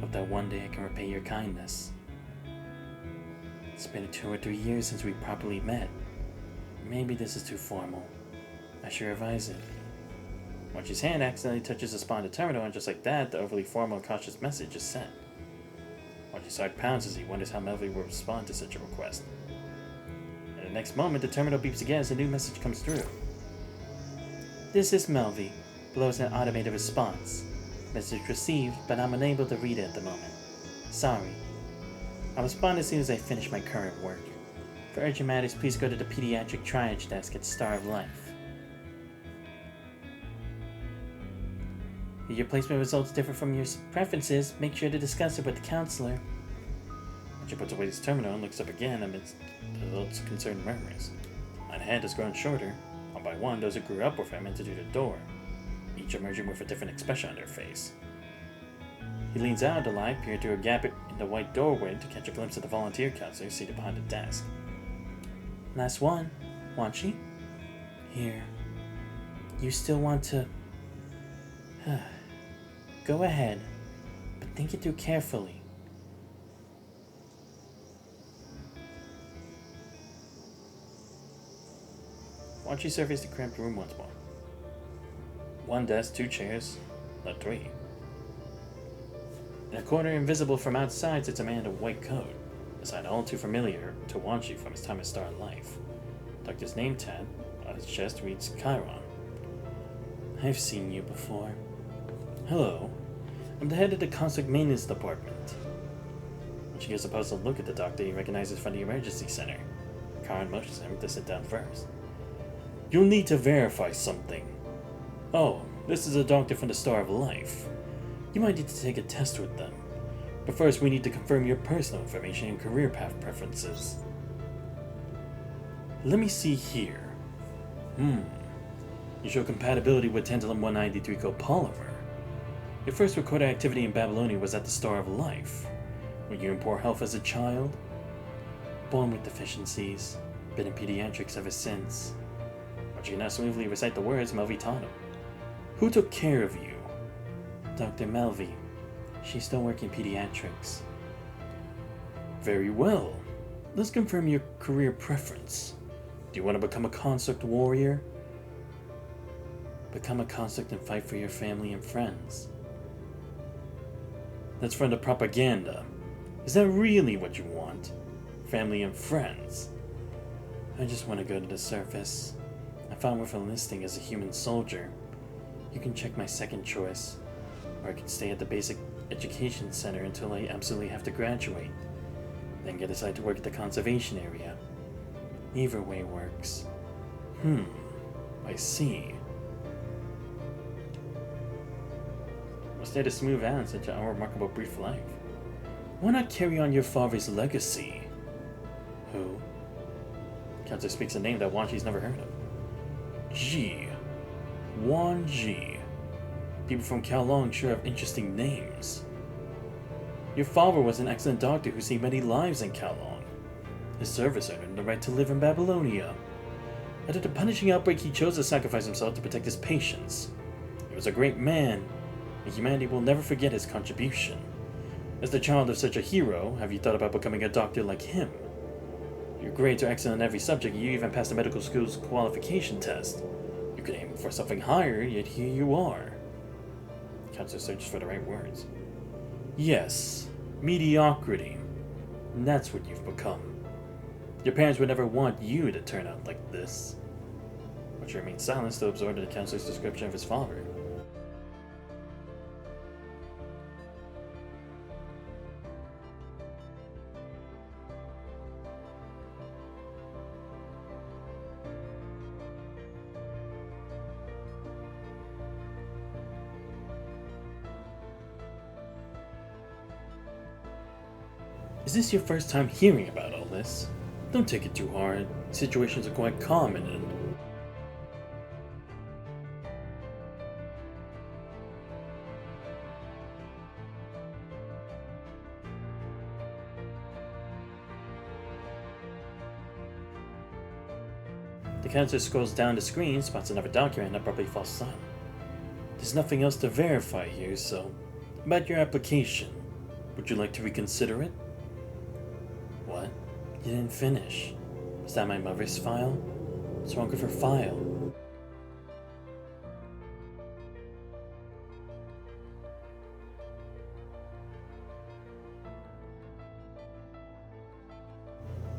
Hope that one day I can repay your kindness. It's been 2 or 3 years since we properly met. Maybe this is too formal. I should revise it. Wanchi's hand accidentally touches the spot on the terminal, and just like that, the overly formal and cautious message is sent. Wanchi's heart pounds as he wonders how Melvi will respond to such a request. In the next moment, the terminal beeps again as a new message comes through. This is Melvi. Below is an automated response. Message received, but I'm unable to read it at the moment. Sorry. I'll respond as soon as I finish my current work. For urgent matters, please go to the pediatric triage desk at Star of Life. If your placement results differ from your preferences, make sure to discuss it with the counselor. She puts away his terminal and looks up again amidst the adult's concerned murmurs. One hand has grown shorter. One by one, those who grew up with him entered through the door, each emerging with a different expression on their face. He leans out of the light, peering through a gap in the white doorway to catch a glimpse of the volunteer counselor seated behind the desk. Last one, Wanchi? Here. You still want to... Go ahead, but think it through carefully. Wanchi surveys the cramped room once more. 1 desk, 2 chairs, not 3. In a corner invisible from outside sits a man in a white coat, a sight all too familiar to Wanchi from his time at Star Life. Doctor's name tag on his chest reads Chiron. I've seen you before. Hello. I'm the head of the Conscript Maintenance Department. When she gives a puzzled look at the doctor he recognizes from the emergency center. Chiron motions him to sit down first. You'll need to verify something. Oh, this is a doctor from the Star of Life. You might need to take a test with them. But first we need to confirm your personal information and career path preferences. Let me see here. You show compatibility with Tantalum 193 copolymer. Your first recorded activity in Babylonia was at the Star of Life. Were you in poor health as a child? Born with deficiencies. been in pediatrics ever since. But you cannot smoothly recite the words Melvi taught him. Who took care of you? Dr. Melvi. She's still working pediatrics. Very well. Let's confirm your career preference. Do you want to become a construct warrior? Become a construct and fight for your family and friends. That's from the propaganda. Is that really what you want? Family and friends? I just want to go to the surface. I found worth enlisting as a human soldier. You can check my second choice. Or I can stay at the basic education center until I absolutely have to graduate. Then get assigned to work at the conservation area. Either way works. I see. Was there a smooth out in such an unremarkable brief life? Why not carry on your father's legacy? Who? Counselor speaks a name that Wan Ji's never heard of. Ji. Wan Ji. People from Kowloon sure have interesting names. Your father was an excellent doctor who saved many lives in Kowloon. His service earned him the right to live in Babylonia. After the punishing outbreak, he chose to sacrifice himself to protect his patients. He was a great man, and humanity will never forget his contribution. As the child of such a hero, have you thought about becoming a doctor like him? Your grades are excellent in every subject, and you even passed the medical school's qualification test. You could aim for something higher, yet here you are. Counselor searches for the right words. Yes, mediocrity. And that's what you've become. Your parents would never want you to turn out like this. But you remain silent, still absorbed in the counselor's description of his father. Is this your first time hearing about all this? Don't take it too hard. Situations are quite common and... The counselor scrolls down the screen, spots another document, and abruptly falls silent. There's nothing else to verify here, so... About your application. Would you like to reconsider it? What? You didn't finish. Is that my mother's file? What's wrong with her file?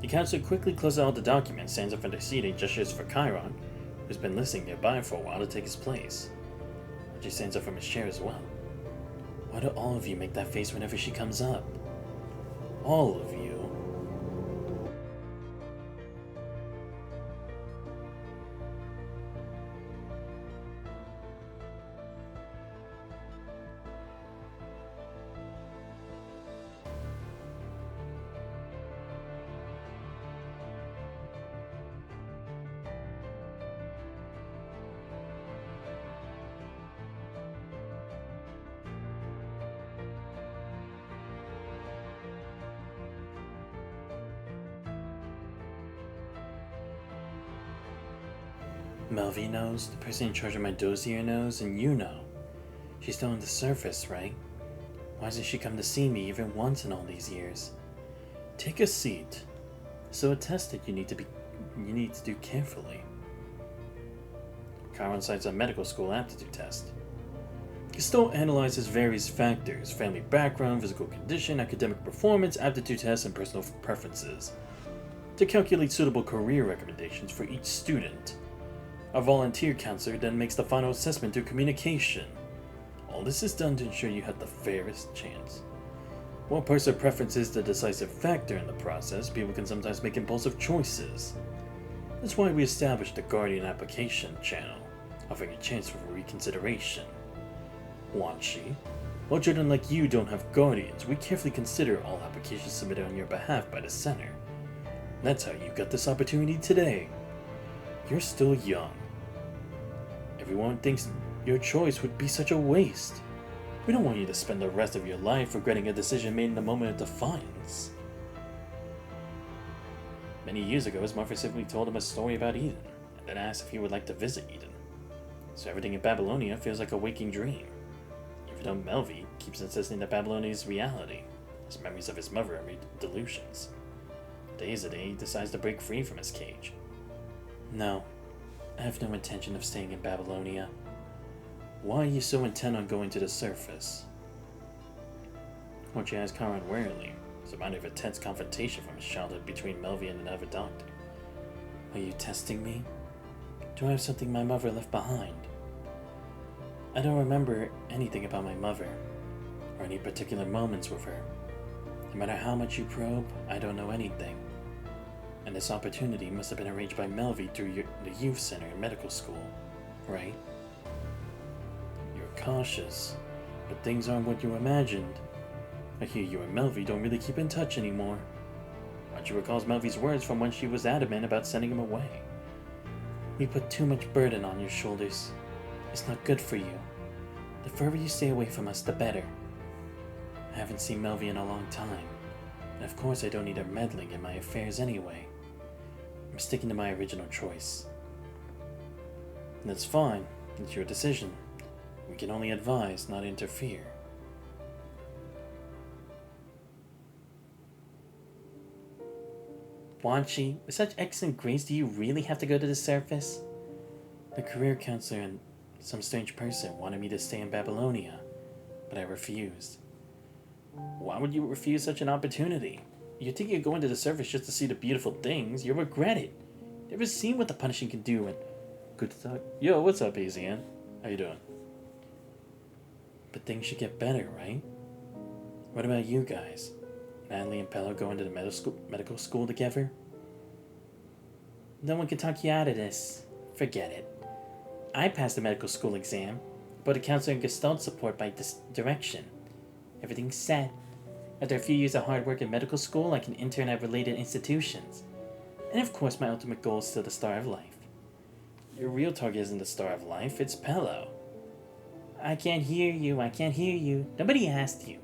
The counselor quickly closes out the document, stands up from the seat and gestures for Chiron, who's been listening nearby for a while, to take his place. She stands up from his chair as well. Why do all of you make that face whenever she comes up? All of you. Melvi knows, the person in charge of my dossier knows, and you know. She's still on the surface, right? Why hasn't she come to see me even once in all these years? Take a seat. So a test that you need to do carefully. Chiron cites a medical school aptitude test. Gestalt analyzes various factors: family background, physical condition, academic performance, aptitude tests, and personal preferences, to calculate suitable career recommendations for each student. A volunteer counselor then makes the final assessment through communication. All this is done to ensure you have the fairest chance. While personal preference is the decisive factor in the process, people can sometimes make impulsive choices. That's why we established the Guardian application channel, offering a chance for reconsideration. Wan Ji, while children like you don't have guardians, we carefully consider all applications submitted on your behalf by the center. That's how you got this opportunity today. You're still young. Everyone thinks your choice would be such a waste. We don't want you to spend the rest of your life regretting a decision made in a moment of defiance. Many years ago, his mother simply told him a story about Eden, and then asked if he would like to visit Eden. So everything in Babylonia feels like a waking dream. Even though Melvi keeps insisting that Babylonia is reality, his memories of his mother are delusions. Day is the day he decides to break free from his cage. No, I have no intention of staying in Babylonia. Why are you so intent on going to the surface? Once you ask Karen warily, it's reminded of a tense confrontation from his childhood between Melvi and another doctor. Are you testing me? Do I have something my mother left behind? I don't remember anything about my mother, or any particular moments with her. No matter how much you probe, I don't know anything. And this opportunity must have been arranged by Melvi through the youth center in medical school, right? You're cautious, but things aren't what you imagined. I hear you and Melvi don't really keep in touch anymore. Archie recalls Melvi's words from when she was adamant about sending him away. We put too much burden on your shoulders. It's not good for you. The further you stay away from us, the better. I haven't seen Melvi in a long time, and of course I don't need her meddling in my affairs anyway. I'm sticking to my original choice. And that's fine. It's your decision. We can only advise, not interfere. Wanchi, with such excellent grades, do you really have to go to the surface? The career counselor and some strange person wanted me to stay in Babylonia, but I refused. Why would you refuse such an opportunity? You think you're going to the surface just to see the beautiful things, you'll regret it. Never seen what the punishing can do, and good to talk. Yo, what's up, Asian? How you doing? But things should get better, right? What about you guys? Natalie and Pello going to the medical school together? No one can talk you out of this. Forget it. I passed the medical school exam, but a counselor and Gestalt support by direction. Everything's set. After a few years of hard work in medical school, I can intern at related institutions. And of course, my ultimate goal is still the Star of Life. Your real target isn't the Star of Life, it's Pello. I can't hear you. Nobody asked you.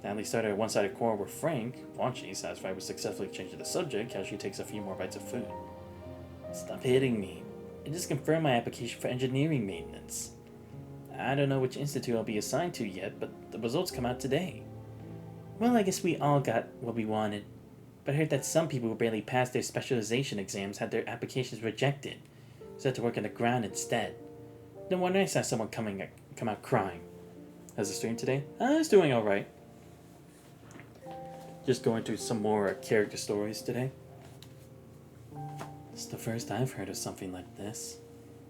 Natalie started a one-sided quarrel with Frank. Wanchi, satisfied with successfully changing the subject, casually takes a few more bites of food. Stop hitting me. I just confirmed my application for engineering maintenance. I don't know which institute I'll be assigned to yet, but the results come out today. Well, I guess we all got what we wanted. But I heard that some people who barely passed their specialization exams had their applications rejected, so had to work on the ground instead. No wonder I saw someone come out crying. How's the stream today? It's doing alright. Just going through some more character stories today. It's the first I've heard of something like this.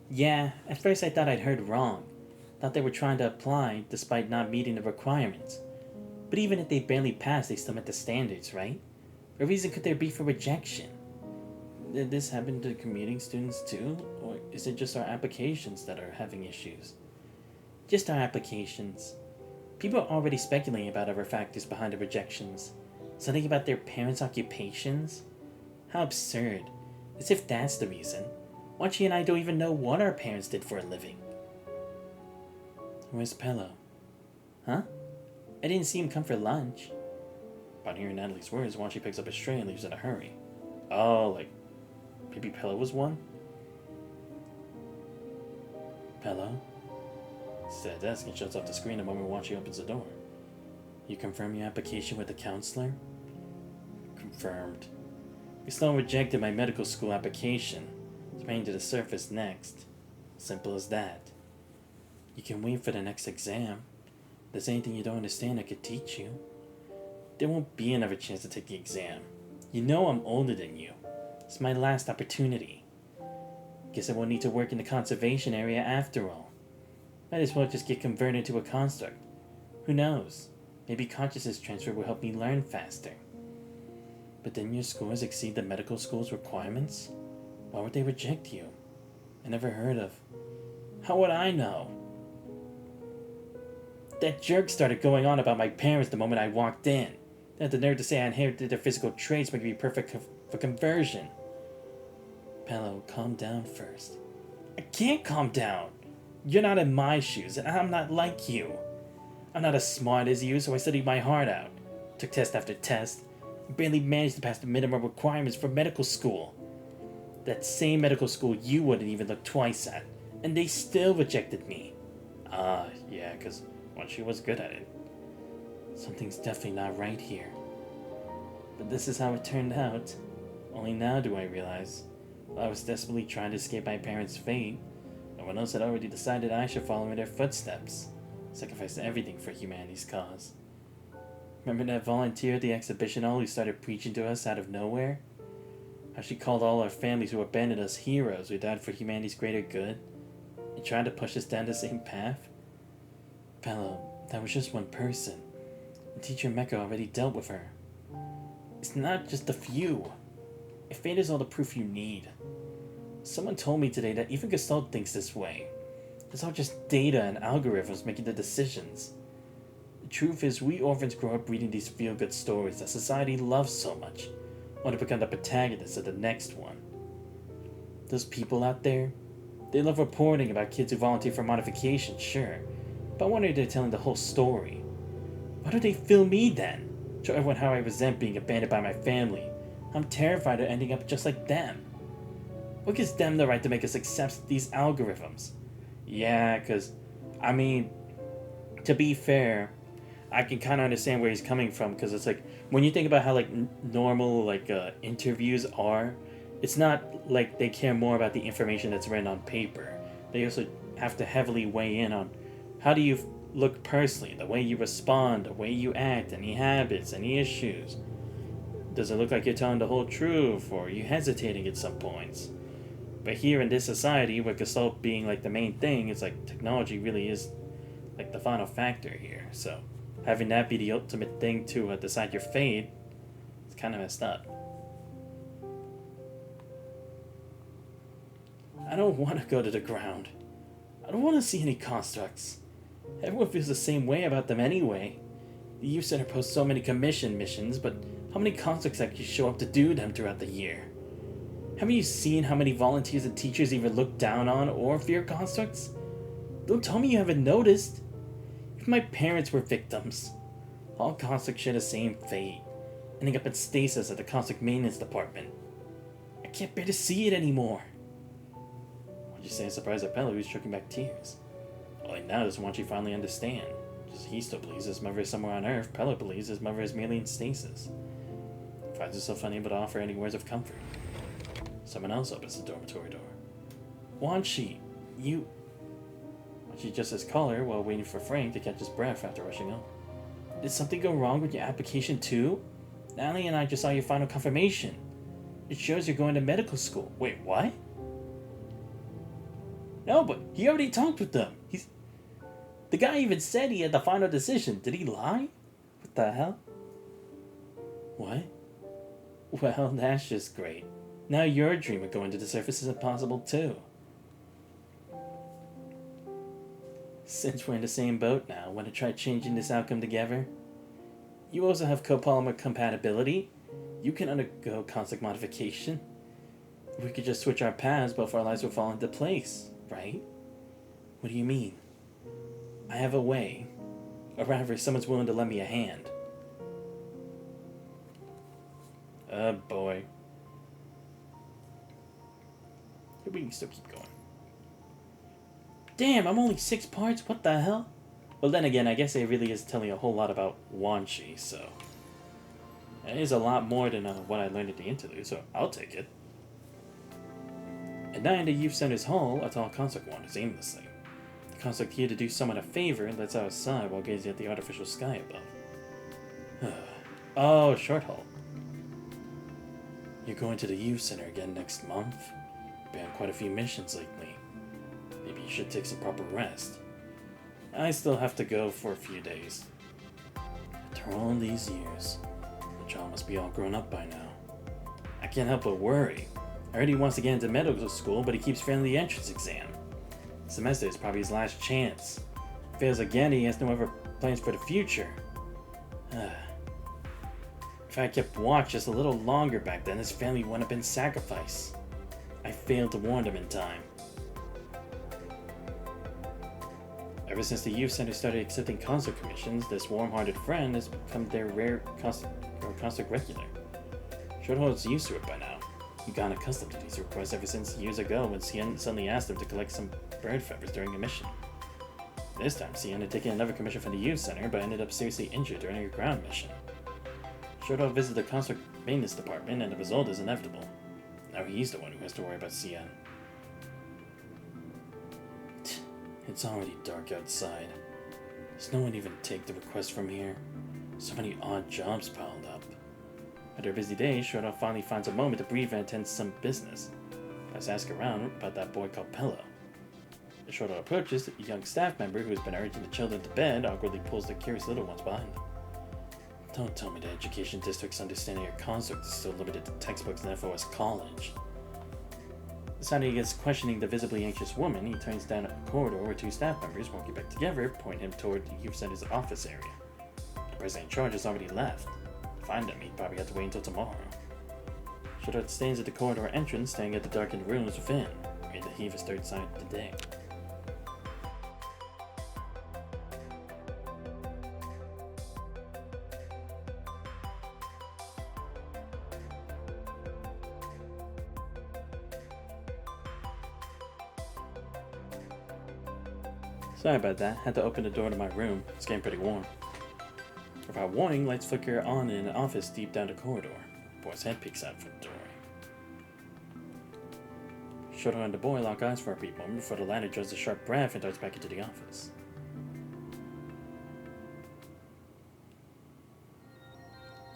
Yeah, at first I thought I'd heard wrong. Thought they were trying to apply despite not meeting the requirements. But even if they barely passed, they still met the standards, right? What reason could there be for rejection? Did this happen to commuting students too? Or is it just our applications that are having issues? Just our applications. People are already speculating about other factors behind the rejections. Something about their parents' occupations? How absurd. As if that's the reason. Wanchi and I don't even know what our parents did for a living. Where's Pello? Huh? I didn't see him come for lunch. Upon hearing Natalie's words, Wanchi picks up his tray and leaves in a hurry. Oh, like, maybe Pello was one? Pello? Sits at the desk and shuts off the screen the moment Wanchi opens the door. You confirm your application with the counselor? Confirmed. Sloan rejected my medical school application. It's paying to the surface next. Simple as that. You can wait for the next exam. If there's anything you don't understand, I could teach you. There won't be another chance to take the exam. You know I'm older than you. It's my last opportunity. Guess I won't need to work in the conservation area after all. Might as well just get converted into a construct. Who knows? Maybe consciousness transfer will help me learn faster. But didn't your scores exceed the medical school's requirements? Why would they reject you? I never heard of. How would I know? That jerk started going on about my parents the moment I walked in. They had the nerve to say I inherited their physical traits but could be perfect for conversion. Pello, calm down first. I can't calm down. You're not in my shoes, and I'm not like you. I'm not as smart as you, so I studied my heart out. Took test after test. I barely managed to pass the minimum requirements for medical school. That same medical school you wouldn't even look twice at, and they still rejected me. Yeah, because, well, she was good at it. Something's definitely not right here. But this is how it turned out. Only now do I realize. I was desperately trying to escape my parents' fate. No one else had already decided I should follow in their footsteps. Sacrifice everything for humanity's cause. Remember that volunteer at the exhibition hall who started preaching to us out of nowhere? How she called all our families who abandoned us heroes who died for humanity's greater good? And tried to push us down the same path? Bella, that was just one person. And Teacher Mecca already dealt with her. It's not just a few. If fate is all the proof you need. Someone told me today that even Gestalt thinks this way. It's all just data and algorithms making the decisions. The truth is, we orphans grow up reading these feel-good stories that society loves so much, want to become the protagonists of the next one. Those people out there, they love reporting about kids who volunteer for modification, sure, but I wonder if they're telling the whole story. Why do they film me then? Show everyone how I resent being abandoned by my family. I'm terrified of ending up just like them. What gives them the right to make us accept these algorithms? Yeah, because, I mean, to be fair, I can kind of understand where he's coming from, because it's like, when you think about how, like, normal, like, interviews are, it's not like they care more about the information that's written on paper. They also have to heavily weigh in on how do you look personally, the way you respond, the way you act, any habits, any issues. Does it look like you're telling the whole truth, or are you hesitating at some points? But here in this society, with Gestalt being like the main thing, it's like technology really is like the final factor here. So having that be the ultimate thing to decide your fate, it's kind of messed up. I don't want to go to the ground. I don't want to see any constructs. Everyone feels the same way about them anyway. The youth center posts so many commission missions, but how many constructs actually show up to do them throughout the year? Haven't you seen how many volunteers and teachers either look down on or fear constructs? Don't tell me you haven't noticed. If my parents were victims, all constructs share the same fate, ending up in stasis at the construct maintenance department. I can't bear to see it anymore. What'd you say? Surprised at Pella, who's choking back tears. Only now does Wanchi finally understand. Just he still believes his mother is somewhere on Earth. Pella believes his mother is merely in stasis. Finds herself unable to offer any words of comfort. Someone else opens the dormitory door. Wanchi, you... Wanchi just says caller while waiting for Frank to catch his breath after rushing up. Did something go wrong with your application too? Natalie and I just saw your final confirmation. It shows you're going to medical school. Wait, what? No, but he already talked with them. The guy even said he had the final decision. Did he lie? What the hell? What? Well, that's just great. Now your dream of going to the surface is impossible too. Since we're in the same boat now, want to try changing this outcome together? You also have copolymer compatibility. You can undergo construct modification. We could just switch our paths, both our lives will fall into place, right? What do you mean? I have a way. Or rather, someone's willing to lend me a hand. Oh boy. We can still keep going. Damn, I'm only 6 parts? What the hell? Well, then again, I guess it really is telling a whole lot about Wanchi, so... It is a lot more than what I learned at the interlude, so I'll take it. At night in the youth center's hall, a tall construct wanders aimlessly. The construct here to do someone a favor and lets out a sigh while gazing at the artificial sky above. Oh, short haul. You're going to the youth center again next month? Been on quite a few missions lately. Maybe you should take some proper rest. I still have to go for a few days. After all these years, the child must be all grown up by now. I can't help but worry. I heard he wants to get into medical school, but he keeps failing the entrance exam. Semester is probably his last chance. If he fails again, he has no other plans for the future. If I kept watch just a little longer back then, his family wouldn't have been sacrificed. I failed to warn them in time. Ever since the youth center started accepting concert commissions, this warm-hearted friend has become their construct regular. Shoto is used to it by now. He'd gotten accustomed to these requests ever since years ago when Cien suddenly asked him to collect some bird feathers during a mission. This time, Cien had taken another commission from the youth center, but ended up seriously injured during a ground mission. Shoto visited the construct maintenance department, and the result is inevitable. Now he's the one who has to worry about Cien. It's already dark outside. Does no one even take the request from here? So many odd jobs piled up. After a busy day, Shoto finally finds a moment to breathe and attend to some business. Let's ask around about that boy called Pillow. As Shoto approaches, a young staff member who has been urging the children to bed awkwardly pulls the curious little ones behind them. Don't tell me the education district's understanding of construct is still limited to textbooks and FOS college. Deciding against questioning the visibly anxious woman, he turns down a corridor where two staff members, walking back together, point him toward the youth center's office area. The person in charge has already left. To find him, he'd probably have to wait until tomorrow. Shoto stands at the corridor entrance, staring at the darkened rooms within, ready to heave his third sigh of the day. Sorry about that, had to open the door to my room. It's getting pretty warm. Without warning, lights flicker on in an office deep down the corridor. The boy's head peeks out from the doorway. Shoto and the boy lock eyes for a brief moment before the latter draws a sharp breath and darts back into the office.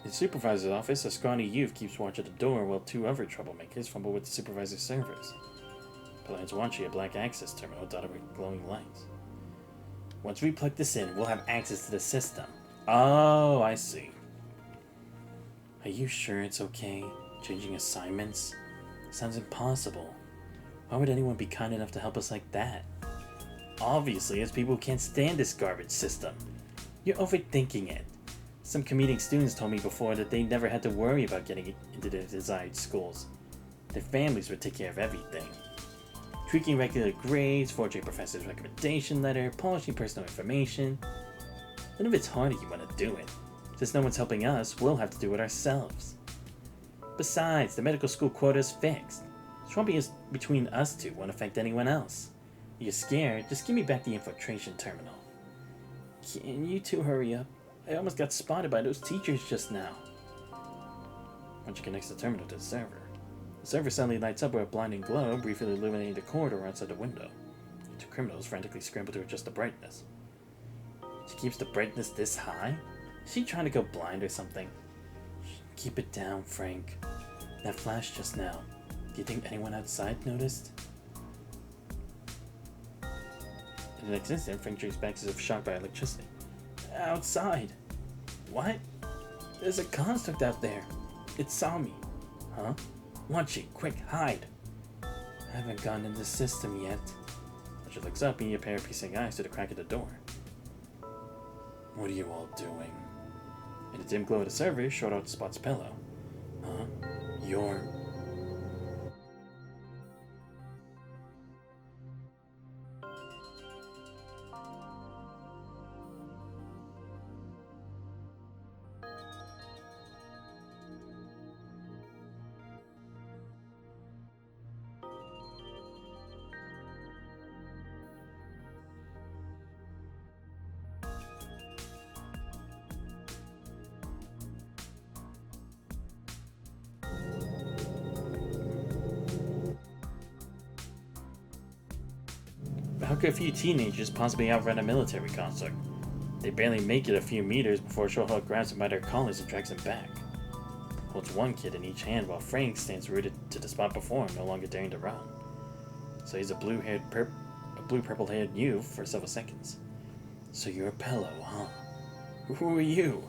In the supervisor's office, a scrawny youth keeps watch at the door while two other troublemakers fumble with the supervisor's servers. Behind Wanchi, a black access terminal dotted with glowing lights. Once we plug this in, we'll have access to the system. Oh, I see. Are you sure it's okay? Changing assignments? Sounds impossible. Why would anyone be kind enough to help us like that? Obviously, it's people who can't stand this garbage system. You're overthinking it. Some commuting students told me before that they never had to worry about getting into their desired schools. Their families would take care of everything. Tweaking regular grades, forging a professor's recommendation letter, polishing personal information. None of it's hard if you want to do it. Since no one's helping us, we'll have to do it ourselves. Besides, the medical school quota is fixed. Swamping us between us two won't affect anyone else. You're scared? Just give me back the infiltration terminal. Can you two hurry up? I almost got spotted by those teachers just now. Once you connect the terminal to the server, the server suddenly lights up with a blinding glow, briefly illuminating the corridor outside the window. The two criminals frantically scramble to adjust the brightness. She keeps the brightness this high? Is she trying to go blind or something? Keep it down, Frank. That flash just now. Do you think anyone outside noticed? In the next instant, Frank drinks back as if shocked by electricity. Outside? What? There's a construct out there. It saw me. Huh? Wanchi, quick, hide! I haven't gone in the system yet. She looks up, meeting a pair of piercing eyes through the crack of the door. What are you all doing? In the dim glow of the server, Shoto spots Pillow. Huh? You're... How could a few teenagers possibly outrun a military construct? They barely make it a few meters before Shoto grabs them by their collars and drags them back. Holds one kid in each hand while Frank stands rooted to the spot before him, no longer daring to run. So he's a blue-purple-haired youth for several seconds. So you're a Pillow, huh? Who are you?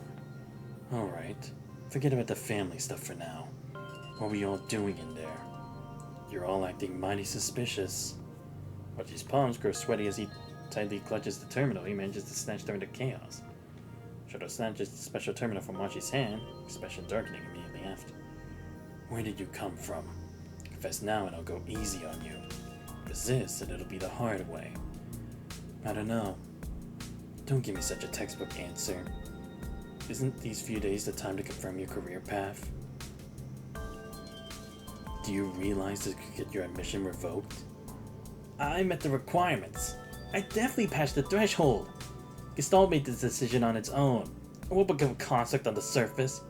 Alright, forget about the family stuff for now. What were you all doing in there? You're all acting mighty suspicious. Wachi's palms grow sweaty as he tightly clutches the terminal he manages to snatch them into chaos. Shoto snatches the special terminal from Wachi's hand, expression darkening immediately after. Where did you come from? Confess now and I'll go easy on you. Resist and it'll be the hard way. I don't know. Don't give me such a textbook answer. Isn't these few days the time to confirm your career path? Do you realize this could get your admission revoked? I met the requirements. I definitely passed the threshold. Gestalt made this decision on its own. It won't become a construct on the surface.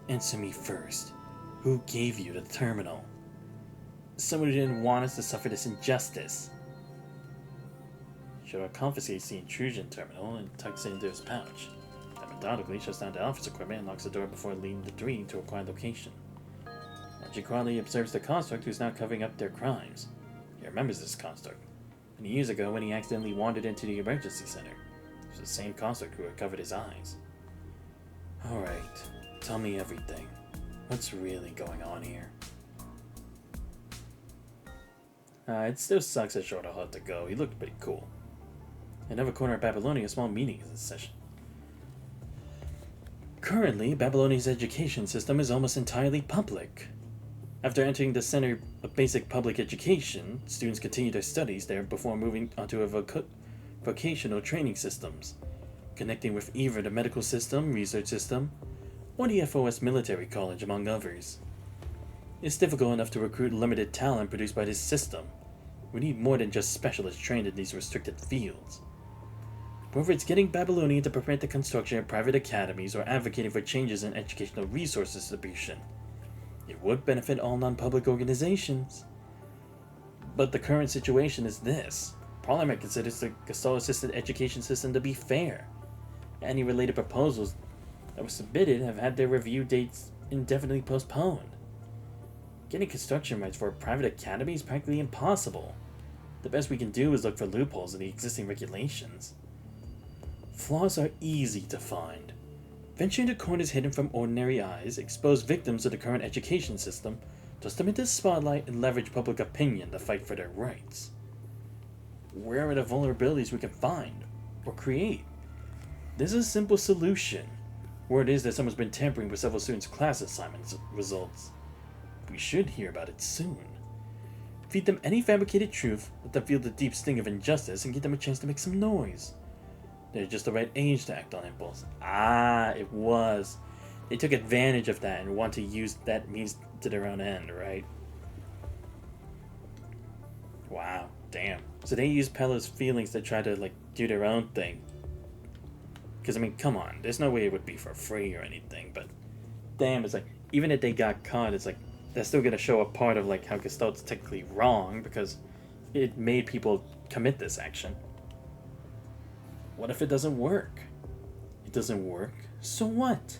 Answer me first. Who gave you the terminal? Someone who didn't want us to suffer this injustice. Shoto confiscates the intrusion terminal and tucks it into his pouch. Then methodically shuts down the office equipment and locks the door before leading the three to a quiet location. She quietly observes the construct who's now covering up their crimes. He remembers this construct. Many years ago when he accidentally wandered into the emergency center. It was the same construct who had covered his eyes. Alright, tell me everything. What's really going on here? It still sucks that Shoto had to go. He looked pretty cool. In another corner of Babylonia, a small meeting is in session. Currently, Babylonia's education system is almost entirely public. After entering the Center of Basic Public Education, students continue their studies there before moving onto a vocational training systems, connecting with either the medical system, research system, or the FOS military college, among others. It's difficult enough to recruit limited talent produced by this system. We need more than just specialists trained in these restricted fields. Whether it's getting Babylonia to prevent the construction of private academies or advocating for changes in educational resource distribution, it would benefit all non-public organizations. But the current situation is this. Parliament considers the Gestalt-assisted education system to be fair. Any related proposals that were submitted have had their review dates indefinitely postponed. Getting construction rights for a private academy is practically impossible. The best we can do is look for loopholes in the existing regulations. Flaws are easy to find. Venture into corners hidden from ordinary eyes, expose victims of the current education system, toss them into the spotlight, and leverage public opinion to fight for their rights. Where are the vulnerabilities we can find or create? There's a simple solution. Word is that someone's been tampering with several students' class assignments results. We should hear about it soon. Feed them any fabricated truth, let them feel the deep sting of injustice, and give them a chance to make some noise. They're just the right age to act on impulse. It was. They took advantage of that and want to use that means to their own end, right? Wow, damn. So they use Pella's feelings to try to, do their own thing. Because, come on. There's no way it would be for free or anything, but damn, it's even if they got caught, it's they're still going to show a part of, how Gestalt's technically wrong because it made people commit this action. What if it doesn't work? It doesn't work, so what?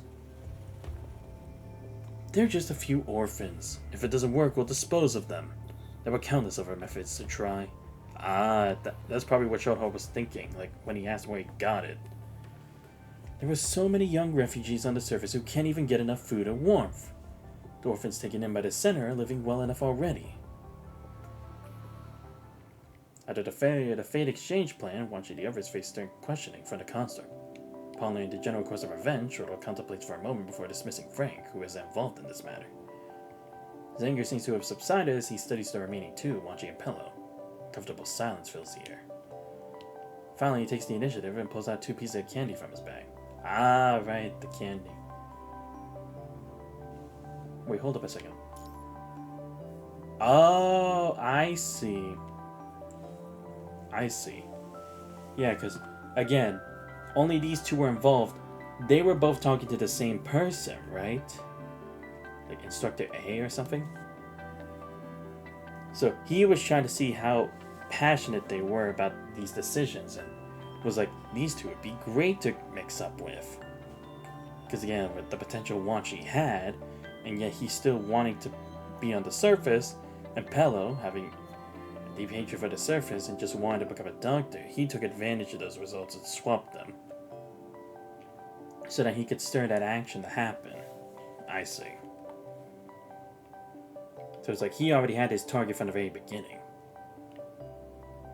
They're just a few orphans. If it doesn't work, we'll dispose of them. There were countless other methods to try. That's probably what Shoto was thinking, when he asked where he got it. There were so many young refugees on the surface who can't even get enough food or warmth. The orphans taken in by the center are living well enough already. After the failure of the Fate Exchange plan, Wanchi and the others face stern questioning from the construct. Pondering the general course of revenge, Shoto contemplates for a moment before dismissing Frank, who is involved in this matter. His anger seems to have subsided as he studies the remaining two, Wanchi and Pello. Comfortable silence fills the air. Finally, he takes the initiative and pulls out 2 pieces of candy from his bag. Right, the candy. Wait, hold up a second. Oh, I see. Yeah, because, again, only these two were involved. They were both talking to the same person, right? Like Instructor A or something? So he was trying to see how passionate they were about these decisions and was like, these two would be great to mix up with. Because again, with the potential Wanchi had, and yet he's still wanting to be on the surface, and Pello having a deep hatred for the surface and just wanted to become a doctor, he took advantage of those results and swapped them. So that he could stir that action to happen. I see. So it's like he already had his target from the very beginning.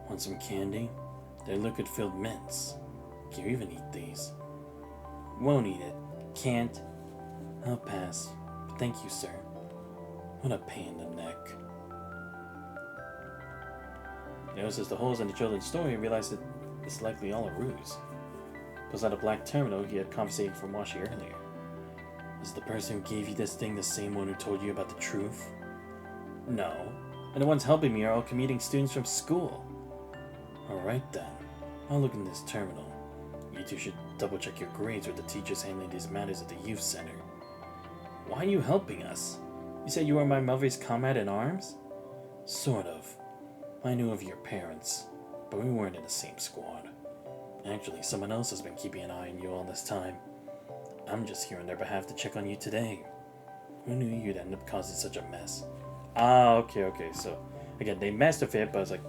Want some candy? They're liquid-filled mints. Can you even eat these? Won't eat it. Can't. I'll pass. But thank you, sir. What a pain in the neck. He notices the holes in the children's story and realizes that it's likely all a ruse. Pulls out a black terminal he had confiscated from Washi earlier. Is the person who gave you this thing the same one who told you about the truth? No. And the ones helping me are all commuting students from school. Alright then. I'll look in this terminal. You two should double check your grades with the teachers handling these matters at the youth center. Why are you helping us? You said you were my mother's comrade in arms? Sort of. I knew of your parents, but we weren't in the same squad. Actually, someone else has been keeping an eye on you all this time. I'm just here on their behalf to check on you today. Who knew you'd end up causing such a mess? Ah, okay, so, again, they messed with it, but it's like,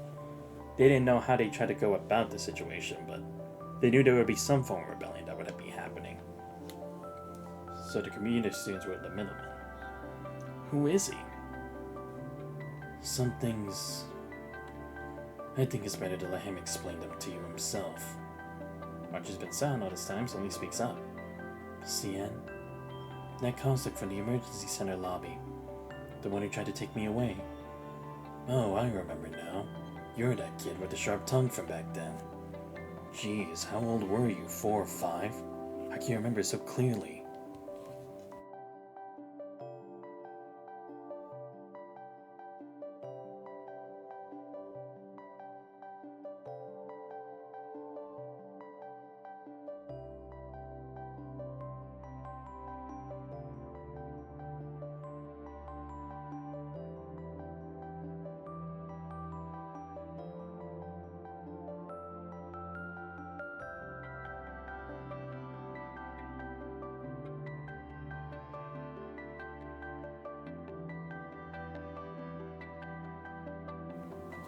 they didn't know how they tried to go about the situation, but they knew there would be some form of rebellion that would be happening. So the community students were the middlemen. Who is he? Some things... I think it's better to let him explain them to you himself. Archie's been silent all this time, so he speaks up. CN? That conflict from the emergency center lobby. The one who tried to take me away. Oh, I remember now. You're that kid with the sharp tongue from back then. Jeez, how old were you? 4 or 5? I can't remember so clearly.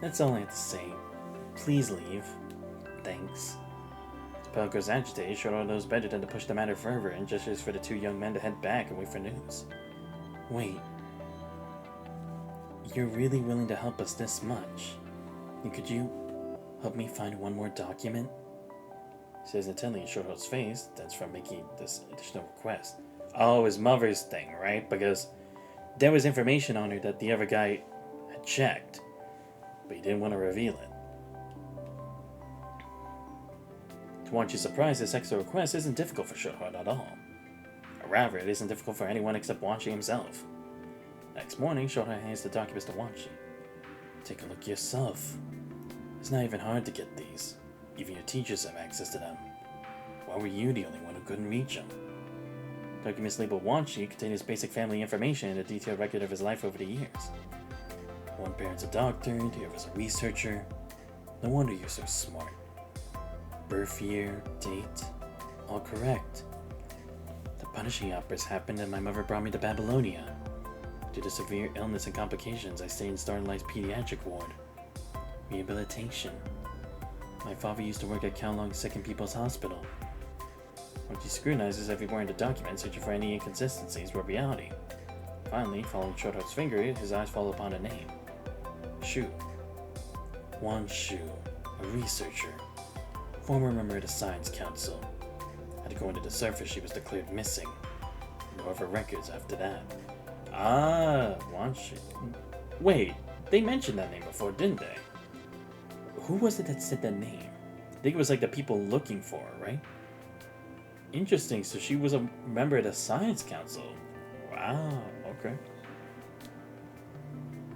That's all I have to say. Please leave. Thanks. Pell goes agitated, Shoro knows better than to push the matter further and gestures for the 2 young men to head back and wait for news. Wait. You're really willing to help us this much? And could you help me find one more document? Says intently in Shoro's face, that's from making this additional request. Oh, his mother's thing, right? Because there was information on her that the other guy had checked, but he didn't want to reveal it. To Wanchi's surprise, this extra request isn't difficult for Shoro at all. Or rather, it isn't difficult for anyone except Wanchi himself. Next morning, Shoro hands the documents to Wanchi. Take a look yourself. It's not even hard to get these. Even your teachers have access to them. Why were you the only one who couldn't reach them? Documents labeled Wanchi contain his basic family information and a detailed record of his life over the years. One parent's a doctor, the other's a researcher. No wonder you're so smart. Birth year, date, all correct. The punishing outburst happened and my mother brought me to Babylonia. Due to severe illness and complications, I stayed in Starlight's pediatric ward. Rehabilitation. My father used to work at Kowloon's Second People's Hospital. When he scrutinizes every word in the document, searching for any inconsistencies with reality. Finally, following Shoro's finger, his eyes fall upon a name. Shu. Wan Shu, a researcher. Former member of the Science Council. Had to go into the surface, she was declared missing. No other records after that. Ah, Wan Shu. Wait, they mentioned that name before, didn't they? Who was it that said that name? I think it was like the people looking for her, right? Interesting, so she was a member of the Science Council. Wow, okay.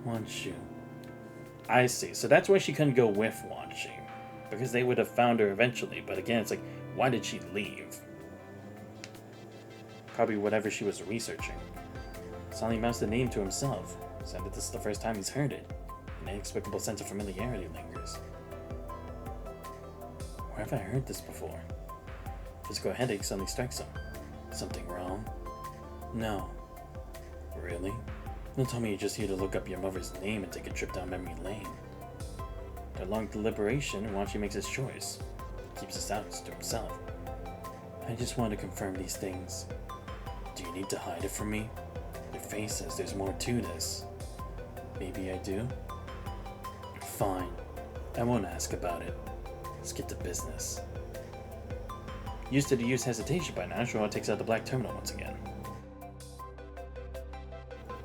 Wan Shu. I see. So that's why she couldn't go with Wanchi. Because they would have found her eventually. But again, it's like, why did she leave? Probably whatever she was researching. Suddenly moused the name to himself. Said that this is the first time he's heard it. An inexplicable sense of familiarity lingers. Where have I heard this before? Physical headache suddenly strikes him. Something wrong? No. Really? Don't tell me you're just here to look up your mother's name and take a trip down memory lane. After long deliberation, Wanchi makes his choice. Keeps his doubts to himself. I just want to confirm these things. Do you need to hide it from me? Your face says there's more to this. Maybe I do? Fine. I won't ask about it. Let's get to business. Used to the youth's hesitation by now, Shoro takes out the black terminal once again.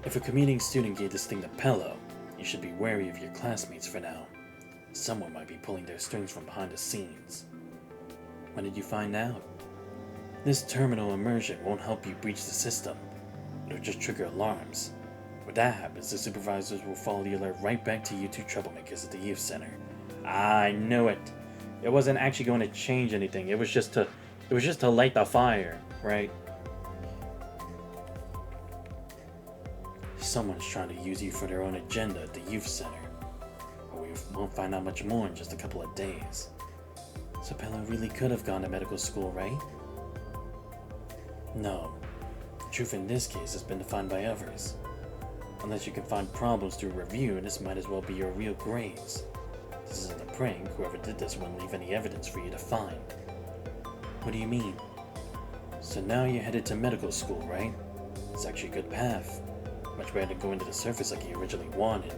If a commuting student gave this thing to Pello, you should be wary of your classmates for now. Someone might be pulling their strings from behind the scenes. How did you find out? This terminal immersion won't help you breach the system. It'll just trigger alarms. When that happens, the supervisors will follow the alert right back to you two troublemakers at the youth center. I knew it. It wasn't actually going to change anything. It was just to light the fire, right? Someone's trying to use you for their own agenda at the youth center. But we won't find out much more in just a couple of days. So Pella really could have gone to medical school, right? No. The truth in this case has been defined by others. Unless you can find problems through review, this might as well be your real grades. This isn't a prank. Whoever did this wouldn't leave any evidence for you to find. What do you mean? So now you're headed to medical school, right? It's actually a good path. Much better than going to the surface like you originally wanted.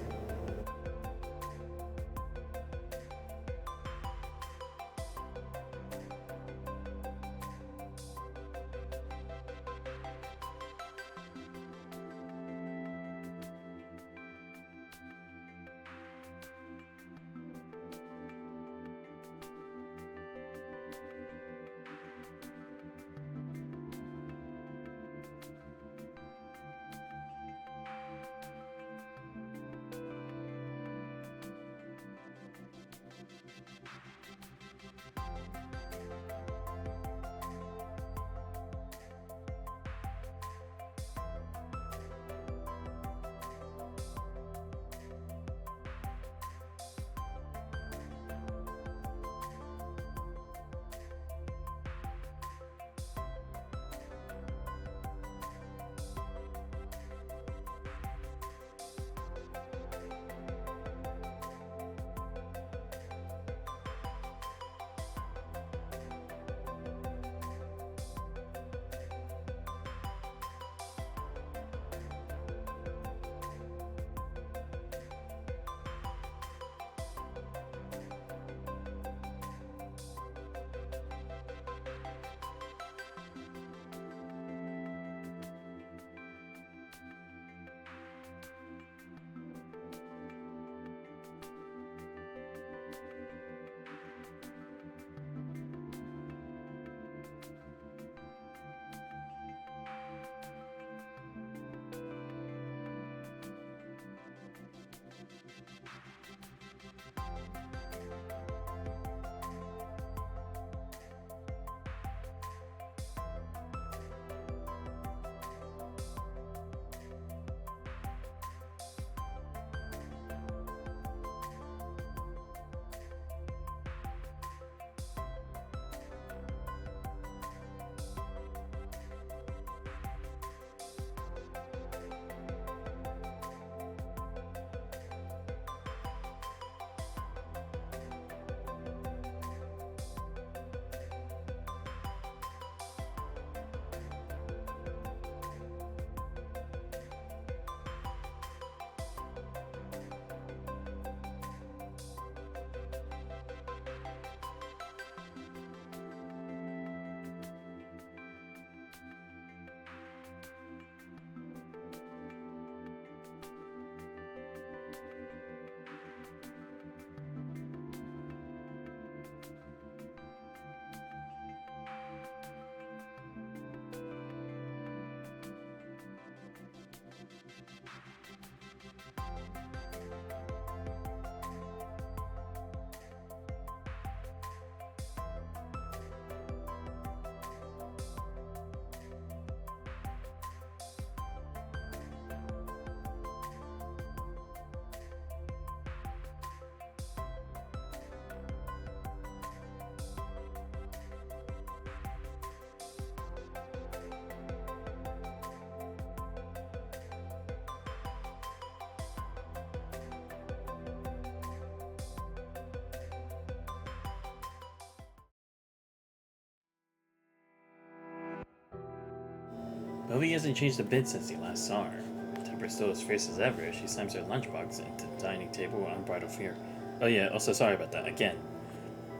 Bobby hasn't changed a bit since he last saw her. Temper's still as fierce as ever as she slams her lunchbox into the dining table with unbridled fear. Oh yeah, also sorry about that, again.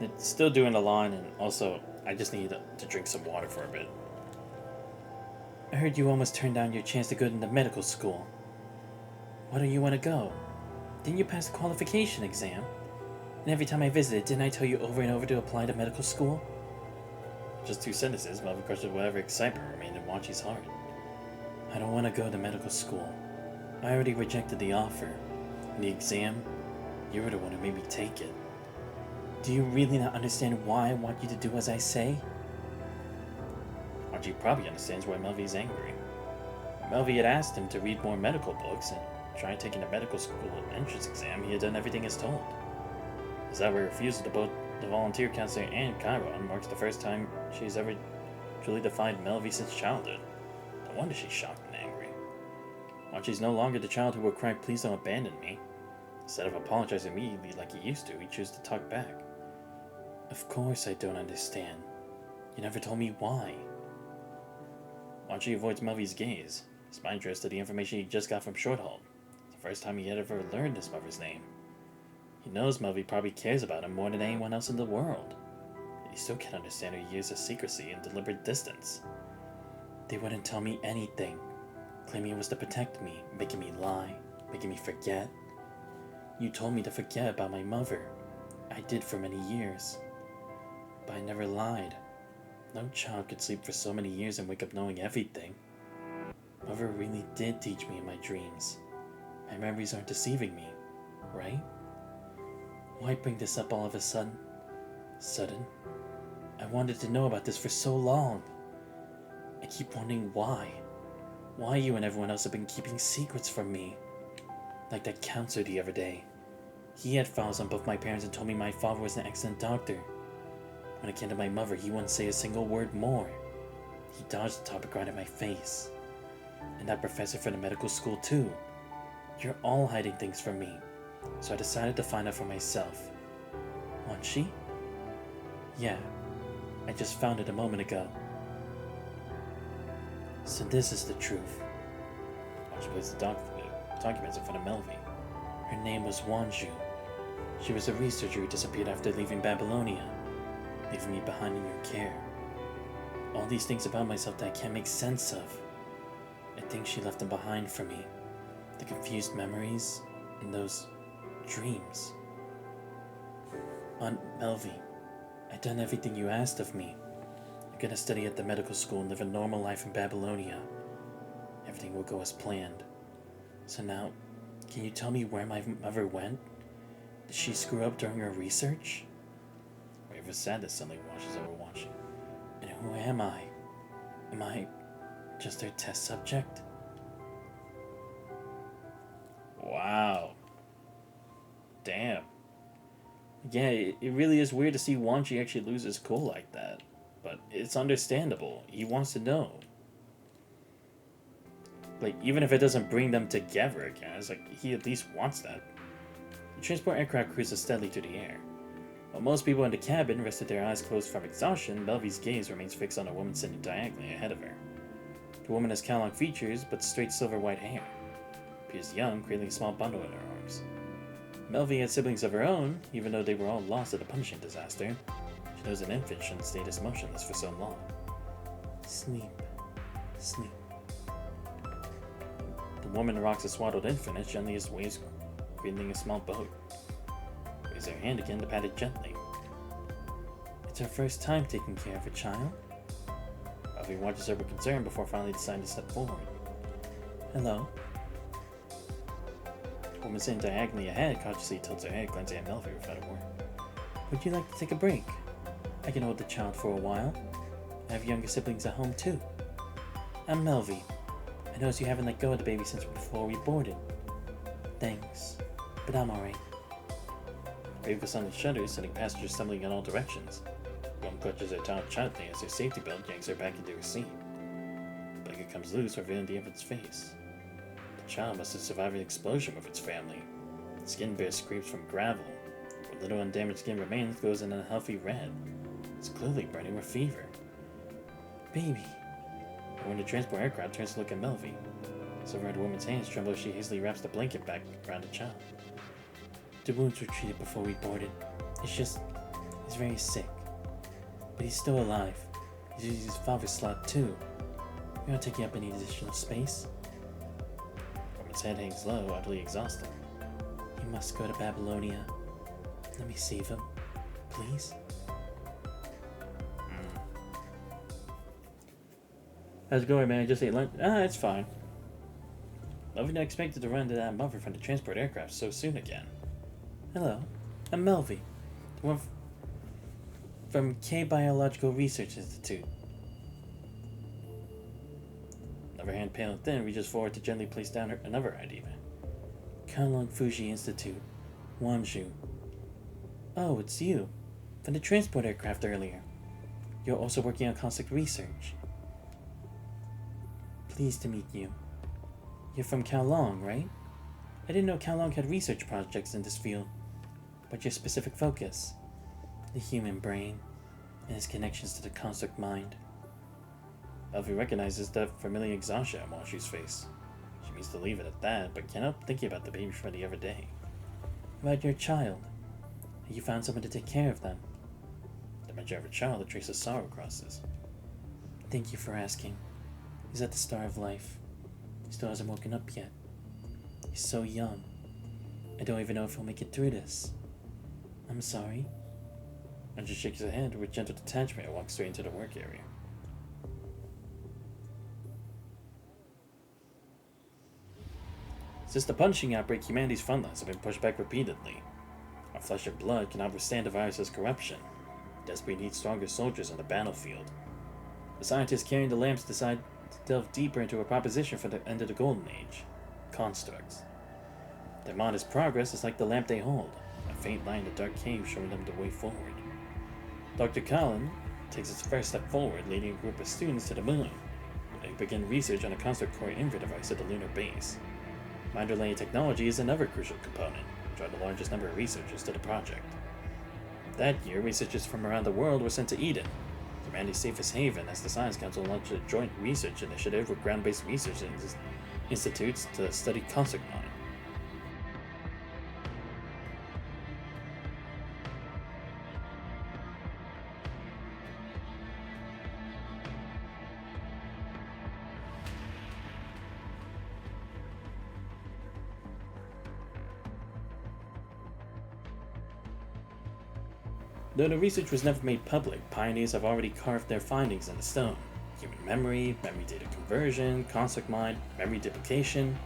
It's still doing a lot, and also, I just need to drink some water for a bit. I heard you almost turned down your chance to go into medical school. Why don't you want to go? Didn't you pass the qualification exam? And every time I visited, didn't I tell you over and over to apply to medical school? Just 2 sentences, Melvin crushed whatever excitement remained in Wachi's heart. I don't want to go to medical school. I already rejected the offer. And the exam, you were the one who made me take it. Do you really not understand why I want you to do as I say? Wachi probably understands why Melvi's angry. Melvi had asked him to read more medical books and try taking the medical school entrance exam. He had done everything as told. His outright refusal to both the volunteer counselor and Chiron marks the first time she's ever truly defied Melvi since childhood. No wonder she's shocked and angry. Wachi's no longer the child who would cry, "Please don't abandon me." Instead of apologizing immediately like he used to, he chose to talk back. Of course I don't understand. You never told me why. Wachi avoids Melvi's gaze. His mind drifts to the information he just got from Shorthold. It's the first time he had ever learned his mother's name. He knows Melvi probably cares about him more than anyone else in the world. Yet he still can't understand her years of secrecy and deliberate distance. They wouldn't tell me anything, claiming it was to protect me, making me lie, making me forget. You told me to forget about my mother. I did for many years. But I never lied. No child could sleep for so many years and wake up knowing everything. Mother really did teach me in my dreams. My memories aren't deceiving me, right? Why bring this up all of a sudden? I wanted to know about this for so long. I keep wondering why. Why you and everyone else have been keeping secrets from me. Like that counselor the other day. He had files on both my parents and told me my father was an excellent doctor. When it came to my mother, he wouldn't say a single word more. He dodged the topic right in my face. And that professor from the medical school too. You're all hiding things from me. So I decided to find out for myself. Wachi? Yeah, I just found it a moment ago. So this is the truth. Wachi placed the documents in front of Melvi. Her name was Wanju. She was a researcher who disappeared after leaving Babylonia, leaving me behind in your care. All these things about myself that I can't make sense of. I think she left them behind for me. The confused memories and those dreams. Aunt Melvi, I've done everything you asked of me. I'm gonna study at the medical school and live a normal life in Babylonia. Everything will go as planned. So now, can you tell me where my mother went? Did she screw up during her research? A wave of sadness suddenly washes over Wachi. And who am I? Am I just their test subject? Wow. Damn. Yeah, it really is weird to see Wachi actually lose his cool like that. But it's understandable. He wants to know. Like, even if it doesn't bring them together again, it's like, he at least wants that. The transport aircraft cruises steadily through the air. While most people in the cabin rested their eyes closed from exhaustion, Melvi's gaze remains fixed on a woman sitting diagonally ahead of her. The woman has cow-long features, but straight silver-white hair. Appears young, cradling a small bundle in her arms. Melvi had siblings of her own, even though they were all lost at a punishing disaster. She knows an infant shouldn't stay this motionless for so long. Sleep. Sleep. The woman rocks a swaddled infant as gently as waves cradling a small boat. Raises her hand again to pat it gently. It's her first time taking care of a child. Melvi watches her with concern before finally deciding to step forward. Hello. The woman sitting diagonally ahead cautiously tilts her head, glancing at Melvi without a word. Would you like to take a break? I can hold the child for a while. I have younger siblings at home too. I'm Melvi. I noticed you haven't let go of the baby since before we boarded. Thanks, but I'm alright. The vehicle suddenly shudders, sending passengers stumbling in all directions. The woman clutches her child childly as her safety belt yanks her back into her seat. The blanket comes loose, revealing the infant's face. The child must have survived an explosion with its family. The skin bears scrapes from gravel. What little undamaged skin remains glows an unhealthy red. It's clearly burning with fever. Baby. But when the transport aircraft turns to look at Melvi, silver-haired woman's hands tremble as she hastily wraps the blanket back around the child. The wounds were treated before we boarded. He's very sick. But he's still alive. He's using his father's slot too. We aren't taking up any additional space. The woman's head hangs low, utterly exhausted. You must go to Babylonia. Let me save him, please. How's it going, man? I just ate lunch. Ah, it's fine. Melvin expected to run into that mother from the transport aircraft so soon again. Hello, I'm Melvin, the one from K Biological Research Institute. Another hand pale and thin reaches forward to gently place down another ID. Kanlong Fuji Institute, Wanju. Oh, it's you. From the transport aircraft earlier. You're also working on caustic research. Pleased to meet you. You're from Kowloon, right? I didn't know Kowloon had research projects in this field. What's your specific focus? The human brain and its connections to the construct mind. Elfie recognizes the familiar exhaustion on Washu's face. She means to leave it at that, but can't help thinking about the baby from the other day. About your child. Have you found someone to take care of them? The mention of a child traces sorrow crosses. Thank you for asking. He's at the start of life. He still hasn't woken up yet. He's so young. I don't even know if he'll make it through this. I'm sorry. Andrew shakes his hand with gentle detachment and walks straight into the work area. Since the punishing outbreak, humanity's front lines have been pushed back repeatedly. Our flesh and blood cannot withstand the virus's corruption. Desperately need stronger soldiers on the battlefield. The scientists carrying the lamps decide to delve deeper into a proposition for the end of the Golden Age. Constructs. Their modest progress is like the lamp they hold, a faint light in the dark cave showing them the way forward. Dr. Cullen takes its first step forward, leading a group of students to the moon. They begin research on a construct core Inver device at the lunar base. Mind relaying technology is another crucial component, drawing the largest number of researchers to the project. That year, researchers from around the world were sent to Eden, humanity's safest haven, as the Science Council launched a joint research initiative with ground-based research institutes to study construct mind. Though the research was never made public, pioneers have already carved their findings in the stone. Human memory, memory data conversion, construct mind, memory duplication,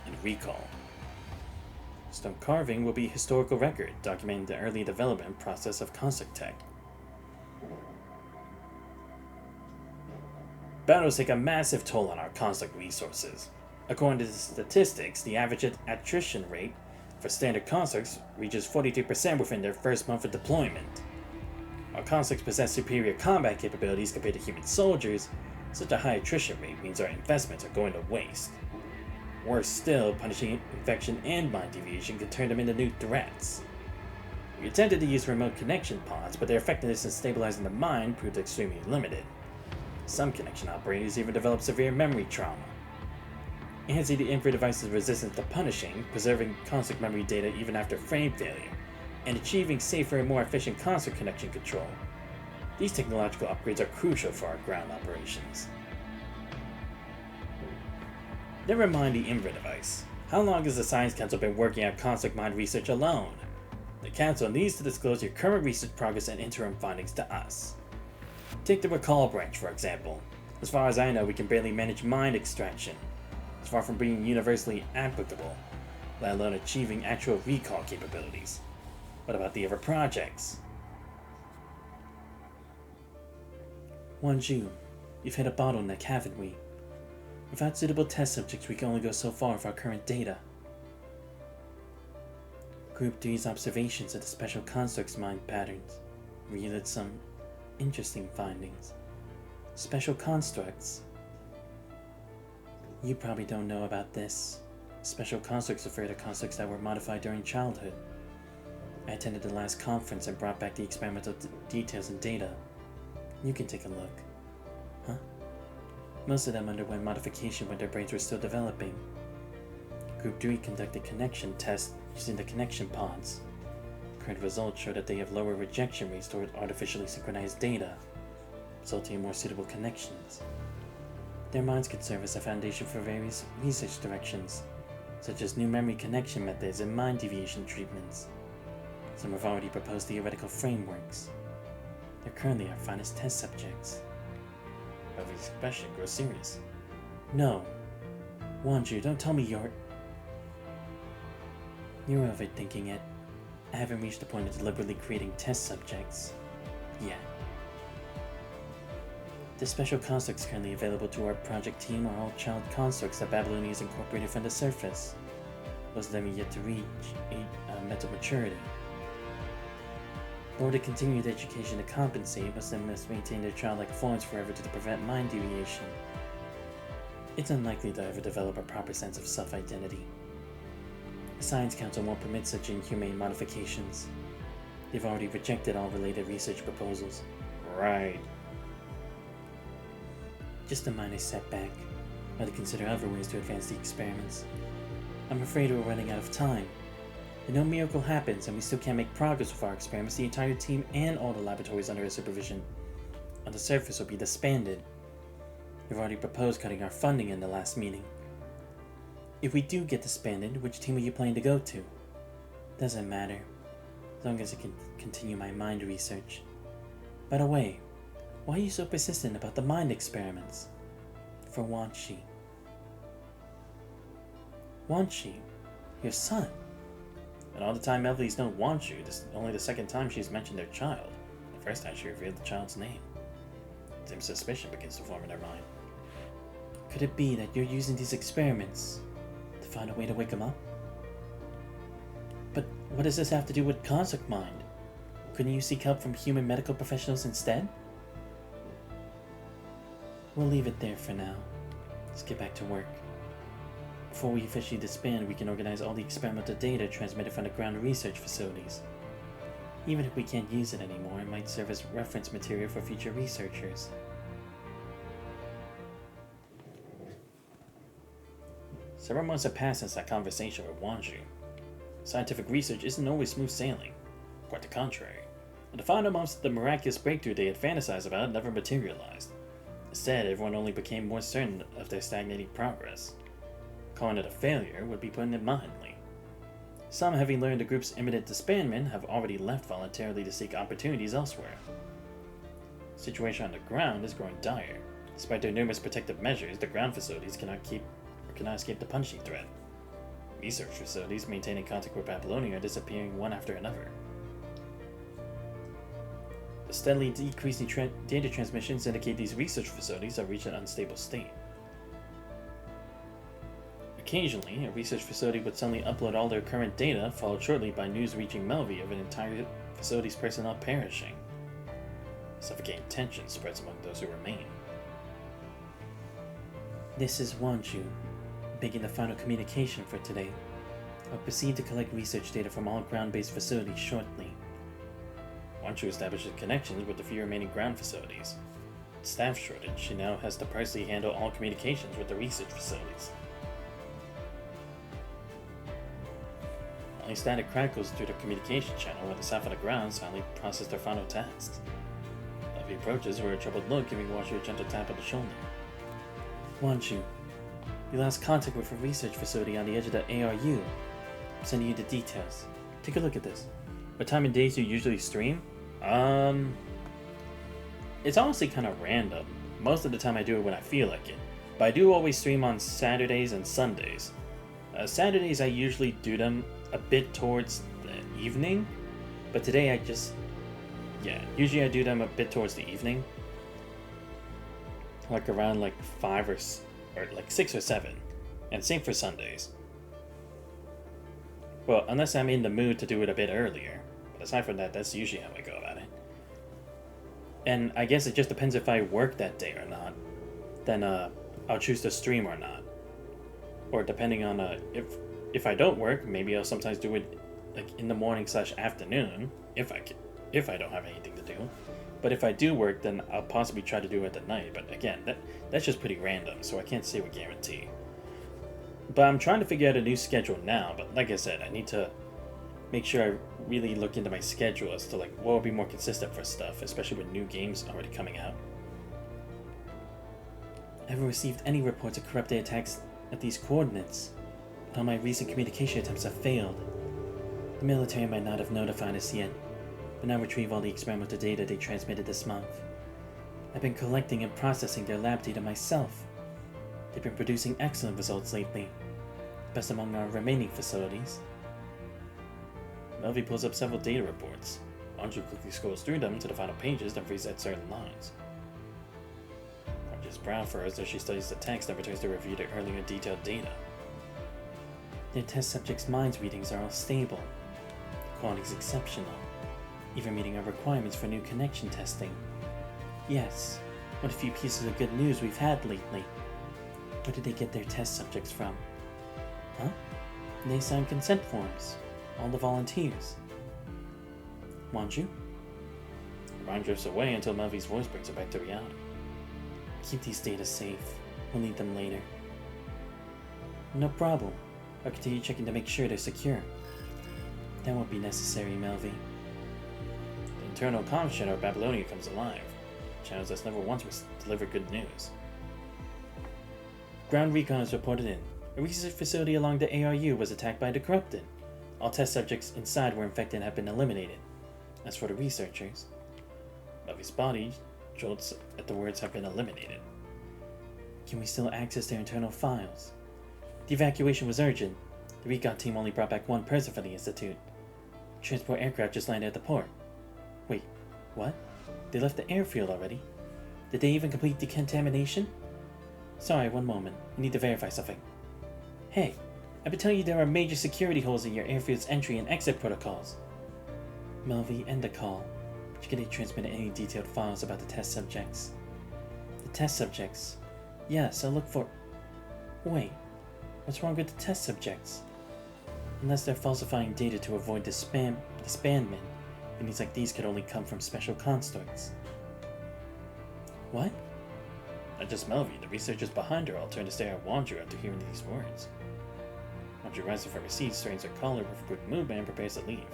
and recall. Stone carving will be a historical record documenting the early development process of construct tech. Battles take a massive toll on our construct resources. According to the statistics, the average attrition rate for standard constructs reaches 42% within their first month of deployment. Our constructs possess superior combat capabilities compared to human soldiers. Such a high attrition rate means our investments are going to waste. Worse still, punishing infection and mind deviation can turn them into new threats. We attempted to use remote connection pods, but their effectiveness in stabilizing the mind proved extremely limited. Some connection operators even developed severe memory trauma. Enhancing the Inver device's resistance to punishing, preserving construct memory data even after frame failure, and achieving safer and more efficient construct connection control. These technological upgrades are crucial for our ground operations. Never mind the Inver device. How long has the Science Council been working on construct mind research alone? The Council needs to disclose your current research progress and interim findings to us. Take the recall branch, for example. As far as I know, we can barely manage mind extraction. It's far from being universally applicable, let alone achieving actual recall capabilities. What about the other projects? Wanju, we've hit a bottleneck, haven't we? Without suitable test subjects, we can only go so far with our current data. Group 3's observations of the special construct's mind patterns yielded some interesting findings. Special constructs. You probably don't know about this. Special constructs refer to constructs that were modified during childhood. I attended the last conference and brought back the experimental details and data. You can take a look. Huh? Most of them underwent modification when their brains were still developing. Group 3 conducted connection tests using the connection pods. Current results show that they have lower rejection rates toward artificially synchronized data, resulting in more suitable connections. Their minds could serve as a foundation for various research directions, such as new memory connection methods and mind deviation treatments. Some have already proposed theoretical frameworks. They're currently our finest test subjects. of his expression grows serious. No. Wanju, don't tell me you're overthinking it. I haven't reached the point of deliberately creating test subjects yet. The special constructs currently available to our project team are all child constructs that Babylonia has incorporated from the surface. Those of them are yet to reach mental maturity. In order to continue the education to compensate, most of them must maintain their childlike forms forever to prevent mind deviation. It's unlikely they'll ever develop a proper sense of self-identity. The Science Council won't permit such inhumane modifications. They've already rejected all related research proposals. Right. Just a minor setback. I'll have to consider other ways to advance the experiments. I'm afraid we're running out of time. If no miracle happens and we still can't make progress with our experiments, the entire team and all the laboratories under our supervision on the surface will be disbanded. We've already proposed cutting our funding in the last meeting. If we do get disbanded, which team are you planning to go to? Doesn't matter, as long as I can continue my mind research. By the way, why are you so persistent about the mind experiments? For Wanshi. Wanshi? Your son? And all the time Emily's known Wanshu, this is only the second time she's mentioned their child. The first time she revealed the child's name. Same suspicion begins to form in her mind. Could it be that you're using these experiments to find a way to wake him up? But what does this have to do with construct mind? Couldn't you seek help from human medical professionals instead? We'll leave it there for now. Let's get back to work. Before we officially disband, we can organize all the experimental data transmitted from the ground research facilities. Even if we can't use it anymore, it might serve as reference material for future researchers. Several months have passed since that conversation with Wanju. Scientific research isn't always smooth sailing. Quite the contrary. And the final months of the miraculous breakthrough they had fantasized about never materialized. Instead, everyone only became more certain of their stagnating progress. Calling it a failure would be putting it mildly. Some, having learned the group's imminent disbandment, have already left voluntarily to seek opportunities elsewhere. The situation on the ground is growing dire. Despite their numerous protective measures, the ground facilities cannot escape the punching threat. Research facilities maintaining contact with Babylonia are disappearing one after another. The steadily decreasing data transmissions indicate these research facilities have reached an unstable state. Occasionally, a research facility would suddenly upload all their current data, followed shortly by news reaching Melvi of an entire facility's personnel perishing. Suffocating tension spreads among those who remain. This is Wanju, beginning the final communication for today. I'll proceed to collect research data from all ground-based facilities shortly. Wanju establishes connections with the few remaining ground facilities. With staff shortage, she now has to personally handle all communications with the research facilities. Only static crackles through the communication channel when the staff on the ground silently process their final tasks. Melvi approaches her with a troubled look, giving Wanju a gentle tap on the shoulder. Wanju, you lost contact with a research facility on the edge of the ARU. I'm sending you the details. Take a look at this. What time and days do you usually stream? It's honestly kind of random. Most of the time I do it when I feel like it. But I do always stream on Saturdays and Sundays. Saturdays I usually do them a bit towards the evening. But today usually I do them a bit towards the evening. Like around like 5 or like 6 or 7. And same for Sundays. Well, unless I'm in the mood to do it a bit earlier. But aside from that, that's usually how I go about it. And I guess it just depends if I work that day or not. Then I'll choose to stream or not. Or depending on if I don't work, maybe I'll sometimes do it like in the morning / afternoon if I don't have anything to do. But if I do work, then I'll possibly try to do it at night. But again, that's just pretty random, so I can't say with guarantee. But I'm trying to figure out a new schedule now. But like I said, I need to make sure I really look into my schedule as to like what will be more consistent for stuff, especially with new games already coming out. I haven't received any reports of corrupted attacks at these coordinates, but all my recent communication attempts have failed. The military might not have notified us yet, but now retrieve all the experimental data they transmitted this month. I've been collecting and processing their lab data myself. They've been producing excellent results lately, best among our remaining facilities. Melvi pulls up several data reports. Anju quickly scrolls through them to the final pages, then resets certain lines. Anju's brow furrows as she studies the text and returns to review the earlier detailed data. Their test subjects' minds readings are all stable. The quality is exceptional, even meeting our requirements for new connection testing. Yes, what a few pieces of good news we've had lately. Where did they get their test subjects from? Huh? They signed consent forms. All the volunteers. Wanju? Ryan drifts away until Melvi's voice brings her back to reality. Keep these data safe. We'll need them later. No problem. I'll continue checking to make sure they're secure. That won't be necessary, Melvi. The internal comm channel of Babylonia comes alive. Channels that's never once was delivered good news. Ground recon has reported in. A research facility along the ARU was attacked by the corrupted. All test subjects inside were infected and have been eliminated. As for the researchers, Melvi's body jolts at the words have been eliminated. Can we still access their internal files? The evacuation was urgent. The recon team only brought back one person from the Institute. Transport aircraft just landed at the port. Wait, what? They left the airfield already? Did they even complete decontamination? Sorry, one moment. I need to verify something. Hey, I've been telling you there are major security holes in your airfield's entry and exit protocols. Melvi, end the call. But you can't transmit any detailed files about the test subjects. The test subjects? Yes, I'll look for... Wait, what's wrong with the test subjects? Unless they're falsifying data to avoid disbandment, things like these could only come from special constructs. What? Not just Melvi, the researchers behind her all turn to stare at Wanju after hearing these words. Wanju rises from her seat, straightens her collar with a quick movement, and prepares to leave.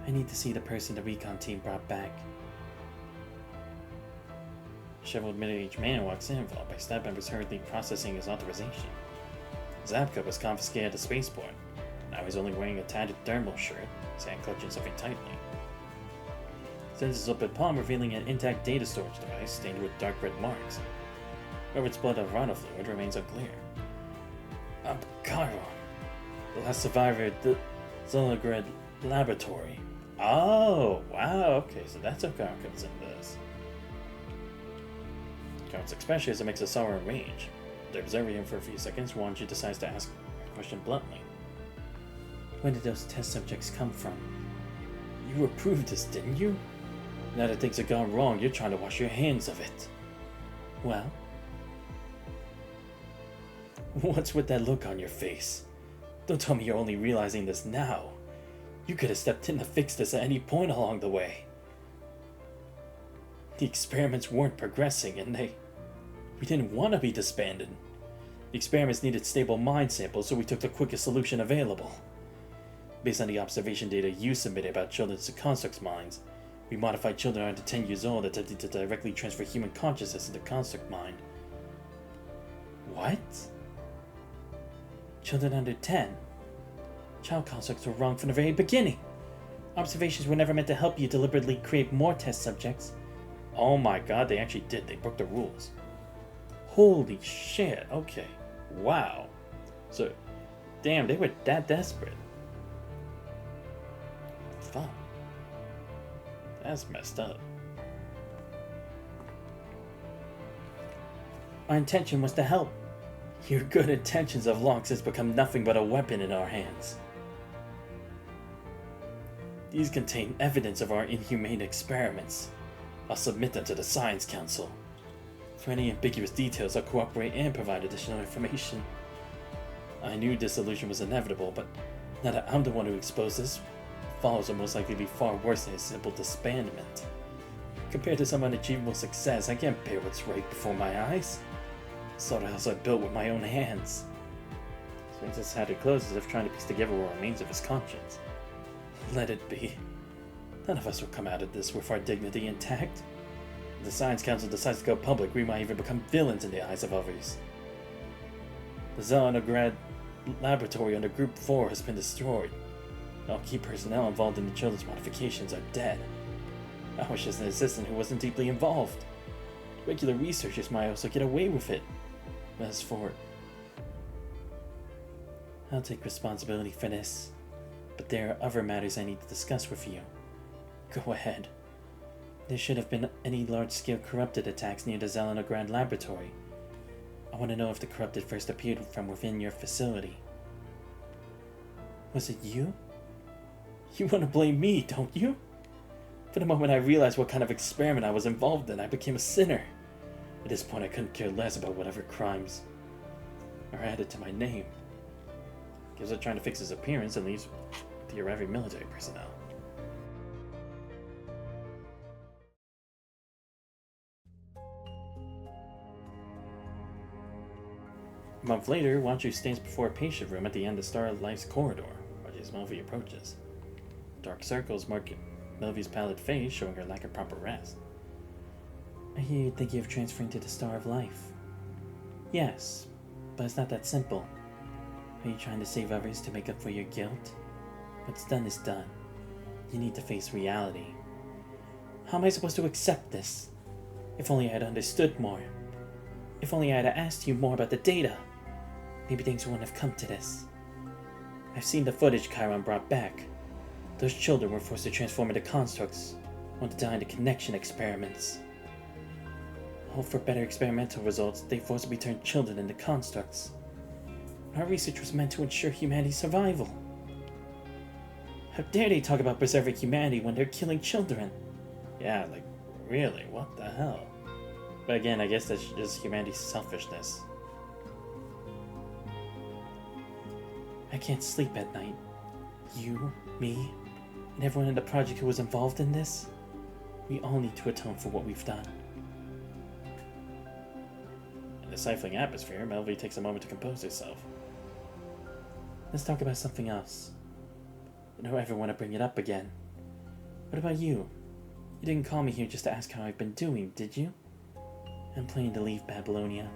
I need to see the person the recon team brought back. A disheveled middle-aged man walks in, followed by staff members hurriedly processing his authorization. Zapka was confiscated at the spaceport. Now he's only wearing a tattered thermal shirt, his hand clutching something tightly. Sends his open palm, revealing an intact data storage device stained with dark red marks. Where its blood of rhino fluid remains unclear. I'm Cairo, the last survivor at the Zonograd laboratory. Oh, wow, okay, so that's how Cairo comes into this. Cairo's expression is a mix of sorrow and rage. After observing him for a few seconds, Wanju decides to ask a question bluntly. Where did those test subjects come from? You approved this, didn't you? Now that things have gone wrong, you're trying to wash your hands of it. Well? What's with that look on your face? Don't tell me you're only realizing this now. You could have stepped in to fix this at any point along the way. The experiments weren't progressing and we didn't want to be disbanded. The experiments needed stable mind samples, so we took the quickest solution available. Based on the observation data you submitted about children's constructs minds, we modified children under 10 years old attempting to directly transfer human consciousness into construct mind. What? Children under 10? Child constructs were wrong from the very beginning. Observations were never meant to help you deliberately create more test subjects. Oh my god, they actually did. They broke the rules. Holy shit, okay. Wow. So, damn, they were that desperate. Fuck. That's messed up. Our intention was to help. Your good intentions have long since become nothing but a weapon in our hands. These contain evidence of our inhumane experiments. I'll submit them to the Science Council. For any ambiguous details, I'll cooperate and provide additional information. I knew dissolution was inevitable, but now that I'm the one who exposed this, falls will most likely be far worse than a simple disbandment. Compared to some unachievable success, I can't bear what's right before my eyes. Saw the house I built with my own hands. Spencer's had it closed as if trying to piece together what remains of his conscience. Let it be. None of us will come out of this with our dignity intact. If the Science Council decides to go public, we might even become villains in the eyes of others. The Zelonograd laboratory under Group 4 has been destroyed. All key personnel involved in the children's modifications are dead. I was just an assistant who wasn't deeply involved. Regular researchers might also get away with it. As for... I'll take responsibility for this, but there are other matters I need to discuss with you. Go ahead. There should have been any large-scale corrupted attacks near the Zelenograd laboratory. I want to know if the corrupted first appeared from within your facility. Was it you? You want to blame me, don't you? For the moment I realized what kind of experiment I was involved in, I became a sinner. At this point I couldn't care less about whatever crimes are added to my name. Gives up trying to fix his appearance and leaves the arriving military personnel. A month later, Wanchu stands before a patient room at the end of Star Life's corridor, as Melvi approaches. Dark circles mark Melvi's pallid face, showing her lack of proper rest. I hear you think of transferring to the Star of Life. Yes, but it's not that simple. Are you trying to save others to make up for your guilt? What's done is done. You need to face reality. How am I supposed to accept this? If only I had understood more. If only I had asked you more about the data. Maybe things wouldn't have come to this. I've seen the footage Chiron brought back. Those children were forced to transform into constructs, one to die in the connection experiments. All for better experimental results, they forcibly turned children into constructs. Our research was meant to ensure humanity's survival. How dare they talk about preserving humanity when they're killing children? Yeah, like, really, what the hell? But again, I guess that's just humanity's selfishness. I can't sleep at night. You, me, and everyone in the project who was involved in this, we all need to atone for what we've done. In the stifling atmosphere, Melvi takes a moment to compose herself. Let's talk about something else. I don't ever want to bring it up again. What about you? You didn't call me here just to ask how I've been doing, did you? I'm planning to leave Babylonia.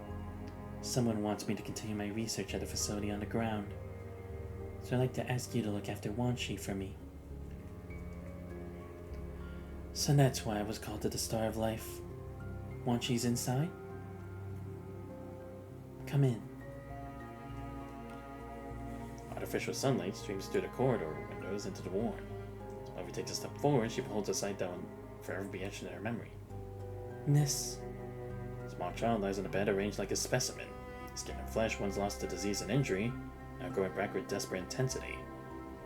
Someone wants me to continue my research at the facility on the ground. So I'd like to ask you to look after Wanshi for me. So that's why I was called to the Star of Life. Wanshi's inside? Come in. Artificial sunlight streams through the corridor windows into the ward. As Melvi takes a step forward, she holds the sight down forever be etched in her memory. This small child lies on the bed arranged like a specimen. Skin and flesh once lost to disease and injury, now growing back with desperate intensity.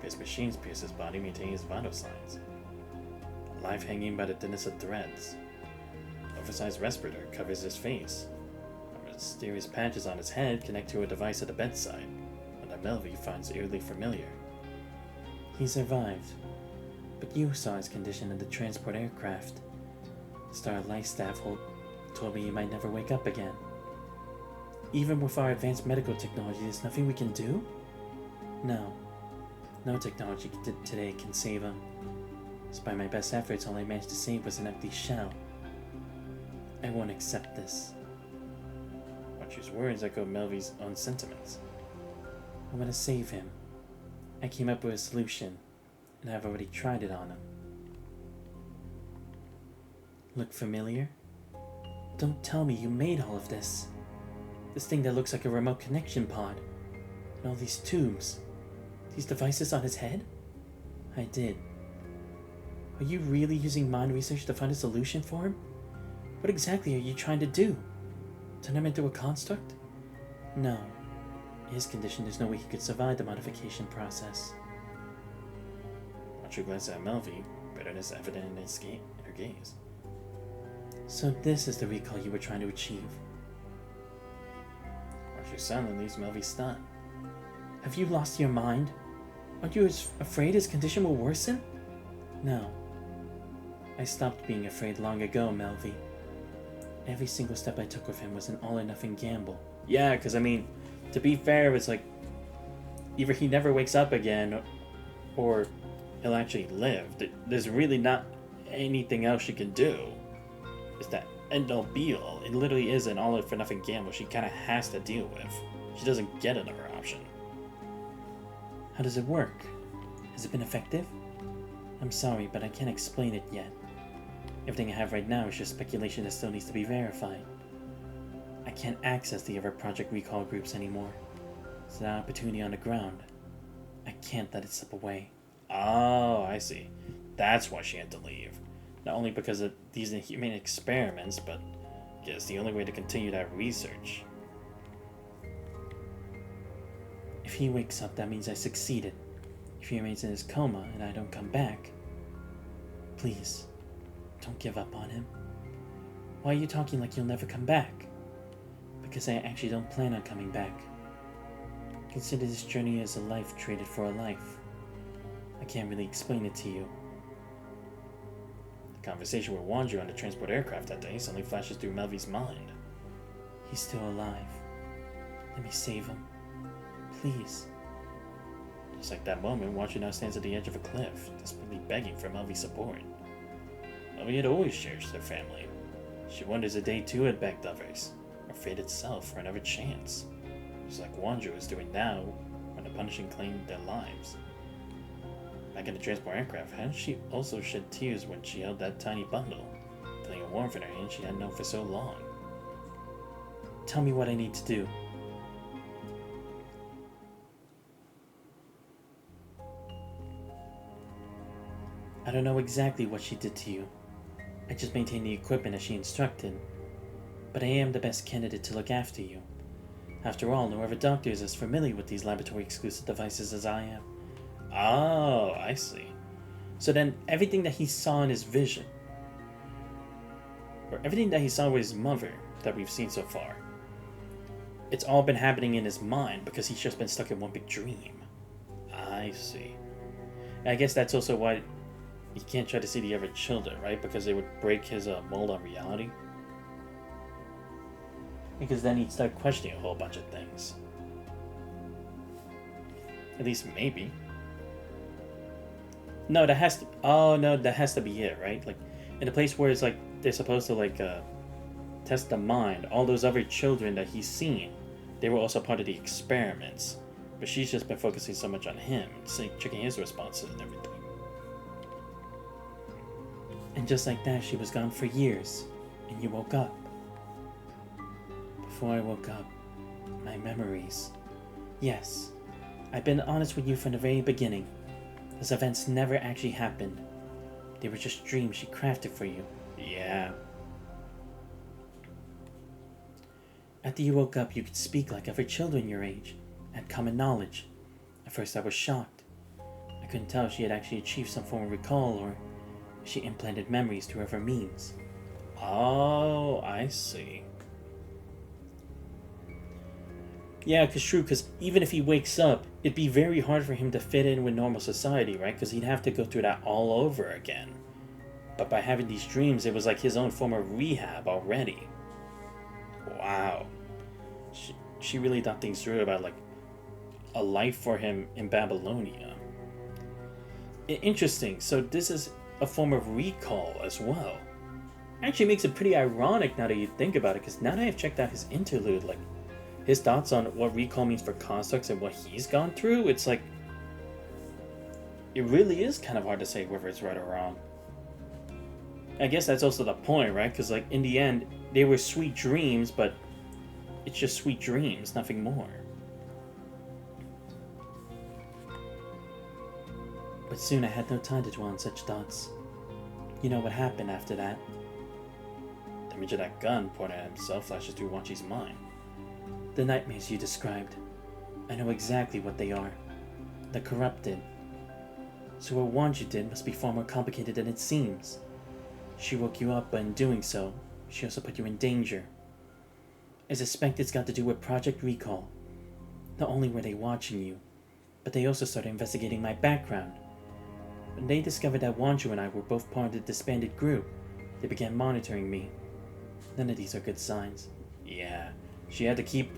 His machines pierce his body, maintaining his vital signs. Life hanging by the thinnest of threads. An oversized respirator covers his face. Mysterious patches on his head connect to a device at the bedside, one that Melvi finds eerily familiar. He survived, but you saw his condition in the transport aircraft. The Star Life staff told me he might never wake up again. Even with our advanced medical technology, there's nothing we can do? No. No technology today can save him. Despite my best efforts, all I managed to save was an empty shell. I won't accept this. Watcher's words echo Melvi's own sentiments. I want to save him. I came up with a solution, and I've already tried it on him. Look familiar? Don't tell me you made all of this. This thing that looks like a remote connection pod. And all these tubes. These devices on his head? I did. Are you really using mind research to find a solution for him? What exactly are you trying to do? Turn him into a construct? No. In his condition, there's no way he could survive the modification process. Watcher glances at Melvi, bitterness evident in her gaze. So this is the recall you were trying to achieve. Watcher's silence leaves Melvi stunned. Have you lost your mind? Aren't you afraid his condition will worsen? No. I stopped being afraid long ago, Melvi. Every single step I took with him was an all-or-nothing gamble. Yeah, because I mean, to be fair, it's like, either he never wakes up again, or he'll actually live. There's really not anything else she can do. It's that end-all be-all. It literally is an all-or-for-nothing gamble she kind of has to deal with. She doesn't get another option. How does it work? Has it been effective? I'm sorry, but I can't explain it yet. Everything I have right now is just speculation that still needs to be verified. I can't access the other Project Recall groups anymore. It's an opportunity on the ground. I can't let it slip away. Oh, I see. That's why she had to leave. Not only because of these inhumane experiments, but I guess the only way to continue that research. If he wakes up, that means I succeeded. If he remains in his coma and I don't come back, please, don't give up on him. Why are you talking like you'll never come back? Because I actually don't plan on coming back. Consider this journey as a life traded for a life. I can't really explain it to you. The conversation with Wanju on the transport aircraft that day suddenly flashes through Melvi's mind. He's still alive. Let me save him. Please. Just like that moment, Wanju now stands at the edge of a cliff, desperately begging for Melvi's support. Melvi had always cherished their family. She wonders if they too had begged others, or fate itself for another chance, just like Wanju is doing now when the punishing claimed their lives. Back in the transport aircraft, hadn't she also shed tears when she held that tiny bundle, feeling a warmth in her hand she hadn't known for so long? Tell me what I need to do. I don't know exactly what she did to you. I just maintained the equipment as she instructed. But I am the best candidate to look after you. After all, no other doctor is as familiar with these laboratory-exclusive devices as I am. Oh, I see. So then everything that he saw in his vision, or everything that he saw with his mother that we've seen so far, it's all been happening in his mind because he's just been stuck in one big dream. I see. I guess that's also why he can't try to see the other children, right? Because they would break his mold on reality. Because then he'd start questioning a whole bunch of things. At least maybe. No, that has to... Oh, no, that has to be it, right? Like, in a place where it's like, they're supposed to, like, test the mind. All those other children that he's seen, they were also part of the experiments. But she's just been focusing so much on him, checking his responses and everything. And just like that, she was gone for years, and you woke up. Before I woke up, my memories. Yes, I've been honest with you from the very beginning. Those events never actually happened. They were just dreams she crafted for you. Yeah. After you woke up, you could speak like other children your age, had common knowledge. At first I was shocked. I couldn't tell if she had actually achieved some form of recall or if she implanted memories through other means. Oh, I see. Yeah, because even if he wakes up, it'd be very hard for him to fit in with normal society, right? Because he'd have to go through that all over again. But by having these dreams, it was like his own form of rehab already. Wow. She really thought things through about, like, a life for him in Babylonia. Interesting. So this is a form of recall as well. Actually makes it pretty ironic now that you think about it, because now that I've checked out his interlude, like, his thoughts on what recall means for constructs and what he's gone through, it's like, it really is kind of hard to say whether it's right or wrong. I guess that's also the point, right? Because, like, in the end, they were sweet dreams, but it's just sweet dreams, nothing more. But soon I had no time to dwell on such thoughts. You know what happened after that? The image of that gun pointed at himself flashes through Wanchi's mind. The nightmares you described. I know exactly what they are. The corrupted. So what Wanju did must be far more complicated than it seems. She woke you up, but in doing so, she also put you in danger. I suspect it's got to do with Project Recall. Not only were they watching you, but they also started investigating my background. When they discovered that Wanju and I were both part of the disbanded group, they began monitoring me. None of these are good signs. Yeah, she had to keep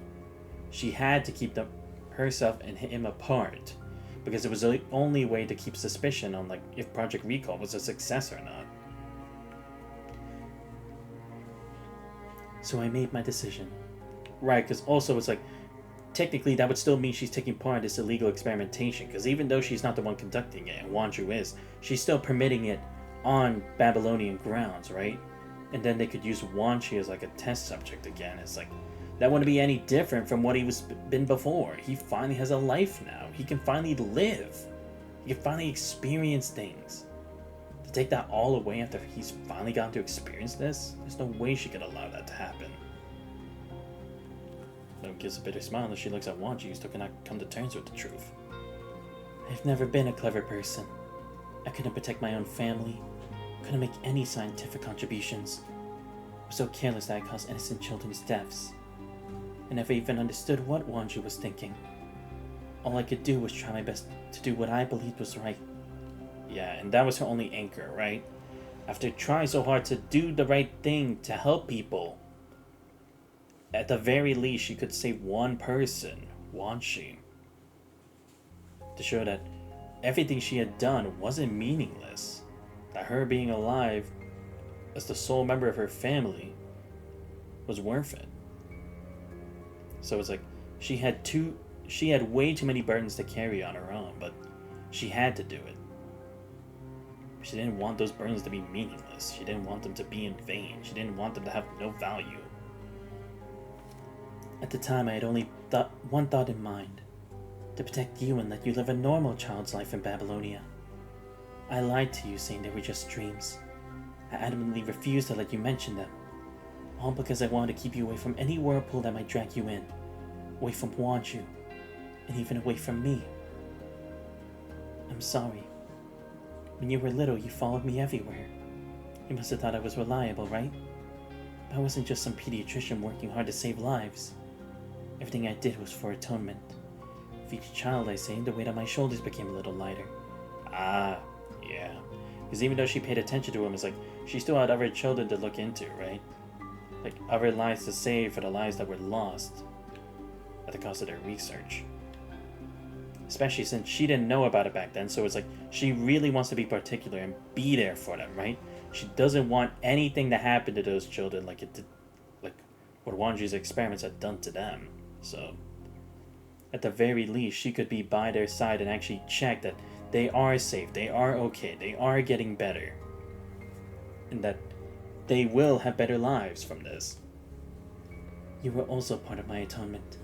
herself and him apart, because it was the only way to keep suspicion on, like, if Project Recall was a success or not. So I made my decision. Right, because also it's like, technically that would still mean she's taking part in this illegal experimentation, because even though she's not the one conducting it, and Wanju is, she's still permitting it on Babylonian grounds, right? And then they could use Wan Chi as like a test subject again. It's like that wouldn't be any different from what he was been before. He finally has a life now. He can finally live. He can finally experience things. To take that all away after he's finally gotten to experience this, there's no way she could allow that to happen. Though gives a bitter smile as she looks at Wan Chi, who still cannot come to terms with the truth. I've never been a clever person. I couldn't protect my own family. Couldn't make any scientific contributions. I was so careless that I caused innocent children's deaths. I never even understood what Wan Chi was thinking. All I could do was try my best to do what I believed was right. Yeah, and that was her only anchor, right? After trying so hard to do the right thing to help people, at the very least she could save one person, Wan Chi. To show that everything she had done wasn't meaningless. That her being alive as the sole member of her family was worth it. So it's like she had way too many burdens to carry on her own, but she had to do it. She didn't want those burdens to be meaningless. She didn't want them to be in vain. She didn't want them to have no value. At the time, I had only one thought in mind. To protect you and let you live a normal child's life in Babylonia. I lied to you saying they were just dreams. I adamantly refused to let you mention them. All because I wanted to keep you away from any whirlpool that might drag you in. Away from Wan Chi, and even away from me. I'm sorry. When you were little, you followed me everywhere. You must have thought I was reliable, right? I wasn't just some pediatrician working hard to save lives. Everything I did was for atonement. With each child I saved, the weight on my shoulders became a little lighter. Ah, yeah. Because even though she paid attention to him, it's like she still had other children to look into, right? Like other lives to save for the lives that were lost at the cost of their research. Especially since she didn't know about it back then, so it's like she really wants to be particular and be there for them, right? She doesn't want anything to happen to those children like it did, like what Wan Chi's experiments had done to them. So at the very least, she could be by their side and actually check that they are safe, they are okay, they are getting better, and that they will have better lives from this. You were also part of my atonement.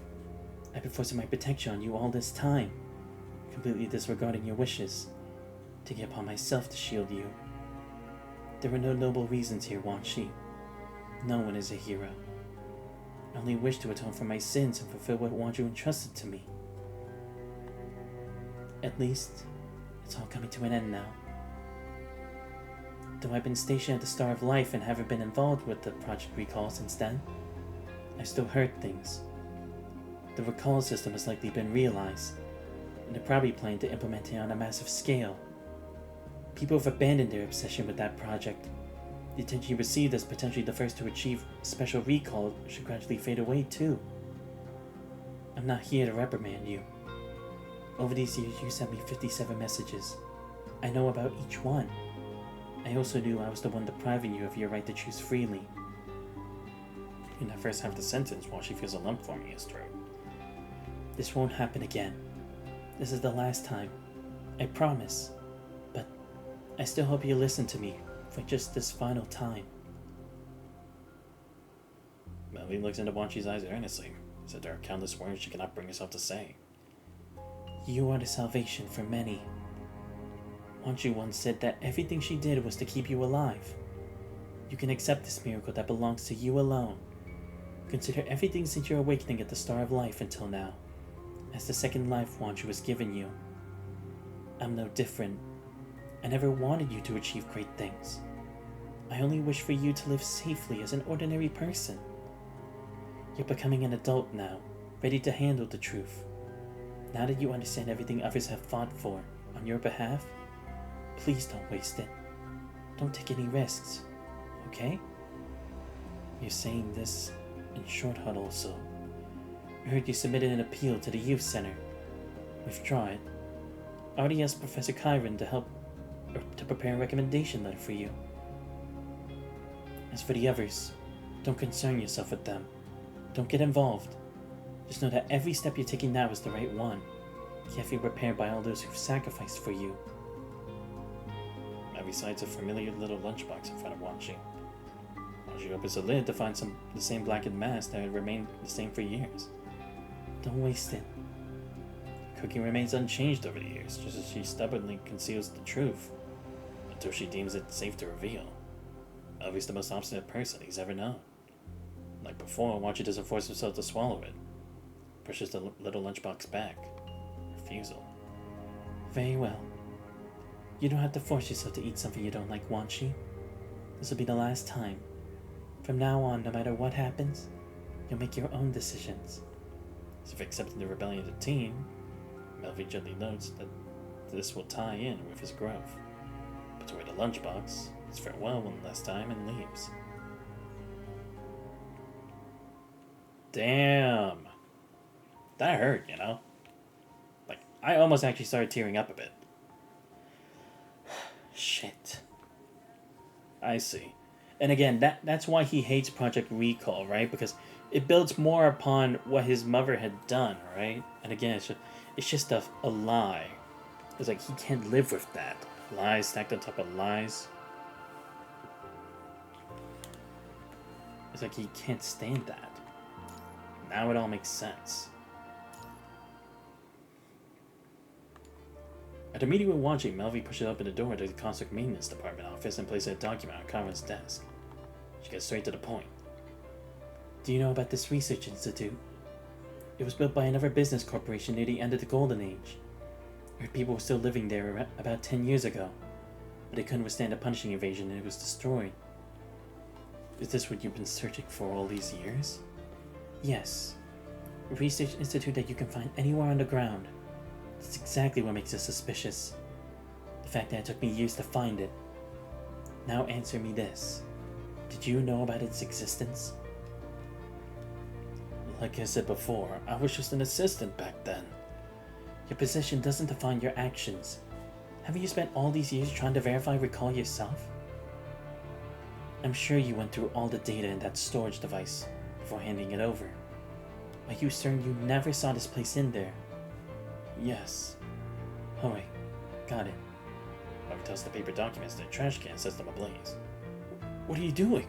I've been forcing my protection on you all this time, completely disregarding your wishes, taking it upon myself to shield you. There were no noble reasons here, Wan Chi. No one is a hero. I only wish to atone for my sins and fulfill what Wan Chi entrusted to me. At least, it's all coming to an end now. Though I've been stationed at the Star of Life and haven't been involved with the Project Recall since then, I still heard things. The recall system has likely been realized, and they're probably planning to implement it on a massive scale. People have abandoned their obsession with that project. The attention you received as potentially the first to achieve special recall should gradually fade away too. I'm not here to reprimand you. Over these years, you sent me 57 messages. I know about each one. I also knew I was the one depriving you of your right to choose freely. In that first half of the sentence, while she feels a lump forming in his throat. This won't happen again. This is the last time. I promise. But I still hope you listen to me for just this final time. Melody looks into Wan Chi's eyes earnestly, as if there are countless words she cannot bring herself to say. You are the salvation for many. Wan Chi once said that everything she did was to keep you alive. You can accept this miracle that belongs to you alone. Consider everything since your awakening at the Star of Life until now as the second life Wan Chi was given you. I'm no different. I never wanted you to achieve great things. I only wish for you to live safely as an ordinary person. You're becoming an adult now, ready to handle the truth. Now that you understand everything others have fought for on your behalf, please don't waste it. Don't take any risks, okay? You're saying this in shorthand also. I heard you submitted an appeal to the youth center. Withdraw it. I already asked Professor Kyron to help to prepare a recommendation letter for you. As for the others, don't concern yourself with them. Don't get involved. Just know that every step you're taking now is the right one, carefully prepared by all those who've sacrificed for you. Melvie sights a familiar little lunchbox in front of Wan Shi. Wan Shi opens the lid to find the same blackened mass that had remained the same for years. Don't waste it. Cooking remains unchanged over the years, just as she stubbornly conceals the truth until she deems it safe to reveal. Melvie's the most obstinate person he's ever known. Like before, Wan Shi doesn't force himself to swallow it. Pushes the little lunchbox back. Refusal. Very well. You don't have to force yourself to eat something you don't like, Wan Shi. This will be the last time. From now on, no matter what happens, you'll make your own decisions. As if accepting the rebellion of the team, Melvie gently notes that this will tie in with his growth. Puts away the lunchbox, says farewell one last time, and leaves. Damn. That hurt, you know? Like, I almost actually started tearing up a bit. Shit. I see. And again, that's why he hates Project Recall, right? Because it builds more upon what his mother had done, right? And again, it's just a lie. It's like he can't live with that. Lies stacked on top of lies. It's like he can't stand that. Now it all makes sense. At a meeting with Wan Shi, Melvie pushes open the door to the Construct Maintenance Department office and places a document on Conrad's desk. She gets straight to the point. Do you know about this research institute? It was built by another business corporation near the end of the Golden Age. I heard people were still living there about 10 years ago, but they couldn't withstand a punishing invasion and it was destroyed. Is this what you've been searching for all these years? Yes. A research institute that you can find anywhere on the ground. That's exactly what makes it suspicious. The fact that it took me years to find it. Now answer me this. Did you know about its existence? Like I said before, I was just an assistant back then. Your position doesn't define your actions. Haven't you spent all these years trying to verify recall yourself? I'm sure you went through all the data in that storage device before handing it over. Are you certain you never saw this place in there? Yes. Oh wait, got it. Whoever tells the paper documents in the trash can sets them ablaze. What are you doing?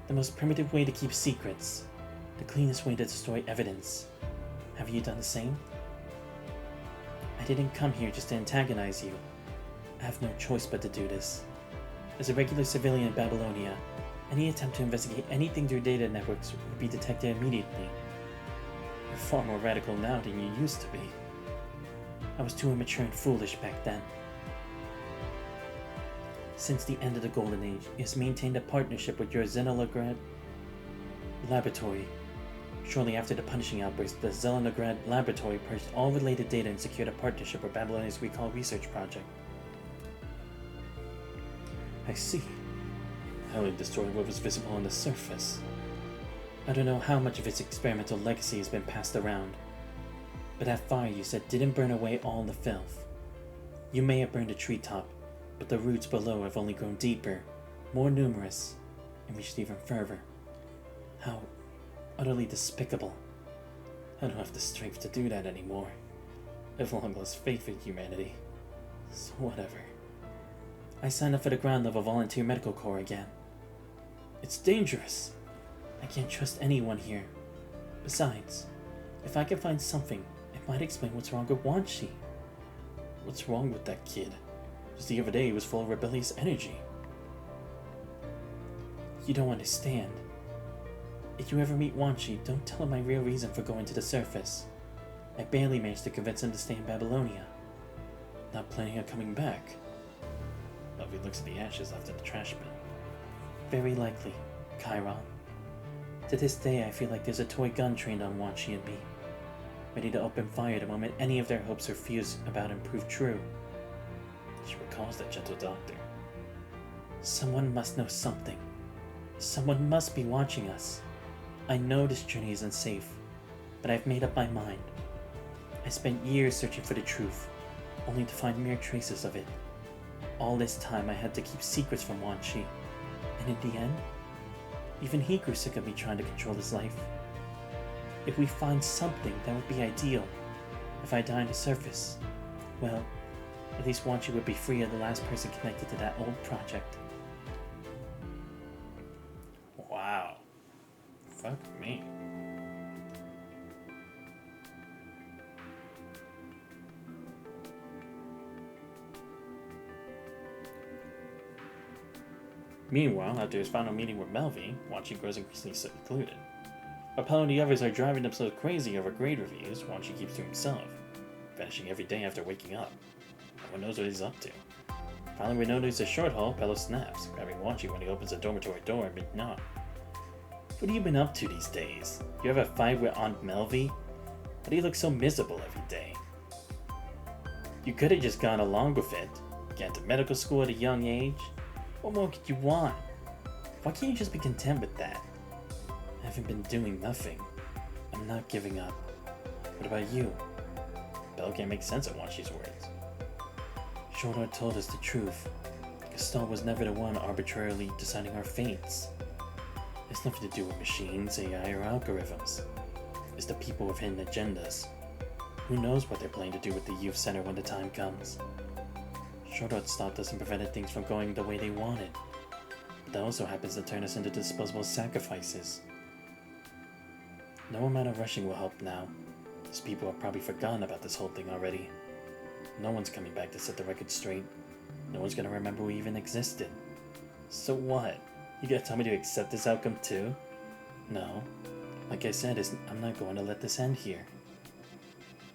The most primitive way to keep secrets. The cleanest way to destroy evidence. Have you done the same? I didn't come here just to antagonize you. I have no choice but to do this. As a regular civilian in Babylonia, any attempt to investigate anything through data networks would be detected immediately. You're far more radical now than you used to be. I was too immature and foolish back then. Since the end of the Golden Age, it has maintained a partnership with your Zelenograd laboratory. Shortly after the punishing outburst, the Zelenograd laboratory purged all related data and secured a partnership with Babylonia's Recall Research Project. I see. I only destroyed what was visible on the surface. I don't know how much of its experimental legacy has been passed around, but that fire you said didn't burn away all the filth. You may have burned a treetop, but the roots below have only grown deeper, more numerous, and reached even further. How utterly despicable. I don't have the strength to do that anymore. I've long lost faith in humanity. So whatever. I signed up for the ground level volunteer medical corps again. It's dangerous. I can't trust anyone here. Besides, if I can find something, it might explain what's wrong with Wan Shi. What's wrong with that kid? Just the other day he was full of rebellious energy. You don't understand. If you ever meet Wan Shi, don't tell him my real reason for going to the surface. I barely managed to convince him to stay in Babylonia. Not planning on coming back. Melvie looks at the ashes left in the trash bin. Very likely, Chiron. To this day, I feel like there's a toy gun trained on Wan Shi and me, ready to open fire the moment any of their hopes or fears about him prove true. She recalls that gentle doctor. Someone must know something. Someone must be watching us. I know this journey is unsafe, but I've made up my mind. I spent years searching for the truth, only to find mere traces of it. All this time I had to keep secrets from Wan Shi, and in the end, even he grew sick of me trying to control his life. If we find something, that would be ideal. If I die on the surface, well, At least Wanchi would be free of the last person connected to that old project. Wow. Fuck me. Meanwhile, after his final meeting with Melvi, Wanchi grows increasingly secluded. Apollo and the others are driving themselves crazy over grade reviews, Wanchi keeps to himself, vanishing every day after waking up. No one knows what he's up to. Finally, we notice a short haul, Pello snaps, grabbing Wanchi when he opens the dormitory door mid-knock. What have you been up to these days? You have a fight with Aunt Melvi? Why do you look so miserable every day? You could have just gone along with it. Get into medical school at a young age. What more could you want? Why can't you just be content with that? I haven't been doing nothing. I'm not giving up. What about you? Belle can't make sense of Wanchi's words. Shorter told us the truth. Gestalt was never the one arbitrarily deciding our fates. It's nothing to do with machines, AI, or algorithms. It's the people with hidden agendas. Who knows what they're planning to do with the youth center when the time comes? Shortcut stopped us and prevented things from going the way they wanted. But that also happens to turn us into disposable sacrifices. No amount of rushing will help now. These people have probably forgotten about this whole thing already. No one's coming back to set the record straight. No one's gonna remember we even existed. So what? You gonna tell me to accept this outcome too? No. Like I said, I'm not going to let this end here.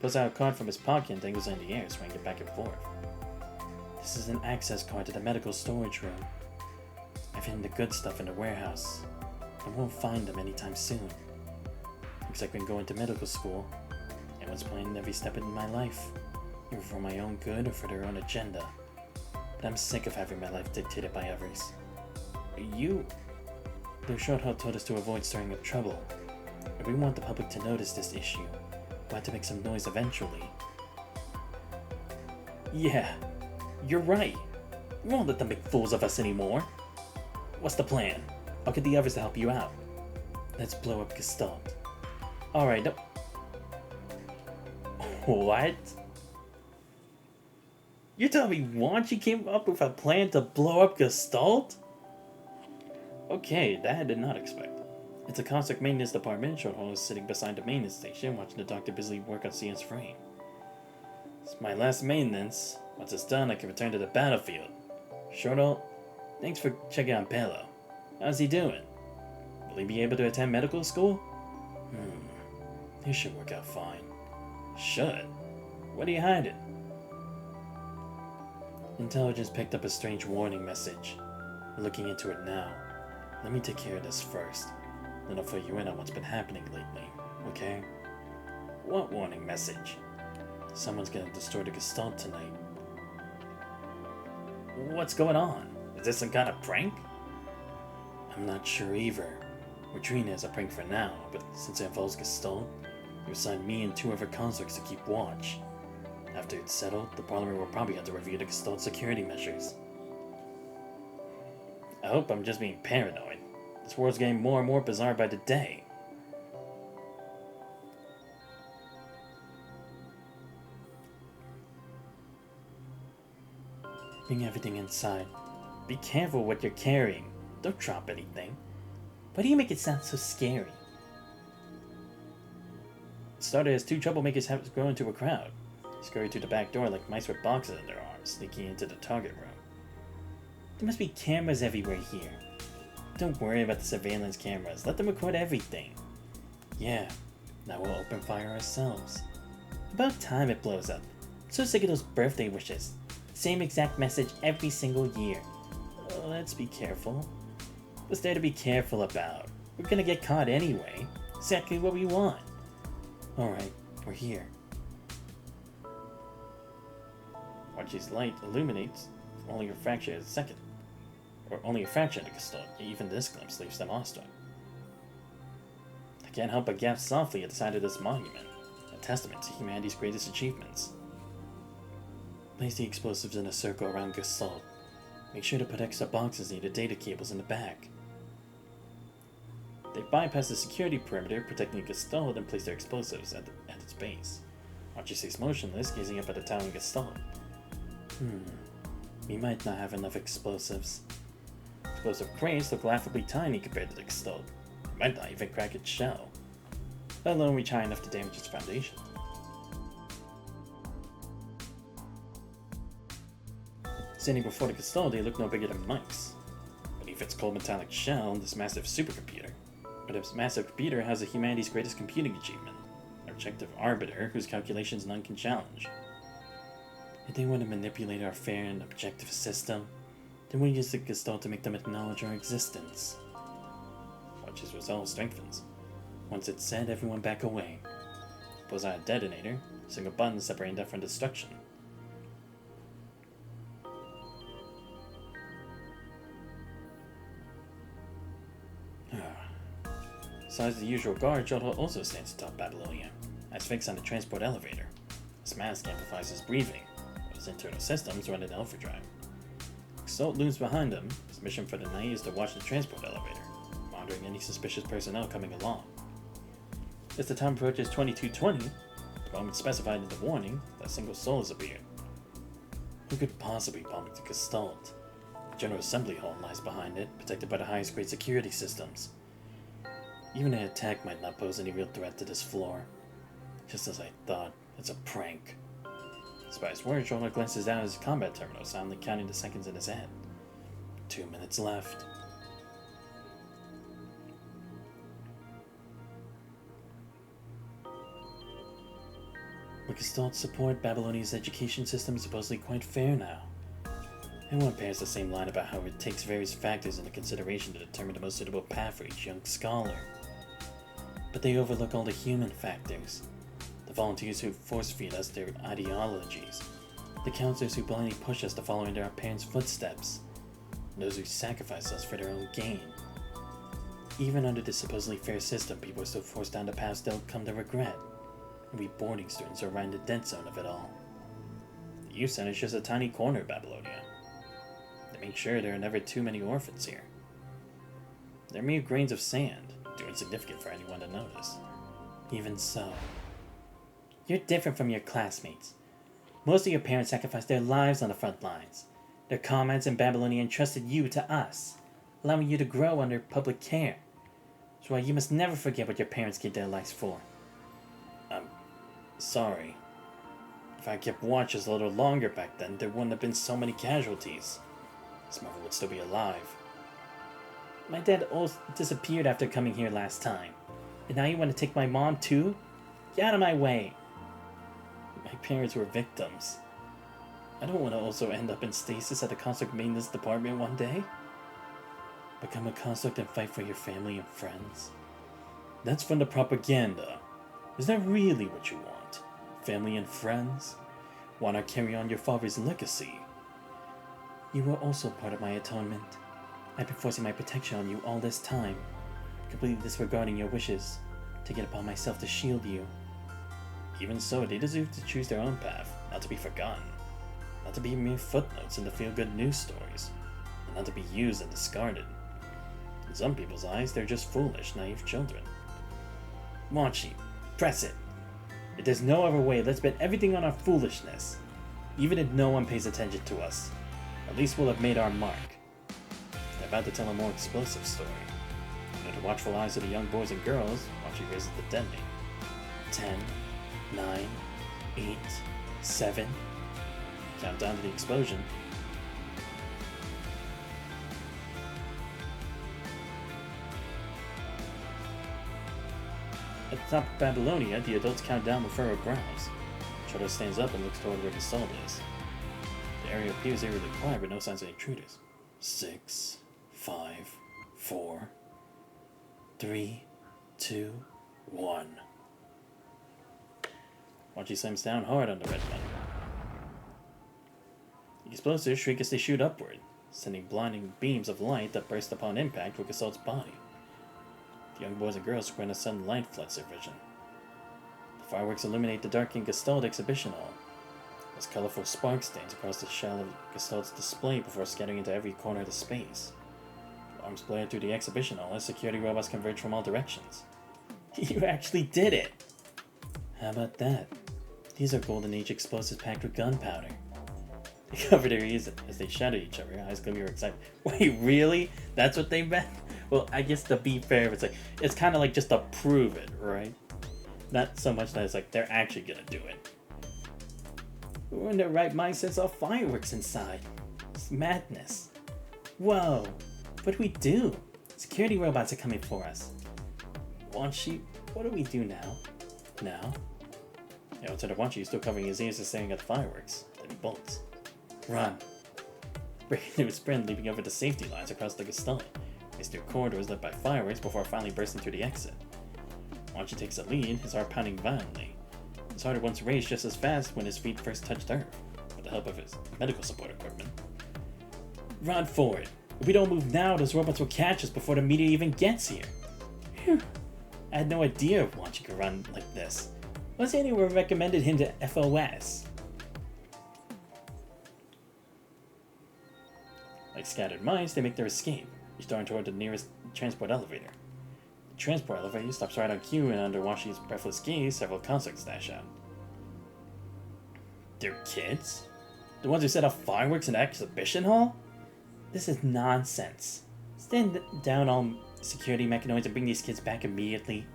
Pulls out a card from his pocket and dangles it in the air, swinging it back and forth. This is an access card to the medical storage room. I've hidden the good stuff in the warehouse. I won't find them anytime soon. Looks like I'm going to medical school. Everyone's planning every step in my life, either for my own good or for their own agenda. But I'm sick of having my life dictated by others. You... The shorthalt told us to avoid stirring up trouble. If we want the public to notice this issue, we'll have to make some noise eventually. Yeah, you're right. We won't let them make fools of us anymore. What's the plan? I'll get the others to help you out. Let's blow up Gestalt. Alright, no... What? You telling me Wanchi came up with a plan to blow up Gestalt? Okay, that I did not expect. It's a Cossack maintenance department. Shorthall is sitting beside the maintenance station, watching the doctor busily work on CN's frame. It's my last maintenance. Once it's done, I can return to the battlefield. Shorthall, thanks for checking on Pello. How's he doing? Will he be able to attend medical school? This should work out fine. Should? What are you hiding? Intelligence picked up a strange warning message. We're looking into it now. Let me take care of this first. Then I'll fill you in on what's been happening lately, okay? What warning message? Someone's gonna destroy the Gestalt tonight. What's going on? Is this some kind of prank? I'm not sure either. We're treating it as a prank for now, but since it involves Gestalt, you assigned me and 2 other consorts to keep watch. After it's settled, the Parliament will probably have to review the Gestalt security measures. I hope I'm just being paranoid. This world's getting more and more bizarre by the day. Bring everything inside. Be careful what you're carrying. Don't drop anything. Why do you make it sound so scary? It started as 2 troublemakers have grown into a crowd. Scurried through the back door like mice with boxes in their arms, sneaking into the target room. There must be cameras everywhere here. Don't worry about the surveillance cameras. Let them record everything. Yeah, now we'll open fire ourselves. About time it blows up. So sick of those birthday wishes. Same exact message every single year. Oh, let's be careful. What's there to be careful about? We're gonna get caught anyway. Exactly what we want. Alright, we're here. Wanchi's light illuminates only a fraction of a second. Or only a fraction of the Gestalt, even this glimpse leaves them awestruck. I can't help but gasp softly at the sight of this monument, a testament to humanity's greatest achievements. Place the explosives in a circle around Gestalt. Make sure to put extra boxes near the data cables in the back. They bypass the security perimeter protecting Gestalt and place their explosives at its base. Wanchi stays motionless, gazing up at the towering Gestalt. We might not have enough explosives. Explosive crates look laughably tiny compared to the Gestalt. We might not even crack its shell, let alone reach high enough to damage its foundation. Standing before the Gestalt, they look no bigger than mice. Beneath its cold metallic shell, this massive supercomputer. But this massive computer has humanity's greatest computing achievement, an objective arbiter whose calculations none can challenge. If they want to manipulate our fair and objective system, then we use the Gestalt to make them acknowledge our existence. Watch's resolve strengthens. Once it's said, everyone back away. Pulls out a detonator, using a button separating death from destruction. Besides the usual guard, Jodo also stands atop Babylonia, as fixed on the transport elevator. His mask amplifies his breathing, while his internal systems run in overdrive. Gestalt looms behind him. His mission for the night is to watch the transport elevator, monitoring any suspicious personnel coming along. As the time approaches 22:20, the moment specified in the warning, a single soul has appeared. Who could possibly bomb the Gestalt? The General Assembly Hall lies behind it, protected by the highest grade security systems. Even an attack might not pose any real threat to this floor. Just as I thought, it's a prank. Despite his words, Jodo glances down at his combat terminal, silently counting the seconds in his head. 2 minutes left. With Gestalt's support, Babylonia's education system is supposedly quite fair now. Everyone bears the same line about how it takes various factors into consideration to determine the most suitable path for each young scholar. But they overlook all the human factors. The volunteers who force-feed us their ideologies. The counselors who blindly push us to follow in our parents' footsteps. And those who sacrifice us for their own gain. Even under this supposedly fair system, people are still forced down the paths they'll come to regret. And we boarding students are right in the dead zone of it all. The youth center is just a tiny corner of Babylonia. They make sure there are never too many orphans here. They're mere grains of sand, too insignificant for anyone to notice. Even so, you're different from your classmates. Most of your parents sacrificed their lives on the front lines. Their comrades in Babylonia entrusted you to us, allowing you to grow under public care. That's why you must never forget what your parents gave their lives for. I'm sorry. If I kept watch just a little longer back then, there wouldn't have been so many casualties. This mother would still be alive. My dad almost disappeared after coming here last time. And now you want to take my mom too? Get out of my way! My parents were victims. I don't want to also end up in stasis at the construct maintenance department one day. Become a construct and fight for your family and friends. That's from the propaganda. Is that really what you want? Family and friends? Want to carry on your father's legacy? You were also part of my atonement. I've been forcing my protection on you all this time, completely disregarding your wishes, taking it upon myself to shield you. Even so, they deserve to choose their own path, not to be forgotten, not to be mere footnotes in the feel-good news stories, and not to be used and discarded. In some people's eyes, they're just foolish, naive children. Mochi, press it. If there's no other way, let's bet everything on our foolishness. Even if no one pays attention to us, at least we'll have made our mark. They're about to tell a more explosive story. Under the watchful eyes of the young boys and girls, Mochi raises the detonate. 10, 9, 8, 7. Countdown to the explosion. At the top of Babylonia, the adults count down with furrowed brows. Chodo stands up and looks toward where Gestalt is. The area appears eerily quiet, but no signs of intruders. 6, 5, 4, 3, 2, 1. Mochi slams down hard on the red button. The explosives shriek as they shoot upward, sending blinding beams of light that burst upon impact with Gestalt's body. The young boys and girls squint as sudden light floods their vision. The fireworks illuminate the darkened Gestalt exhibition hall, as colorful sparks dance across the shell of Gestalt's display before scattering into every corner of the space. Alarms blare through the exhibition hall as security robots converge from all directions. You actually did it! How about that? These are Golden Age explosives packed with gunpowder. They cover their ears as they shout at each other, eyes gleaming with excitement. Wait, really? That's what they meant? Well, I guess to be fair, it's kind of like just to prove it, right? Not so much that it's like they're actually gonna do it. Who in their right mind sets off fireworks inside? It's madness. Whoa, what do we do? Security robots are coming for us. Wanshi, what do we do now? Now? Yeah, to the Wanshi, he's still covering his ears and staring at the fireworks. Then he bolts. Run! Breaking through his sprint, leaping over the safety lines across the Gestalt. His new corridor is lit by fireworks before finally bursting through the exit. Wanshi takes the lead, his heart pounding violently. His heart had once raced just as fast when his feet first touched Earth, with the help of his medical support equipment. Run for it! If we don't move now, those robots will catch us before the meteor even gets here. Phew. I had no idea Wanshi could run like this. Unless anyone recommended him to FOS. Like scattered mice, they make their escape, each darting toward the nearest transport elevator. The transport elevator stops right on cue, and under Wanshi's breathless gaze, several conscripts dash out. They're kids? The ones who set off fireworks in the exhibition hall? This is nonsense. Stand down all security mechanoids and bring these kids back immediately.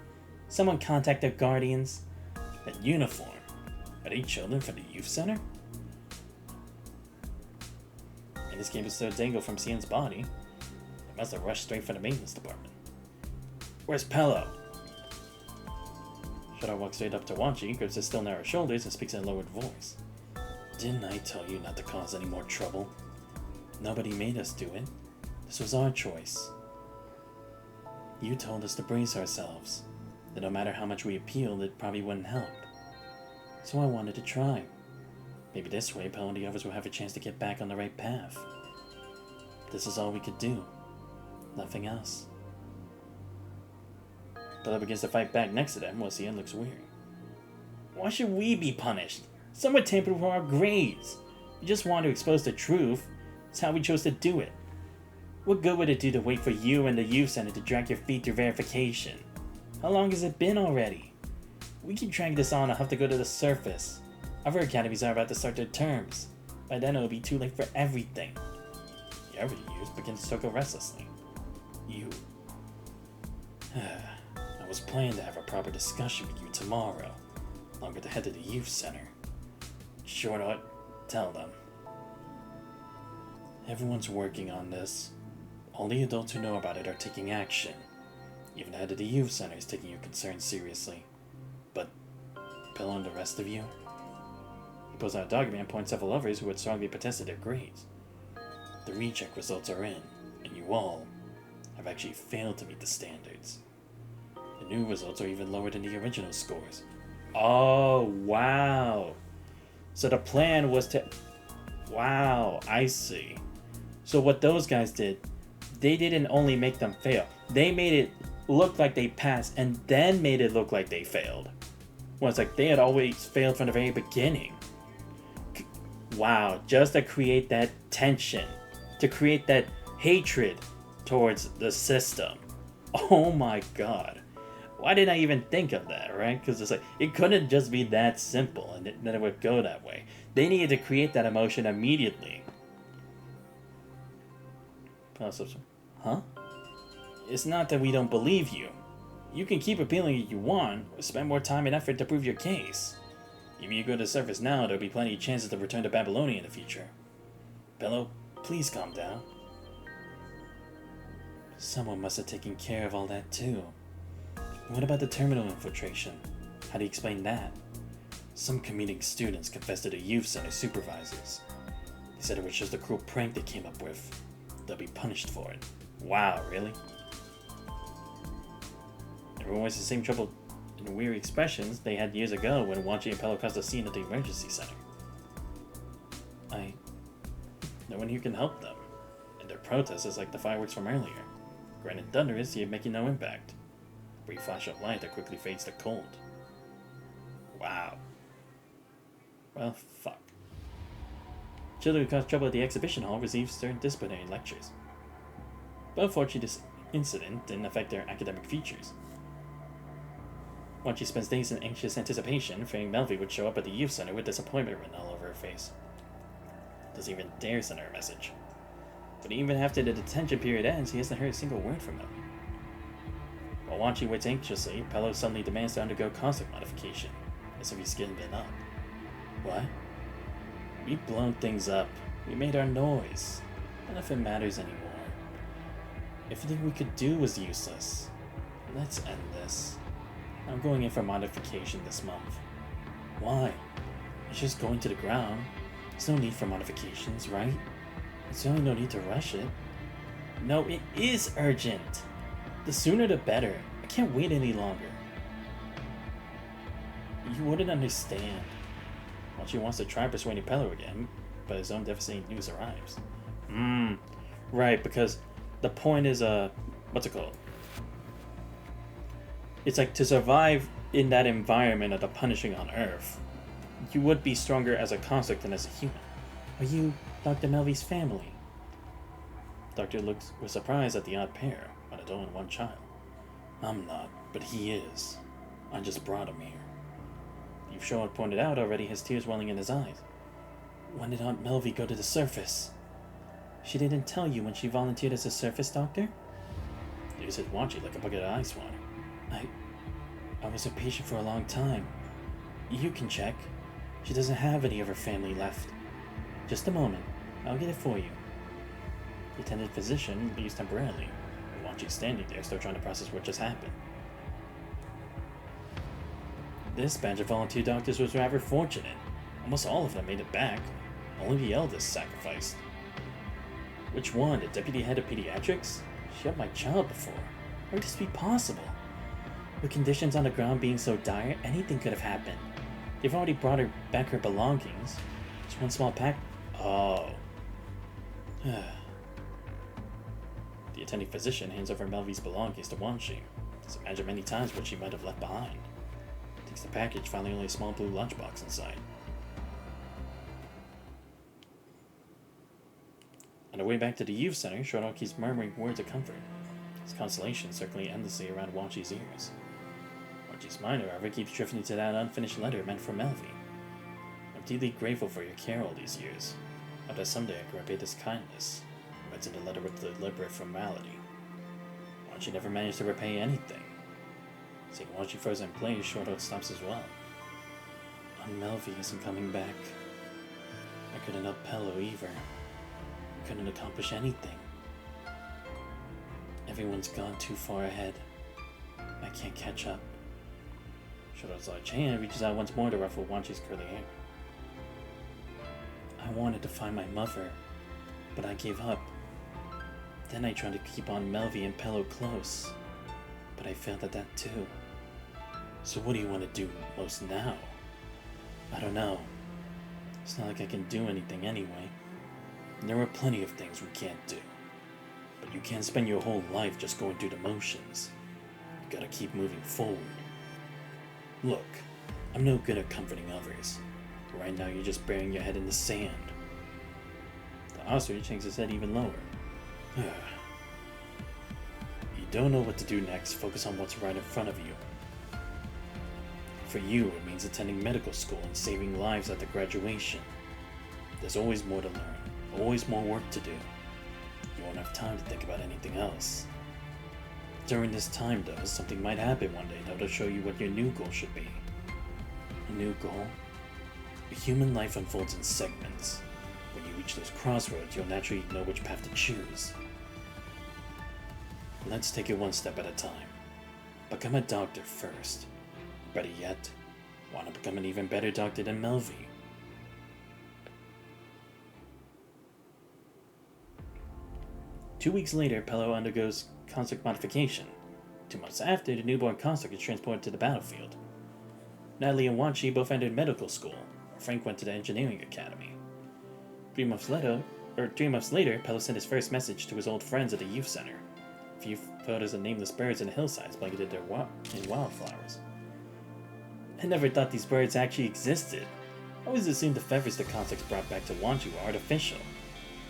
Someone contact their guardians. That uniform. Are they children from the youth center? And this game is so dangled from Cien's body. They must have rushed straight from the maintenance department. Where's Pello? Shadow walks straight up to Wanshi, grips his still narrow shoulders, and speaks in a lowered voice. Didn't I tell you not to cause any more trouble? Nobody made us do it. This was our choice. You told us to brace ourselves, that no matter how much we appealed, it probably wouldn't help. So I wanted to try. Maybe this way, Pello and the others will have a chance to get back on the right path. This is all we could do. Nothing else. Pello begins to fight back next to them while Cien looks weary. Why should we be punished? Someone tampered with our grades. We just wanted to expose the truth. It's how we chose to do it. What good would it do to wait for you and the youth center to drag your feet through verification? How long has it been already? We keep dragging this on, I'll have to go to the surface. Other academies are about to start their terms. By then it'll be too late for everything. The other youth begin to struggle restlessly. You. I was planning to have a proper discussion with you tomorrow, along with the head of the youth center. Sure not, tell them. Everyone's working on this. All the adults who know about it are taking action. Even the head of the youth center is taking your concerns seriously. But, Pello and the rest of you? He pulls out a document and points several others who had strongly protested their grades. The recheck results are in, and you all have actually failed to meet the standards. The new results are even lower than the original scores. Oh, wow. So the plan was to... Wow, I see. So what those guys did, they didn't only make them fail. They made it look like they passed and then made it look like they failed. Well, it's like they had always failed from the very beginning. Wow, just to create that tension, to create that hatred towards the system. Oh my god. Why didn't I even think of that, right? Because it's like, it couldn't just be that simple and then it would go that way. They needed to create that emotion immediately. Huh? It's not that we don't believe you. You can keep appealing if you want, or spend more time and effort to prove your case. If you go to the surface now, there'll be plenty of chances to return to Babylonia in the future. Pello, please calm down. Someone must have taken care of all that too. What about the terminal infiltration? How do you explain that? Some commuting students confessed to the youth center supervisors. They said it was just a cruel prank they came up with. They'll be punished for it. Wow, really? Everyone was the same trouble and weary expressions they had years ago when Wanshi and Pello caused a scene at the emergency center. No one here can help them, and their protest is like the fireworks from earlier. Grand and thunderous, yet making no impact. A brief flash of light that quickly fades to cold. Wow. Well, fuck. Children who caused trouble at the exhibition hall received stern disciplinary lectures. But unfortunately, this incident didn't affect their academic features. Wanshi spends days in anxious anticipation, fearing Melvi would show up at the youth center with disappointment written all over her face. doesn't even dare send her a message. But even after the detention period ends, he hasn't heard a single word from him. While Wanchi waits anxiously, Pello suddenly demands to undergo construct modification, as if he's getting bit up. What? We've blown things up. We made our noise. None of it matters anymore. Everything we could do was useless. Let's end this. I'm going in for modification this month. Why? It's just going to the ground. There's no need for modifications, right? There's certainly no need to rush it. No, it is urgent. The sooner the better. I can't wait any longer. You wouldn't understand. Wanchi wants to try persuading Pello again, but his own devastating news arrives. Right, because the point is, what's it called? It's like to survive in that environment of the punishing on Earth, you would be stronger as a construct than as a human. Are you Dr. Melvi's family? Doctor looks with surprise at the odd pair, an adult and one child. I'm not, but he is. I just brought him here. You've sure pointed out already, his tears welling in his eyes. When did Aunt Melvi go to the surface? She didn't tell you when she volunteered as a surface doctor? You said Wanchi like a bucket of ice water. I was a patient for a long time. You can check. She doesn't have any of her family left. Just a moment. I'll get it for you. The attendant physician leaves temporarily. Wanchi's standing there, still trying to process what just happened. This batch of volunteer doctors was rather fortunate. Almost all of them made it back. Only the eldest sacrificed. Which one? The deputy head of pediatrics? She had my child before. How would this be possible? With conditions on the ground being so dire, anything could have happened. They've already brought her back her belongings. Just one small pack. Oh. The attending physician hands over Melvi's belongings to Wanchi. Just imagine many times what she might have left behind. Takes the package, finding only a small blue lunchbox inside. On the way back to the youth center, Shoto keeps murmuring words of comfort, his consolation circling endlessly around Wanchi's ears. Wanchi's mind, however, keeps drifting to that unfinished letter meant for Melvi. I'm deeply grateful for your care all these years. I hope that someday I can repay this kindness. Writes in the letter with deliberate formality. Wanchi never managed to repay anything. Seeing Wanchi frozen in place, Shoto stops as well. Aunt Melvi isn't coming back. I couldn't help Pello either. Couldn't accomplish anything. Everyone's gone too far ahead. I can't catch up. Shoto's large hand reaches out once more to ruffle Wanchi's curly hair. I wanted to find my mother, but I gave up. Then I tried to keep on Melvi and Pello close, but I failed at that too. So what do you want to do most now? I don't know. It's not like I can do anything anyway. There are plenty of things we can't do. But you can't spend your whole life just going through the motions. You gotta keep moving forward. Look, I'm no good at comforting others. Right now you're just burying your head in the sand. The ostrich hangs his head even lower. You don't know what to do next, focus on what's right in front of you. For you, it means attending medical school and saving lives at the graduation. There's always more to learn. Always more work to do. You won't have time to think about anything else. During this time, though, something might happen one day that'll show you what your new goal should be. A new goal? A human life unfolds in segments. When you reach those crossroads, you'll naturally know which path to choose. Let's take it one step at a time. Become a doctor first. Better yet, want to become an even better doctor than Melvi. 2 weeks later, Pello undergoes construct modification. 2 months after, the newborn construct is transported to the battlefield. Natalie and Wanchi both entered medical school. Frank went to the engineering academy. 3 months later, Pello sent his first message to his old friends at the youth center. A few photos of nameless birds in the hillsides blanketed in wildflowers. I never thought these birds actually existed. I always assumed the feathers the constructs brought back to Wanchi were artificial.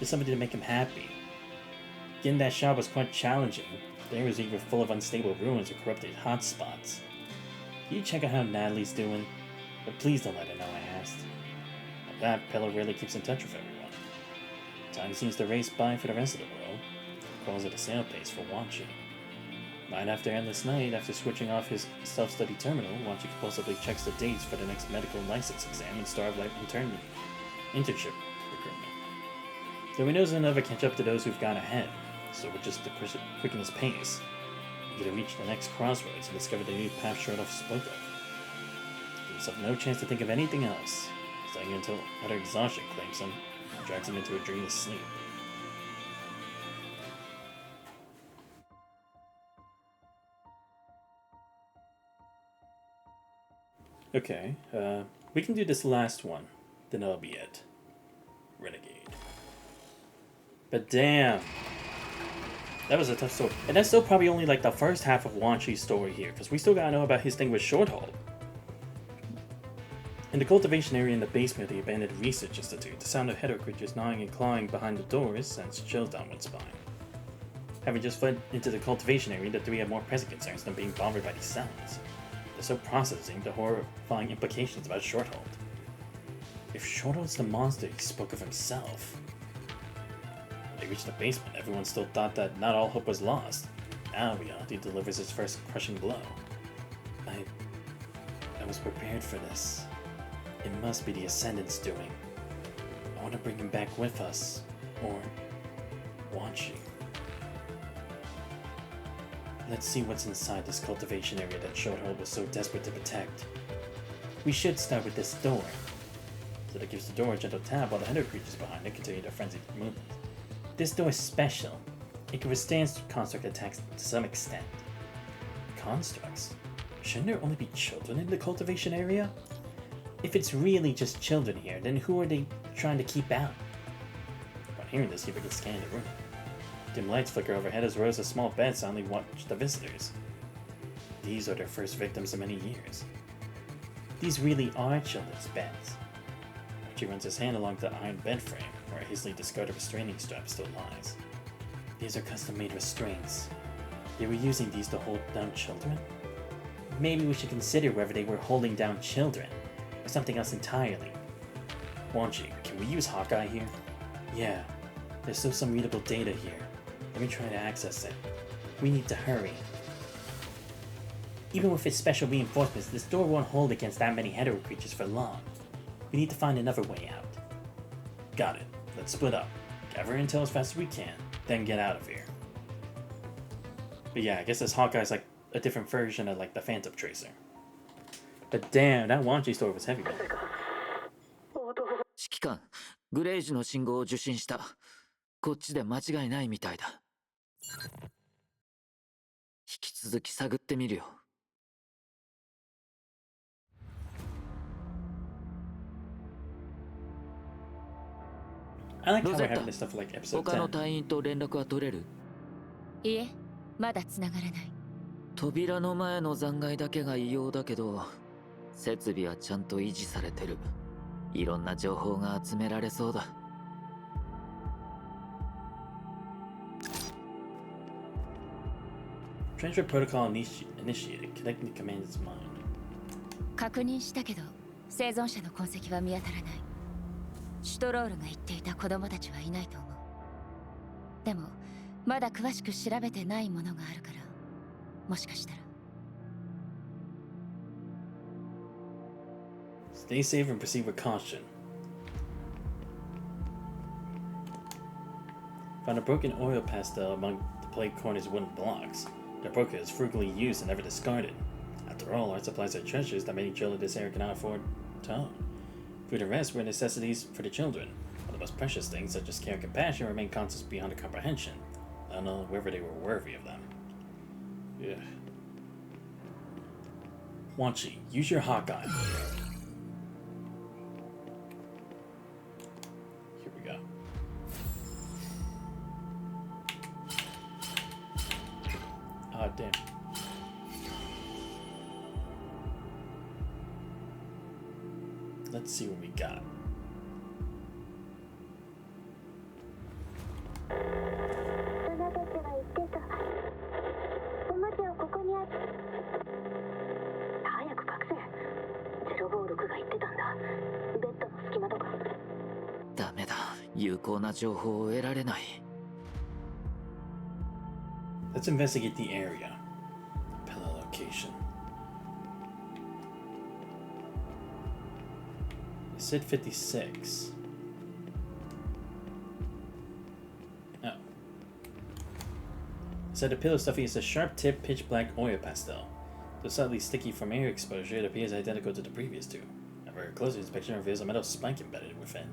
Just something to make him happy. Getting that shot was quite challenging. The area was even full of unstable ruins or corrupted hotspots. Can you check out how Natalie's doing? But please don't let her know I asked. At that, Pello rarely keeps in touch with everyone. Time seems to race by for the rest of the world. Calls at a snail pace for Wanchi. Night after endless night, after switching off his self-study terminal, Wanchi compulsively checks the dates for the next medical license exam and Star of Light internship recruitment. Though he knows he'll never catch up to those who've gone ahead, so with just to quicken his pace, he could have reached the next crossroads and discovered the new path Shorthoff spoke of. He gives himself no chance to think of anything else, studying until utter exhaustion claims him and drags him into a dreamless sleep. Okay, we can do this last one, then that'll be it. Renegade. But damn! That was a tough story. And that's still probably only like the first half of Wanchi's story here, because we still gotta know about his thing with Shorthoff. In the cultivation area in the basement of the abandoned research institute, the sound of header creatures gnawing and clawing behind the doors sends chills down one's spine. Having just fled into the cultivation area, the three have more pressing concerns than being bothered by these sounds. They're so processing the horrifying implications about Shorthoff. If Shorthoff's the monster he spoke of himself... When they reached the basement, everyone still thought that not all hope was lost. Now reality delivers its first crushing blow. I was prepared for this. It must be the Ascendant's doing. I want to bring him back with us. Or... Wanchi. Let's see what's inside this cultivation area that Shorthoff was so desperate to protect. We should start with this door. So that gives the door a gentle tap while the header creatures behind it continue their frenzied movement. This door is special. It can withstand construct attacks to some extent. Constructs? Shouldn't there only be children in the cultivation area? If it's really just children here, then who are they trying to keep out? Upon hearing this, he begins scanning the room. Dim lights flicker overhead as rows of small beds silently watch the visitors. These are their first victims in many years. These really are children's beds. She runs his hand along the iron bed frame, where a hastily discarded restraining strap still lies. These are custom-made restraints. They were using these to hold down children? Maybe we should consider whether they were holding down children, or something else entirely. Wanchi, can we use Hawkeye here? Yeah, there's still some readable data here. Let me try to access it. We need to hurry. Even with its special reinforcements, this door won't hold against that many hetero creatures for long. We need to find another way out. Got it. Let's split up. Gather intel as fast as we can, then get out of here. But yeah, I guess this Hawkeye's like a different version of like the Phantom Tracer. But damn, that Wanchi story was heavy, man. 指揮官、グレイジの信号を受信した。こっちで間違いないみたいだ。引き続き探ってみるよ。I like how we're having this stuff like episode 他の 10. 隊員と連絡は取れる？いえ、まだ繋がらない。扉の前の残骸だけが異様だけど、設備はちゃんと維持されてる。いろんな情報が集められそうだ。Transfer protocol initiated. Connecting to command's mind. 確認したけど、生存者の痕跡は見当たらない。シュトロールが言っていた子供たちはいないと思う。でも、まだ詳しく調べてないものがあるから、もしかしたら。Stay safe and proceed with caution. Found a broken oil pastel among the plague corner's wooden blocks. The broken is frugally used and never discarded. After all, art supplies are treasures that many children this area cannot afford to own. Food and rest were necessities for the children, while the most precious things such as care and compassion remain concepts beyond their comprehension. I don't know whether they were worthy of them. Yeah. Wanchi, use your Hawkeye. Here we go. Ah, damn. Let's see what we got. 有効な情報を得られない。 Let's investigate the area. Pillow location. You said 56. Oh. It said the pillow stuffing is a sharp-tipped pitch black oil pastel. Though slightly sticky from air exposure, it appears identical to the previous two. However, a closer inspection reveals a metal spike embedded within.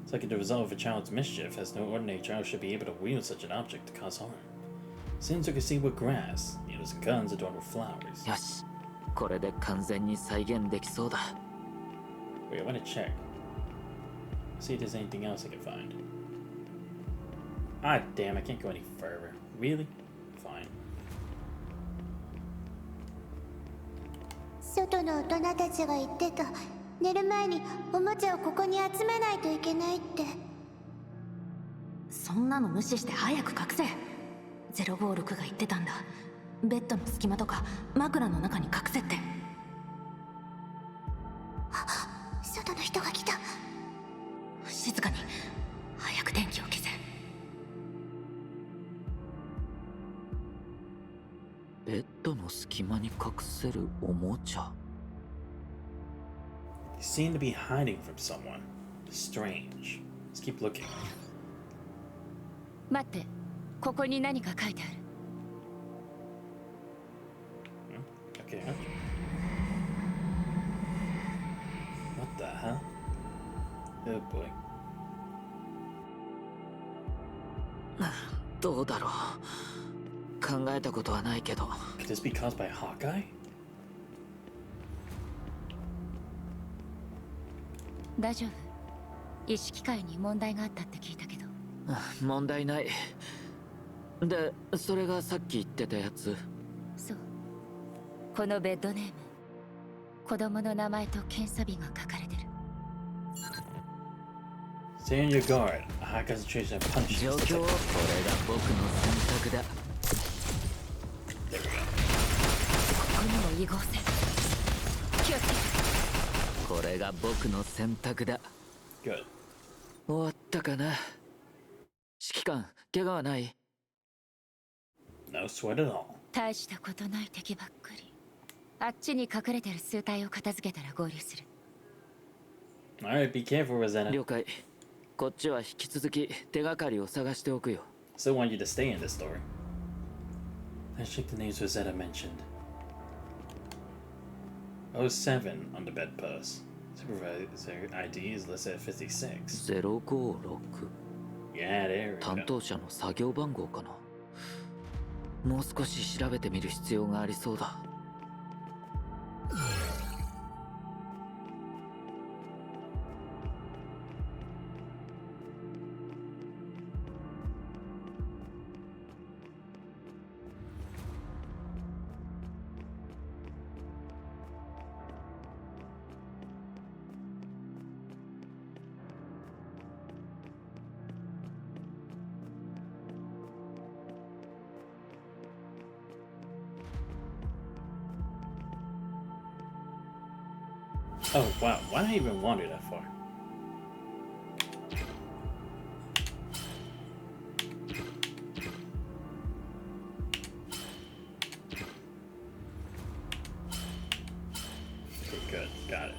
It's like the result of a child's mischief, as no ordinary child should be able to wield such an object to cause harm. Seems you can see with grass, needles and guns adorned with flowers. よし、これで完全に再現できそうだ。 Wait, I want to check. See if there's anything else I can find. Ah, damn, I can't go any further. Really? Fine. 外の大人たちが言ってた。寝る前におもちゃをここに集めないといけないって。そんなの無視して早く隠せ。056が言ってたんだ。ベッドの隙間とか枕の中に隠せって。外の人が来た。静かに。早く電気を消せ。ベッドの隙間に隠せるおもちゃ。 You seem to be hiding from someone. Strange. Let's keep looking. 待って、ここに何か書いてある。Okay. What the hell? Oh boy. どうだろう。考えたことはないけど。 Could this be caused by Hawkeye? 大丈夫？意識界に問題があったって聞いたけど。問題ない。で、それがさっき言ってたやつ。そう。このベッドネーム、子供の名前と検査日が書かれてる。Stay on your guard. A high concentration of 状 punishment. 況、これが僕の選択だ。ここにも異合線。気をつけて。これが僕の選択だ。 Good. 終わったかな。指揮官、怪我はない？ No sweat at all. 大したことない敵ばっかり。あっちに隠れてる数体を片付けたら合流する。Alright, be careful, Rosanna. 了解。こっちは引き続き手がかりを探しておくよ。 Still want you to stay in this story. Let's check the names Rosetta mentioned. 07 on the bedpost. Supervisor ID is listed at 56. 056。 Yeah, there we 担 go. 当者の作業番号かな。もう少し調べてみる必要がありそうだ。Oh wow, why did I even wander that far? Okay, good, got it.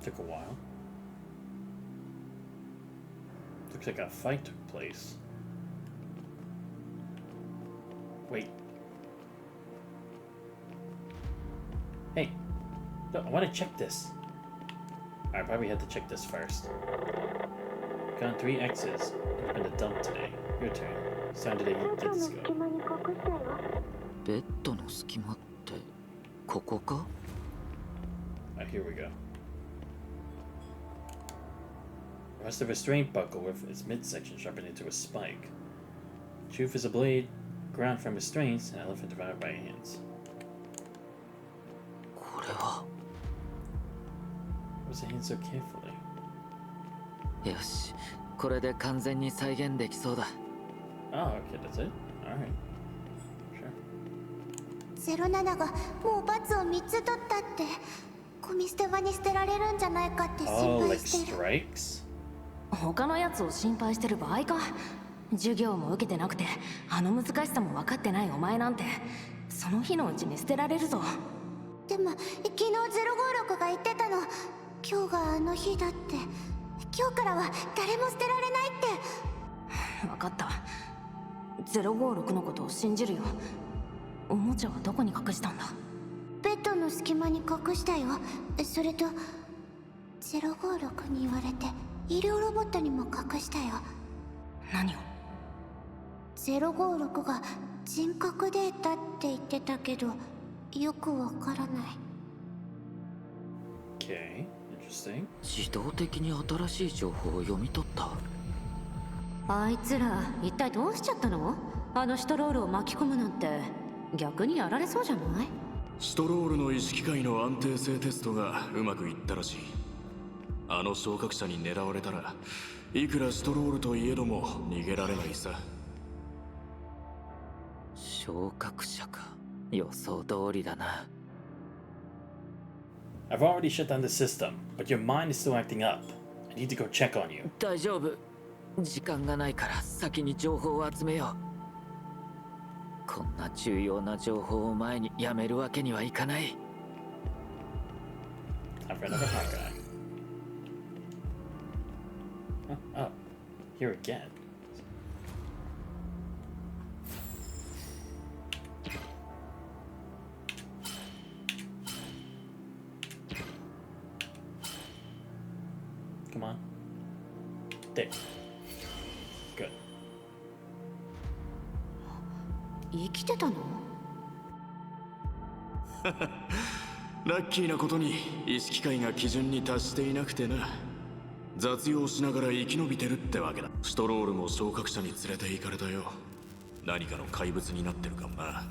Took a while. Looks like a fight took place. Wait. Hey. No, I want to check this. I probably had to check this first. Got 3 X's. It's been a dump today. Your turn. It's time to get this going. ベッドの隙間ってここか？ Alright, here we go. Rust a restraint buckle with its midsection sharpened into a spike. Truth is a blade, ground from restraints, and elephant devoured by hands. これは。 What's the hand so carefully? よし、これで完全に再現できそうだ。 Oh, okay, that's it? Alright. Sure. 07がもう罰を3つ取ったって。ゴミ捨て場に捨てられるんじゃないかって心 Oh, 配 like してる。strikes? 他のやつを心配してる場合か。授業も受けてなくてあの難しさも分かってないお前なんてその日のうちに捨てられるぞ。でも昨日056が言ってたの、今日があの日だって。今日からは誰も捨てられないって。分かった。056のことを信じるよ。おもちゃはどこに隠したんだ？ベッドの隙間に隠したよ。それと056に言われて医療ロボットにも隠したよ。何を？056が人格データって言ってたけどよくわからない。 Okay, interesting. 自動的に新しい情報を読み取った。あいつら一体どうしちゃったの？あのシュトロールを巻き込むなんて逆にやられそうじゃない？シュトロールの意識界の安定性テストがうまくいったらしい。あの昇格者に狙われたらいくらシュトロールといえども逃げられないさ。昇格者か。予想通りだな。I've already shut down the system, but your mind is still acting up. I need to go check on you. 大丈夫。時間がないから先に情報を集めよう。こんな重要な情報を前にやめるわけにはいかない。I've read of a Hawkeye. Oh, here again. Come on. There. Good. 生きてたの？ラッキーなことに意識界が基準に達していなくてな。雑用しながら生き延びてるってわけだ。シュトロールも昇格者に連れて行かれたよ。何かの怪物になってるかもな。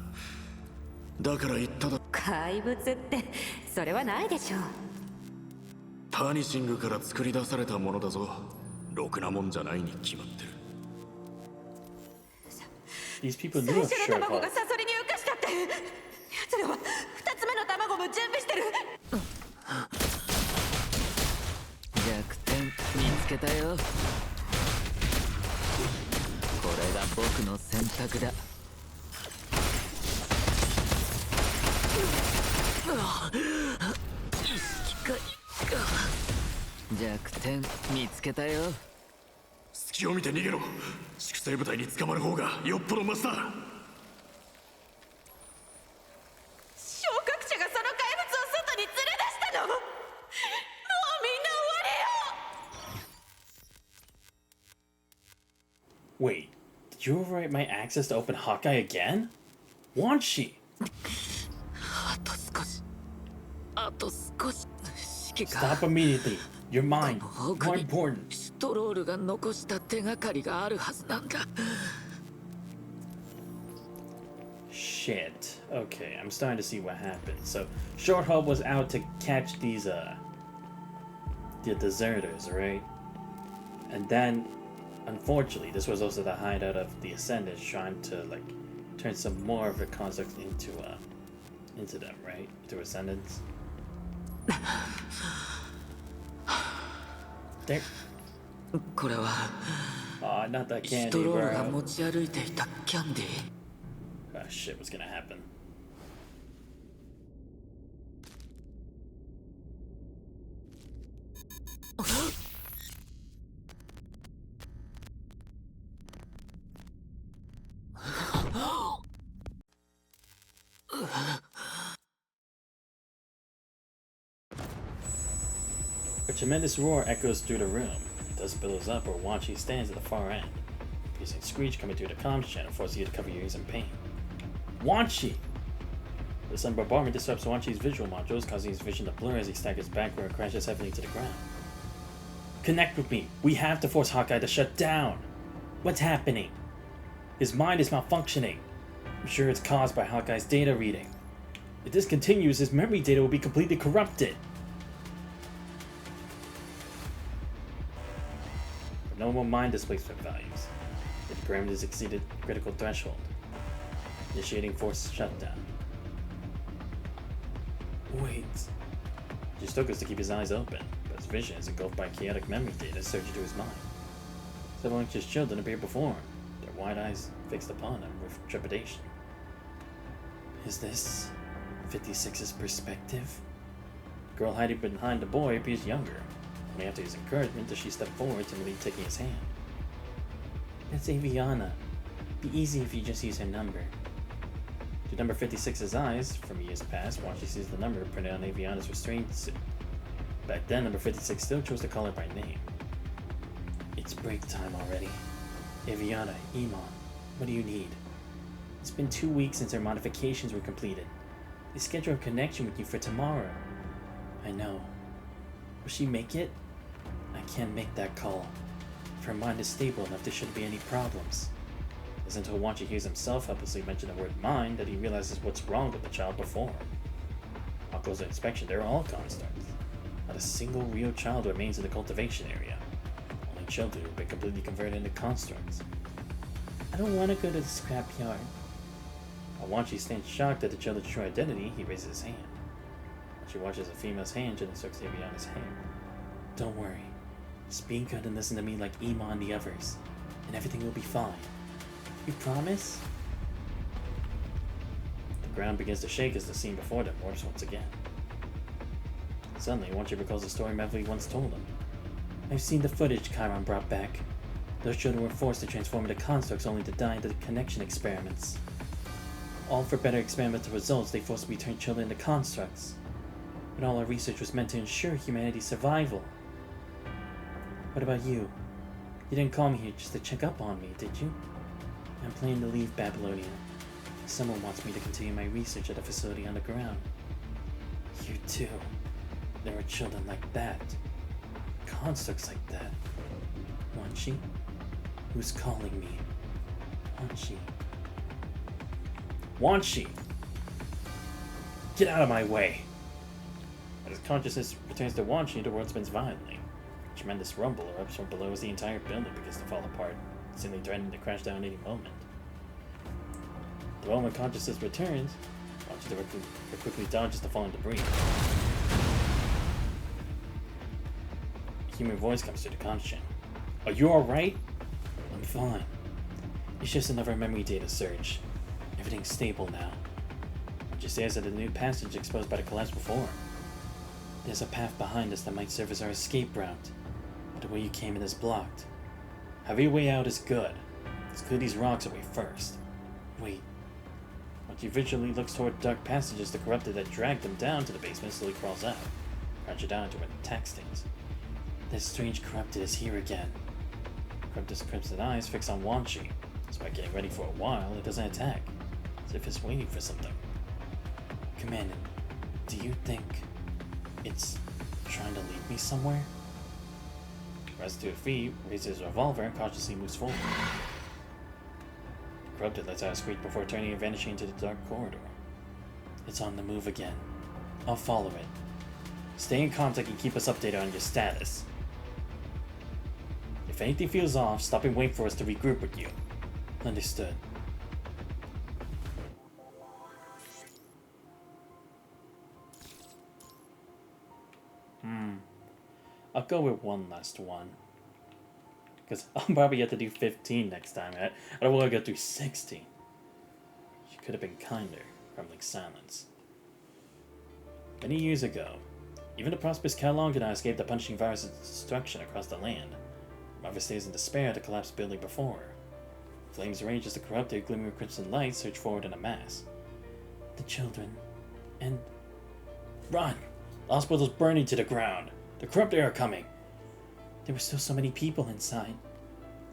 だから言っただ。怪物ってそれはないでしょう。パニシングから作り出されたものだぞ。ろくなもんじゃないに決まってる。 These people 最 knew 初 of の Sherlock. 卵がサソリに浮かしたって。奴らは2つ目の卵も準備してる。弱点見つけたよ。これが僕の選択だ。意識界か。弱点見つけたよ。隙を見て逃げろ。粛清部隊に捕まる方がよっぽどマシだ。昇格者がその怪物を外に連れ出したの？もうみんな終わりよ。 Wait, did you overwrite my access to open Hawkeye again? Won't she? あと少し。あと少し。指揮か。 Stop immediately. Your mind. こ More の奥に important. シュトロールが残した手がかりがあるはずなんだ。Shit. Okay, I'm starting to see what happened. So, Short Hub was out to catch these, the deserters, right? And then, unfortunately, this was also the hideout of the Ascendants trying to, like, turn some more of the constructs into them, right? Into Ascendants. There. これは Oh, not that シュ candy, トロールが bro. 持ち歩いていたキャンディー。 Oh, shit, what's gonna happen? A tremendous roar echoes through the room. Dust billows up where Wan Chi stands at the far end. A piercing screech coming through the comms channel forces you to cover your ears in pain. Wan Chi! The sudden bombardment disrupts Wan Chi's visual modules, causing his vision to blur as he staggers backward and crashes heavily to the ground. Connect with me. We have to force Hawkeye to shut down. What's happening? His mind is malfunctioning. I'm sure it's caused by Hawkeye's data reading. If this continues, his memory data will be completely corrupted. No more mind displacement values. The parameters exceeded critical threshold. Initiating force shutdown. Wait. Just took us to keep his eyes open, but his vision is engulfed by chaotic memory data surging to his mind. Several anxious children appear before him, their wide eyes fixed upon him with trepidation. Is this 56's perspective? The girl hiding behind the boy appears younger. Only after his encouragement does she step forward, timidly taking his hand. That's Aviana. Be easy if you just use her number. To number 56's eyes, from years past, once she sees the number printed on Aviana's restraint suit. Back then, number 56 still chose to call her by name. It's break time already. Aviana, Iman, what do you need? It's been 2 weeks since our modifications were completed. They scheduled a connection with you for tomorrow. I know. Will she make it? I can't make that call. If her mind is stable enough, there shouldn't be any problems. It's until Wanchi hears himself helplessly mention the word mind that he realizes what's wrong with the child before him. On closer inspection, they're all constructs. Not a single real child remains in the cultivation area. Only children who've been completely converted into constructs. I don't want to go to the scrapyard. While Wanchi stands shocked at the children's true identity, he raises his hand. She watches a female's hand and instructs Aviana's hand. Don't worry. Just be good and listen to me like Iman and the others, and everything will be fine. You promise? The ground begins to shake as the scene before them warps once again. Suddenly, Wanchi recalls a story Mevly once told him. I've seen the footage Chiron brought back. Those children were forced to transform into constructs only to die in the connection experiments. All for better experimental results, they forcibly turned children into constructs. But all our research was meant to ensure humanity's survival. What about you? You didn't call me here just to check up on me, did you? I'm planning to leave Babylonia. Someone wants me to continue my research at a facility on the ground. You too. There are children like that. Constructs like that. Wanchi? Who's calling me? Wanchi. Wanchi! Get out of my way! As consciousness returns to Wanchi, the world spins violently. A tremendous rumble erupts from below as the entire building begins to fall apart, seemingly threatening to crash down any moment. The moment consciousness returns, Wanchi quickly dodges the falling debris. A human voice comes through the conscience. Are you alright? I'm fine. It's just another memory data surge. Everything's stable now. Wanchi stares at the new passage exposed by the collapse before him. There's a path behind us that might serve as our escape route, but the way you came in is blocked. Having a way out is good. Let's clear these rocks away first. Wait. Wanchi visually looks toward dark passages the corrupted that dragged him down to the basement slowly crawls out, crouching down to where the attack stings. This strange corrupted is here again. Corrupted's crimson eyes fixed on Wanchi. Despite getting ready for a while, it doesn't attack, as if it's waiting for something. Commander, do you think it's trying to lead me somewhere? Rises to her feet, raises his revolver, and cautiously moves forward. The corrupted lets out a squeak before turning and vanishing into the dark corridor. It's on the move again. I'll follow it. Stay in contact and keep us updated on your status. If anything feels off, stop and wait for us to regroup with you. Understood. I'll go with one last one. Because I'll probably have to do 15 next time. I don't want to go through 16. She could have been kinder, crumbling silence. Many years ago, even the prosperous Kalongana escaped the punishing virus of destruction across the land. Mother stays in despair at the collapsed building before her. Flames rage as the corrupted, glimmering crimson light surge forward in a mass. The children. And... Run! The hospital's burning to the ground. The corrupted are coming. There were still so many people inside.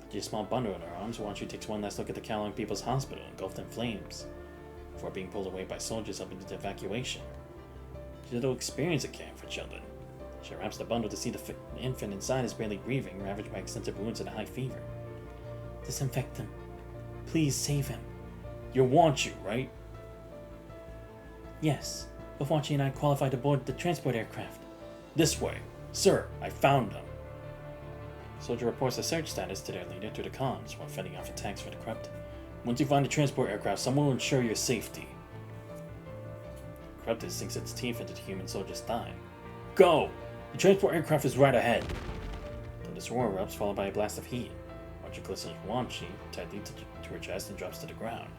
She has a small bundle in her arms while she takes one last look at the Kalong People's Hospital, engulfed in flames, before being pulled away by soldiers helping with the evacuation. She had no experience of caring for children. She wraps the bundle to see the infant inside is barely breathing, ravaged by extensive wounds and a high fever. Disinfect him. Please save him. You want you, right? Yes. Both Wanchi and I qualified to board the transport aircraft. This way. Sir, I found them. Soldier reports the search status to their leader through the comms while fending off attacks for the corrupted. Once you find the transport aircraft, someone will ensure your safety. Corrupted sinks its teeth into the human soldier's thigh. Go! The transport aircraft is right ahead. This roar erupts, followed by a blast of heat. Watch it glisten Wanchi tightly to her chest and drops to the ground.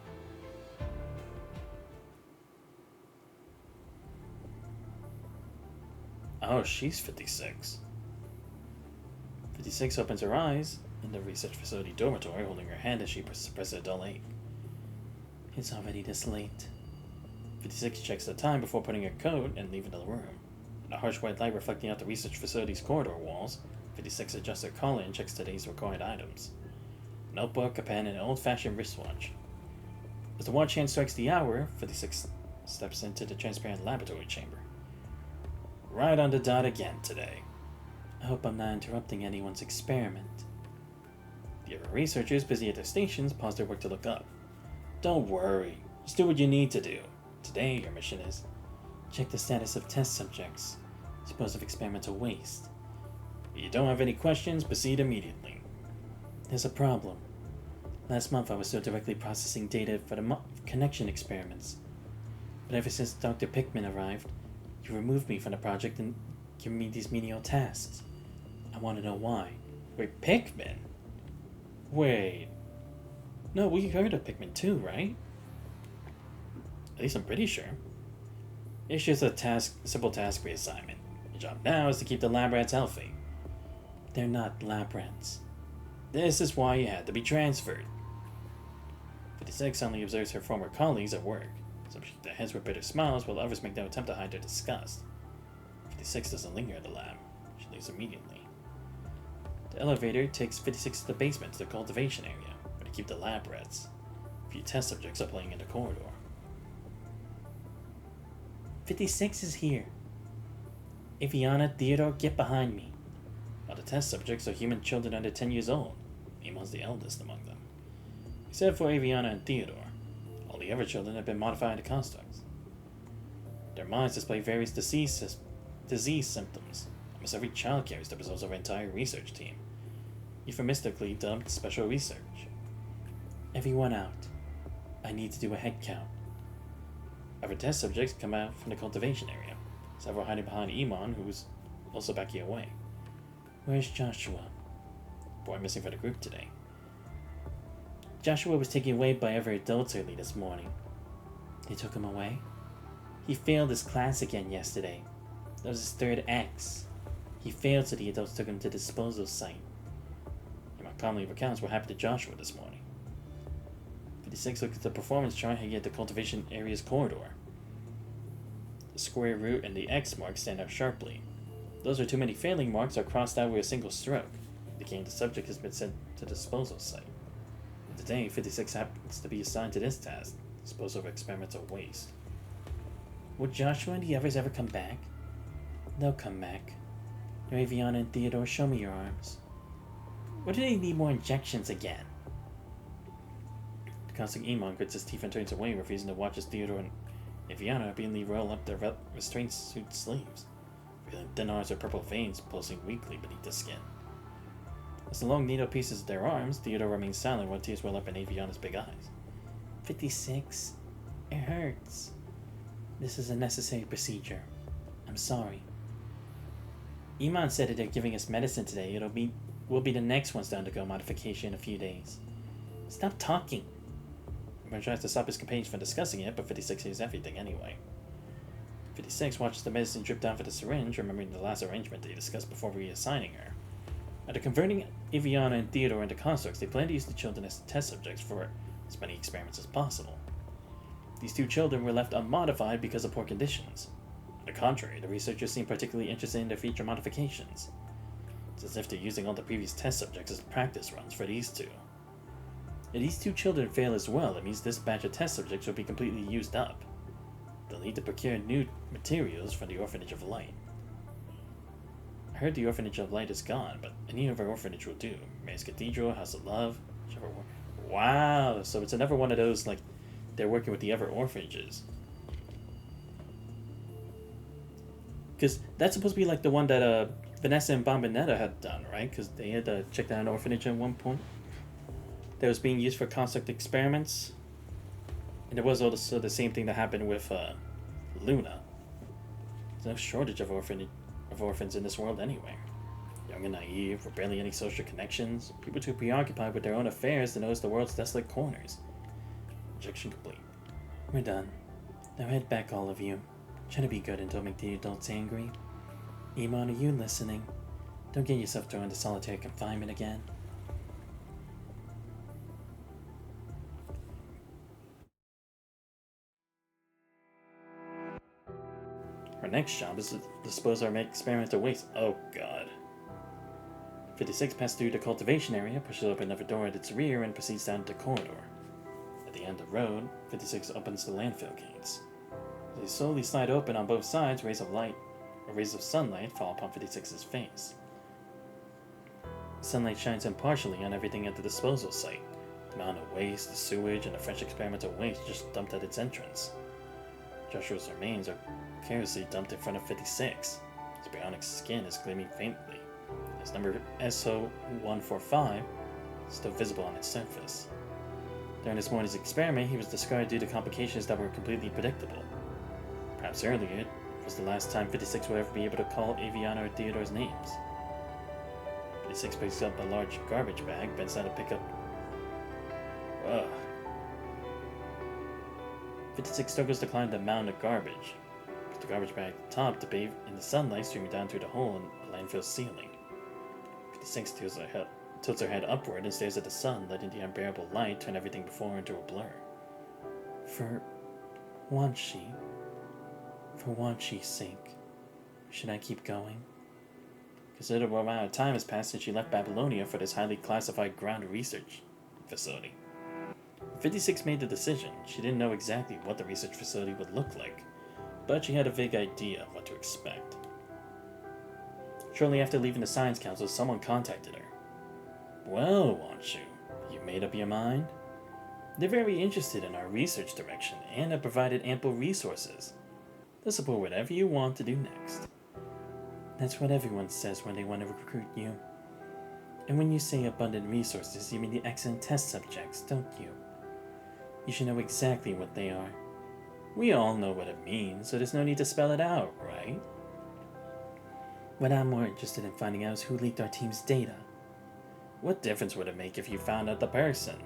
Oh, she's 56. 56 opens her eyes in the research facility dormitory, holding her hand as she suppresses a dull ache. It's already this late. 56 checks the time before putting her coat and leaving the room. In a harsh white light reflecting out the research facility's corridor walls, 56 adjusts her collar and checks today's required items. A notebook, a pen, and an old-fashioned wristwatch. As the watch hand strikes the hour, 56 steps into the transparent laboratory chamber. Right on the dot again today. I hope I'm not interrupting anyone's experiment. The other researchers busy at their stations pause their work to look up. Don't worry, just do what you need to do. Today, your mission is check the status of test subjects. Dispose of experimental waste. If you don't have any questions, proceed immediately. There's a problem. Last month I was still directly processing data for the connection experiments. But ever since Dr. Pickman arrived, you removed me from the project and given me these menial tasks. I want to know why. Wait, Pickman? Wait. No, we heard of Pickman too, right? At least I'm pretty sure. It's just a simple task reassignment. Your job now is to keep the lab rats healthy. They're not lab rats. This is why you had to be transferred. 56 only observes her former colleagues at work. Some shake their heads with bitter smiles, while others make no attempt to hide their disgust. 56 doesn't linger at the lab. She leaves immediately. The elevator takes 56 to the basement to the cultivation area, where they keep the lab rats. A few test subjects are playing in the corridor. 56 is here. Aviana, Theodore, get behind me. All the test subjects are human children under 10 years old. Iman's the eldest among them. Except for Aviana and Theodore, all the other children have been modified into constructs. Their minds display various disease symptoms. Almost every child carries the results of our entire research team, euphemistically dubbed special research. Everyone out. I need to do a head count. Other test subjects come out from the cultivation area, several hiding behind Iman, who's also backing away. Where's Joshua? Boy missing for the group today. Joshua was taken away by other adults early this morning. They took him away? He failed his class again yesterday. That was his third X. He failed, so the adults took him to the disposal site. Iman calmly recounts what happened to Joshua this morning. 56 looks at the performance chart hanging at the cultivation area's corridor. The square root and the X marks stand out sharply. Those are too many failing marks are crossed out with a single stroke, indicating the subject has been sent to the disposal site. And today, 56 happens to be assigned to this task, dispose of experimental waste. Will Joshua and the others ever come back? They'll come back. Now, Aviana and Theodore, show me your arms. What do they need more injections again? The constant Iman grits his teeth and turns away, refusing to watch as Theodore and Aviana obediently roll up their restraint suit sleeves, revealing thin arms with purple veins pulsing weakly beneath the skin. As the long needle pieces their arms, Theodore remains silent while tears well up in Aviana's big eyes. 56. It hurts. This is a necessary procedure. I'm sorry. Iman said that they're giving us medicine today. We'll be the next ones to undergo modification in a few days. Stop talking. Iman tries to stop his companions from discussing it, but 56 hears everything anyway. 56 watches the medicine drip down for the syringe, remembering the last arrangement they discussed before reassigning her. After converting Aviana and Theodore into constructs, they plan to use the children as test subjects for as many experiments as possible. These two children were left unmodified because of poor conditions. On the contrary, the researchers seem particularly interested in their future modifications. It's as if they're using all the previous test subjects as practice runs for these two. If these two children fail as well, it means this batch of test subjects will be completely used up. They'll need to procure new materials from the Orphanage of Light. I heard the Orphanage of Light is gone, but any other orphanage will do. Mayor's Cathedral, House of Love, whichever one. Wow, so it's another one of those, like, they're working with the other orphanages. Because that's supposed to be like the one that Vanessa and Bombinetta had done, right? Because they had checked out an orphanage at one point that was being used for construct experiments. And there was also the same thing that happened with Luna. There's no shortage of of orphans in this world anyway. Young and naive, with barely any social connections, people too preoccupied with their own affairs to notice the world's desolate corners. Injection complete. We're done. Now head back, all of you. Try to be good and don't make the adults angry. Iman, are you listening? Don't get yourself thrown into solitary confinement again. Our next job is to dispose our experimental waste. Oh god. 56 passes through the cultivation area, pushes open another door at its rear, and proceeds down the corridor. At the end of the road, 56 opens the landfill gates. As they slowly slide open on both sides, rays of sunlight fall upon 56's face. Sunlight shines impartially on everything at the disposal site. The amount of waste, the sewage, and the fresh experimental waste just dumped at its entrance. Joshua's remains are carelessly dumped in front of 56. His bionic skin is gleaming faintly. His number SO145 is still visible on its surface. During this morning's experiment, he was discarded due to complications that were completely predictable. Perhaps earlier, it was the last time 56 would ever be able to call Aviana or Theodore's names. 56 picks up a large garbage bag, bends down to pick up... Ugh. 56 struggles to climb the mound of garbage. Puts the garbage bag at the top to bathe in the sunlight streaming down through the hole in the landfill ceiling. 56 tilts her head upward and stares at the sun, letting the unbearable light turn everything before her into a blur. For Wanshi's sake, should I keep going? A considerable amount of time has passed since she left Babylonia for this highly classified ground research facility. When 56 made the decision, she didn't know exactly what the research facility would look like, but she had a vague idea of what to expect. Shortly after leaving the Science Council, someone contacted her. Well, Wanshu, you made up your mind? They're very interested in our research direction and have provided ample resources. They'll support whatever you want to do next. That's what everyone says when they want to recruit you. And when you say abundant resources, you mean the excellent test subjects, don't you? You should know exactly what they are. We all know what it means, so there's no need to spell it out, right? What I'm more interested in finding out is who leaked our team's data. What difference would it make if you found out the person?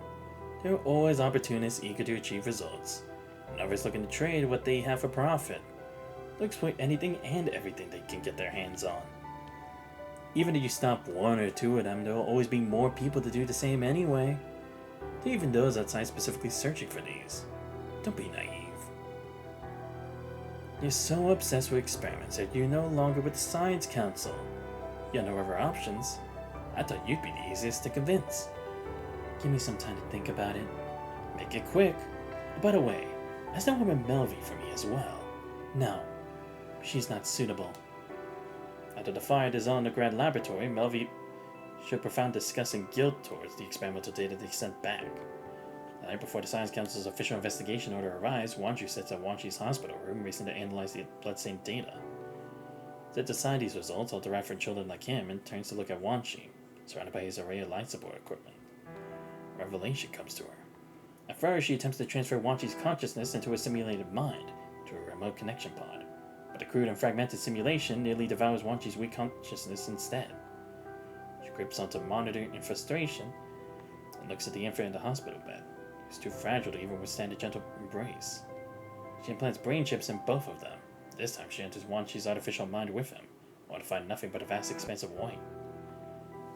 There are always opportunists eager to achieve results, and others looking to trade what they have for profit. They'll exploit anything and everything they can get their hands on. Even if you stop one or two of them, there will always be more people to do the same anyway. There are even those outside specifically searching for these. Don't be naive. You're so obsessed with experiments that you're no longer with the Science Council. You have no other options. I thought you'd be the easiest to convince. Give me some time to think about it. Make it quick. By the way, has that woman Melvi for me as well? No, she's not suitable. After the fire at his undergrad laboratory, Melvi showed profound disgust and guilt towards the experimental data they sent back. The night before the Science Council's official investigation order arrives, Wanshu sits at Wanshi's hospital room, racing to analyze the bloodstained data. Set to decide these results, all derived from children like him, and turns to look at Wanshi, surrounded by his array of life support equipment. A revelation comes to her. At first, she attempts to transfer Wanshi's consciousness into a simulated mind, to a remote connection pod, but the crude and fragmented simulation nearly devours Wanshi's weak consciousness instead. She grips onto the monitor in frustration, and looks at the infant in the hospital bed. He's too fragile to even withstand a gentle embrace. She implants brain chips in both of them. This time she enters Wanshi's artificial mind with him, only to find nothing but a vast expanse of white.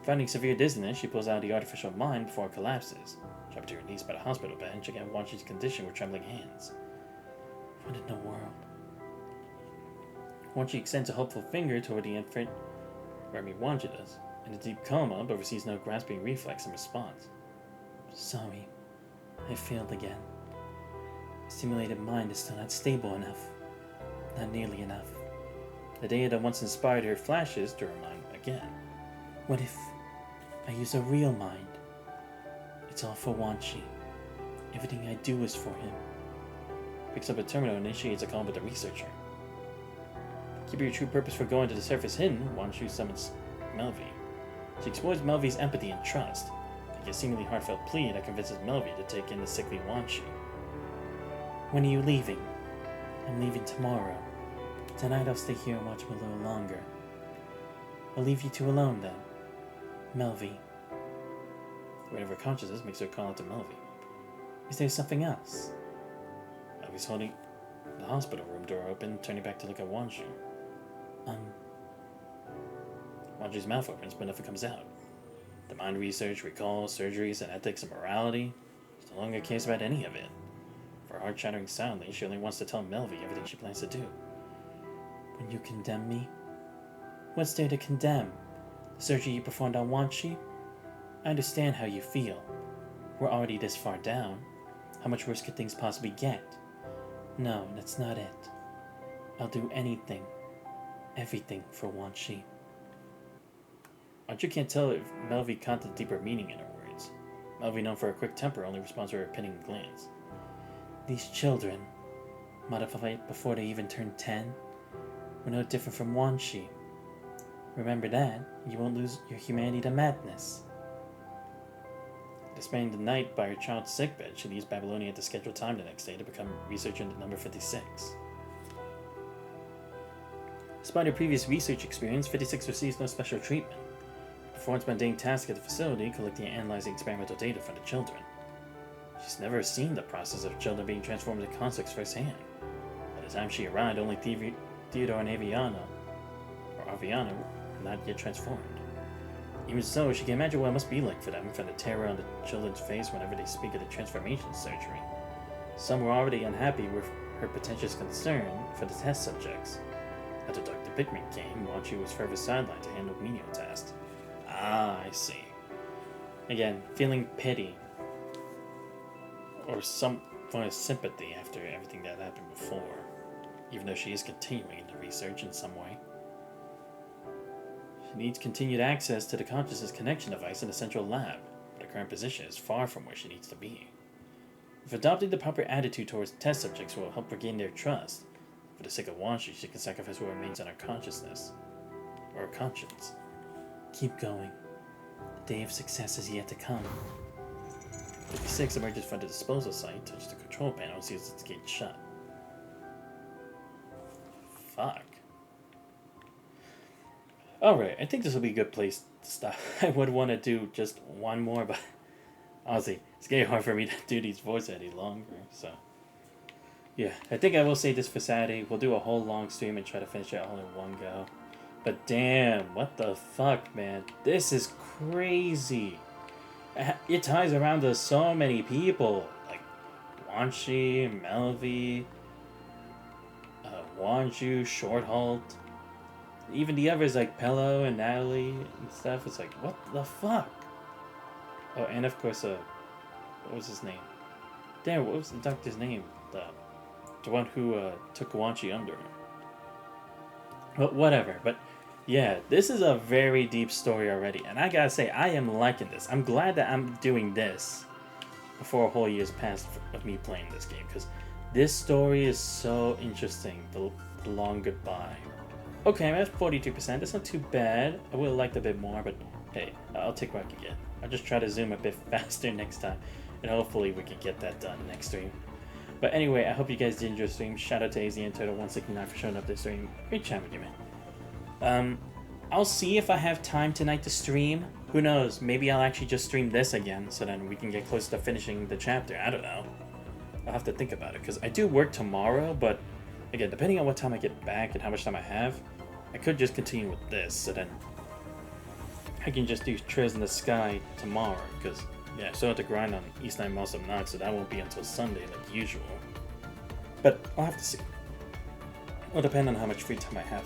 Finding severe dizziness, she pulls out the artificial mind before it collapses. Dropping to her knees by the hospital bed and checking out Wanshi's condition with trembling hands. What in the world? Wanshi extends a hopeful finger toward the infant, Wanshi does, in a deep coma, but receives no grasping reflex in response. Sorry, I failed again. Simulated mind is still not stable enough. Not nearly enough. The data that once inspired her flashes to her mind again. What if I use a real mind? It's all for Wanshi. Everything I do is for him. Picks up a terminal and initiates a call with the researcher. Keeping your true purpose for going to the surface hidden, Wanshu summons Melvi. She explores Melvi's empathy and trust, like a seemingly heartfelt plea that convinces Melvi to take in the sickly Wanshi. When are you leaving? I'm leaving tomorrow. Tonight I'll stay here and watch him a little longer. I'll leave you two alone then. Melvy. Whatever consciousness makes her call out to Melvy. Is there something else? Melvy's holding the hospital room door open, turning back to look at Wanshu. Wanshu's mouth opens, but nothing comes out. The mind research, recall, surgeries, and ethics and morality. She no longer cares about any of it. For her heart chattering soundly, she only wants to tell Melvy everything she plans to do. When you condemn me? What's there to condemn? The surgery you performed on Wanshi? I understand how you feel. We're already this far down. How much worse could things possibly get? No, that's not it. I'll do anything, everything for Wanshi. Archer can't tell if Melvy caught the deeper meaning in her words. Melvy, known for her quick temper, only responds with a pitying glance. These children, modified before they even turn 10, were no different from Wanshi. Remember that, you won't lose your humanity to madness. Spending the night by her child's sickbed, she leaves Babylonia at the scheduled time the next day to become researcher into number 56. Despite her previous research experience, 56 receives no special treatment. She performs mundane tasks at the facility, collecting and analyzing experimental data from the children. She's never seen the process of children being transformed into constructs firsthand. By the time she arrived, only Theodore and Aviana were not yet transformed. Even so, she can imagine what it must be like for them, from the terror on the children's face whenever they speak of the transformation surgery. Some were already unhappy with her pretentious concern for the test subjects. After Dr. Pickman came, Wanshi was further sidelined to handle menial tasks. Ah, I see. Again, feeling pity, or some form of sympathy after everything that happened before, even though she is continuing the research in some way. She needs continued access to the consciousness connection device in the central lab, but her current position is far from where she needs to be. If adopting the proper attitude towards test subjects will help regain their trust, for the sake of Wanshi, she can sacrifice what remains on her consciousness, or her conscience. Keep going. The day of success is yet to come. 56 emerges from the disposal site, touches the control panel, and sees its gate shut. Fuck. Alright, I think this will be a good place to stop. I would want to do just one more, but honestly, it's getting hard for me to do these voices any longer, so. Yeah, I think I will save this for Saturday. We'll do a whole long stream and try to finish it all in one go. But damn, what the fuck, man. This is crazy. It ties around to so many people. Like, Wanshi, Melvy, Wanju, Shorthalt. Even the others like Pello and Natalie and stuff. It's like, what the fuck? Oh, and of course, what was his name? Damn, what was the doctor's name? The one who took Wanshi under. Well, whatever. But yeah, this is a very deep story already. And I gotta say, I am liking this. I'm glad that I'm doing this before a whole year's passed of me playing this game. Because this story is so interesting. The long goodbye. Okay, I'm at 42%. That's not too bad. I would have liked a bit more, but hey, I'll take what I can get. I'll just try to zoom a bit faster next time, and hopefully we can get that done next stream. But anyway, I hope you guys did enjoy the stream. Shout out to AZ and Turtle169 for showing up this stream. Great chat with you, man. I'll see if I have time tonight to stream. Who knows? Maybe I'll actually just stream this again, so then we can get close to finishing the chapter. I don't know. I'll have to think about it, because I do work tomorrow, but again, depending on what time I get back and how much time I have, I could just continue with this, so then I can just do Trails in the Sky tomorrow, because, yeah, I still have to grind on East 9 Miles of Knox, so that won't be until Sunday like usual. But I'll have to see. It'll depend on how much free time I have.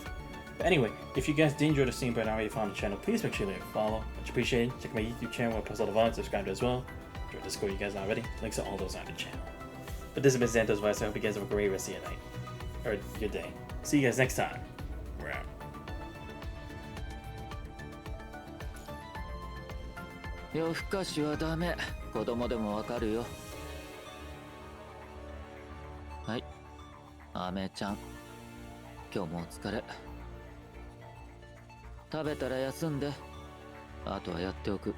But anyway, if you guys did enjoy the stream but already found the channel, please make sure you leave a follow. Much appreciated. Check my YouTube channel where I post all the vlogs, subscribe to as well. Join Discord, you guys know already. Links to all those on the channel. But this has been Santos Vice. I hope you guys have a great rest of your night. Or your day. See you guys next time. We're out. 夜更かしはダメ。子供でもわかるよ。はい。アメちゃん。今日もお疲れ。食べたら休んで。あとはやっておく。